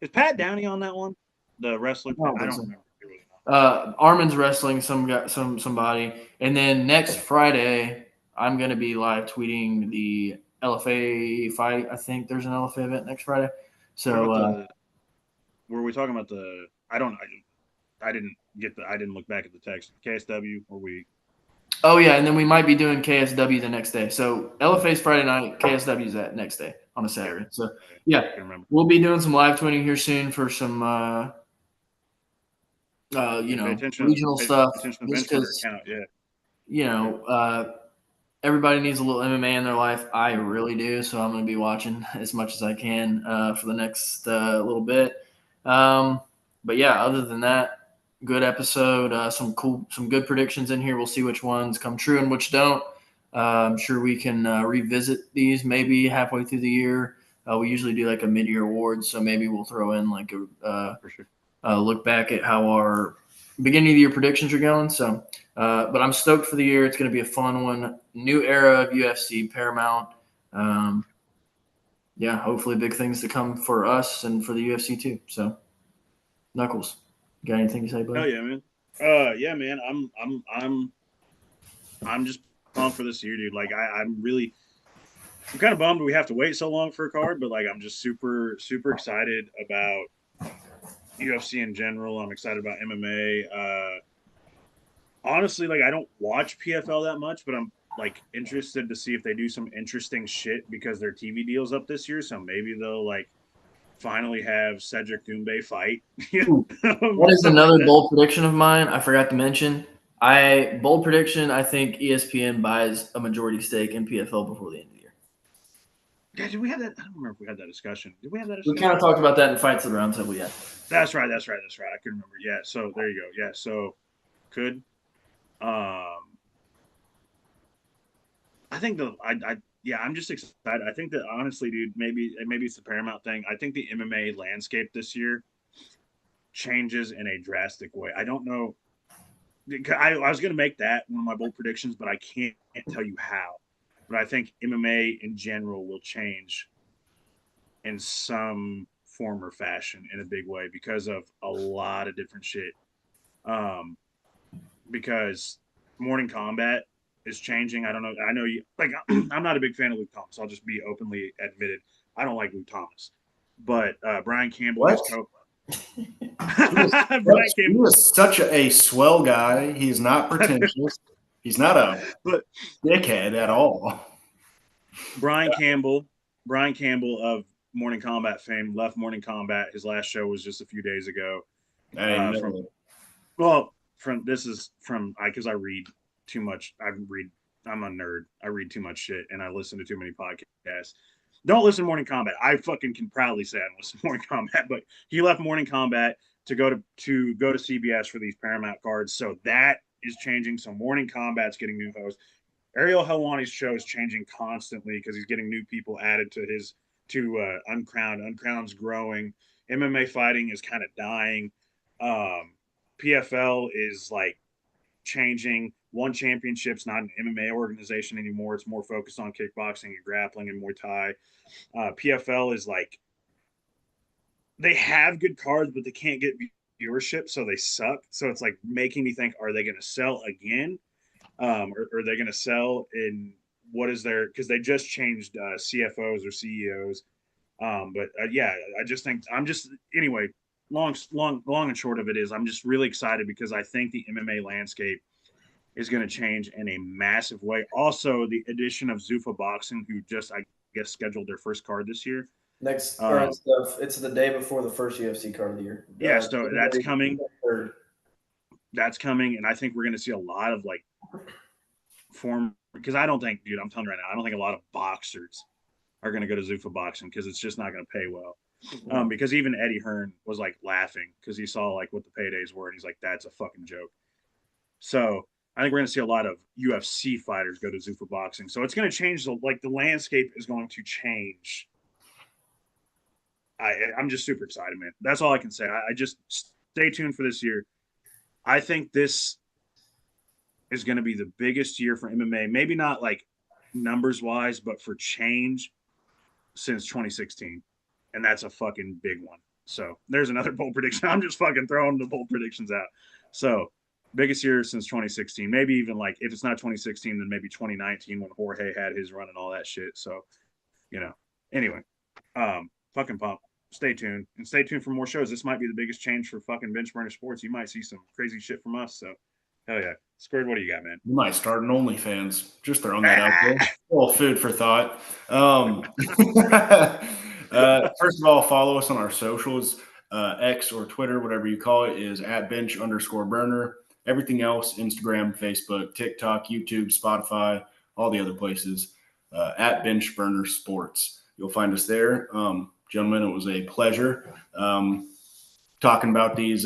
S2: Is Pat Downey on that one? The wrestler? I don't remember.
S1: Armin's wrestling somebody, and then next Friday I'm going to be live tweeting the LFA fight. I think there's an LFA event next Friday. So
S2: were we talking about the? I didn't look back at the text. KSW or we?
S1: Oh yeah, and then we might be doing KSW the next day. So LFA's Friday night, KSW's that next day on a Saturday. So yeah, we'll be doing some live tweeting here soon for some regional stuff. Just because everybody needs a little MMA in their life. I really do, so I'm going to be watching as much as I can for the next little bit. But yeah, other than that, good episode. Some good predictions in here. We'll see which ones come true and which don't. I'm sure we can revisit these maybe halfway through the year. We usually do like a mid-year award, so maybe we'll throw in like a look back at how our beginning of the year predictions are going. So, but I'm stoked for the year. It's going to be a fun one. New era of UFC, Paramount. Hopefully big things to come for us and for the UFC too. So, Knuckles, got anything to say, buddy?
S2: Oh yeah, man. Yeah, man. I'm just pumped for this year, dude. Like I'm kind of bummed we have to wait so long for a card, but like I'm just super, super excited about UFC in general. I'm excited about MMA. Honestly, like I don't watch PFL that much, but I'm like interested to see if they do some interesting shit because their TV deal's up this year. So maybe they'll like finally have Cedric Doumbé fight.
S1: That is another bold prediction of mine. I forgot to mention. Bold prediction. I think ESPN buys a majority stake in PFL before the end of the year.
S2: Yeah, did we have that? I don't remember if we had that discussion. Did we have that
S1: We
S2: discussion?
S1: kind of talked about that in Fights of the Roundtable. Yeah.
S2: That's right. I can remember. Yeah. So there you go. Yeah. So could. I think I'm just excited. I think that honestly, dude, maybe it's the Paramount thing. I think the MMA landscape this year changes in a drastic way. I don't know. I was going to make that one of my bold predictions, but I can't tell you how. But I think MMA in general will change in some form or fashion in a big way because of a lot of different shit. Because Morning Combat is changing. I don't know. I know you like. I'm not a big fan of Luke Thomas. I'll just be openly admitted. I don't like Luke Thomas, but Brian Campbell is
S3: He was such a swell guy. He's not pretentious. He's not a dickhead at all.
S2: Brian Campbell of Morning Combat fame left Morning Combat. His last show was just a few days ago. Because I read too much. I'm a nerd. I read too much shit and I listen to too many podcasts. Don't listen to Morning Combat. I fucking can proudly say I don't listen to Morning Combat, but he left Morning Combat to go to CBS for these Paramount cards. So that is changing. So Morning Combat's getting new hosts. Ariel Helwani's show is changing constantly because he's getting new people added to Uncrowned. Uncrowned's growing. MMA fighting is kind of dying. PFL is like changing. One Championship's not an MMA organization anymore. It's more focused on kickboxing and grappling and Muay Thai. PFL is like they have good cards, but they can't get viewership, so they suck. So it's like making me think: are they going to sell again? Or are they going to sell in what is their? Because they just changed CFOs or CEOs. I just think anyway. Long and short of it is, I'm just really excited because I think the MMA landscape is going to change in a massive way. Also, the addition of Zuffa Boxing, who just, I guess, scheduled their first card this year.
S1: It's the day before the first UFC card of the year.
S2: Yeah, so that's coming. That's coming, and I think we're going to see a lot of like form because I don't think, dude, I'm telling you right now, I don't think a lot of boxers are going to go to Zuffa Boxing because it's just not going to pay well. Because even Eddie Hearn was like laughing because he saw like what the paydays were, and he's like, "That's a fucking joke." So I think we're going to see a lot of UFC fighters go to Zuffa Boxing. So it's going to change. The landscape is going to change. I'm just super excited, man. That's all I can say. I just stay tuned for this year. I think this is going to be the biggest year for MMA. Maybe not like numbers wise, but for change since 2016. And that's a fucking big one. So there's another bold prediction. I'm just fucking throwing the bold predictions out. So biggest year since 2016. Maybe even like if it's not 2016, then maybe 2019 when Jorge had his run and all that shit. So, anyway, fucking pump. Stay tuned and stay tuned for more shows. This might be the biggest change for fucking Bench Burner Sports. You might see some crazy shit from us. So hell yeah. Squared, what do you got, man?
S3: You might start an OnlyFans. Just throwing that out there. A little food for thought. First of all, follow us on our socials. X or Twitter, whatever you call it, is @bench_burner. Everything else, Instagram, Facebook, TikTok, YouTube, Spotify, all the other places, @benchburner sports. You'll find us there. Gentlemen, it was a pleasure talking about these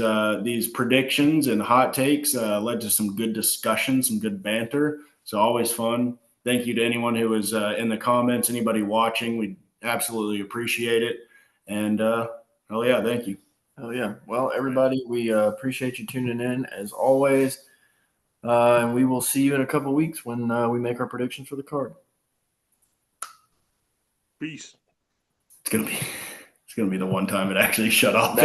S3: predictions and hot takes. Led to some good discussion, some good banter. So always fun. Thank you to anyone who was in the comments, anybody watching. We absolutely appreciate it. And hell yeah, thank you.
S1: Hell yeah. Well, everybody, we appreciate you tuning in as always. And we will see you in a couple of weeks when we make our predictions for the card.
S2: Peace.
S3: It's gonna be the one time it actually shut off.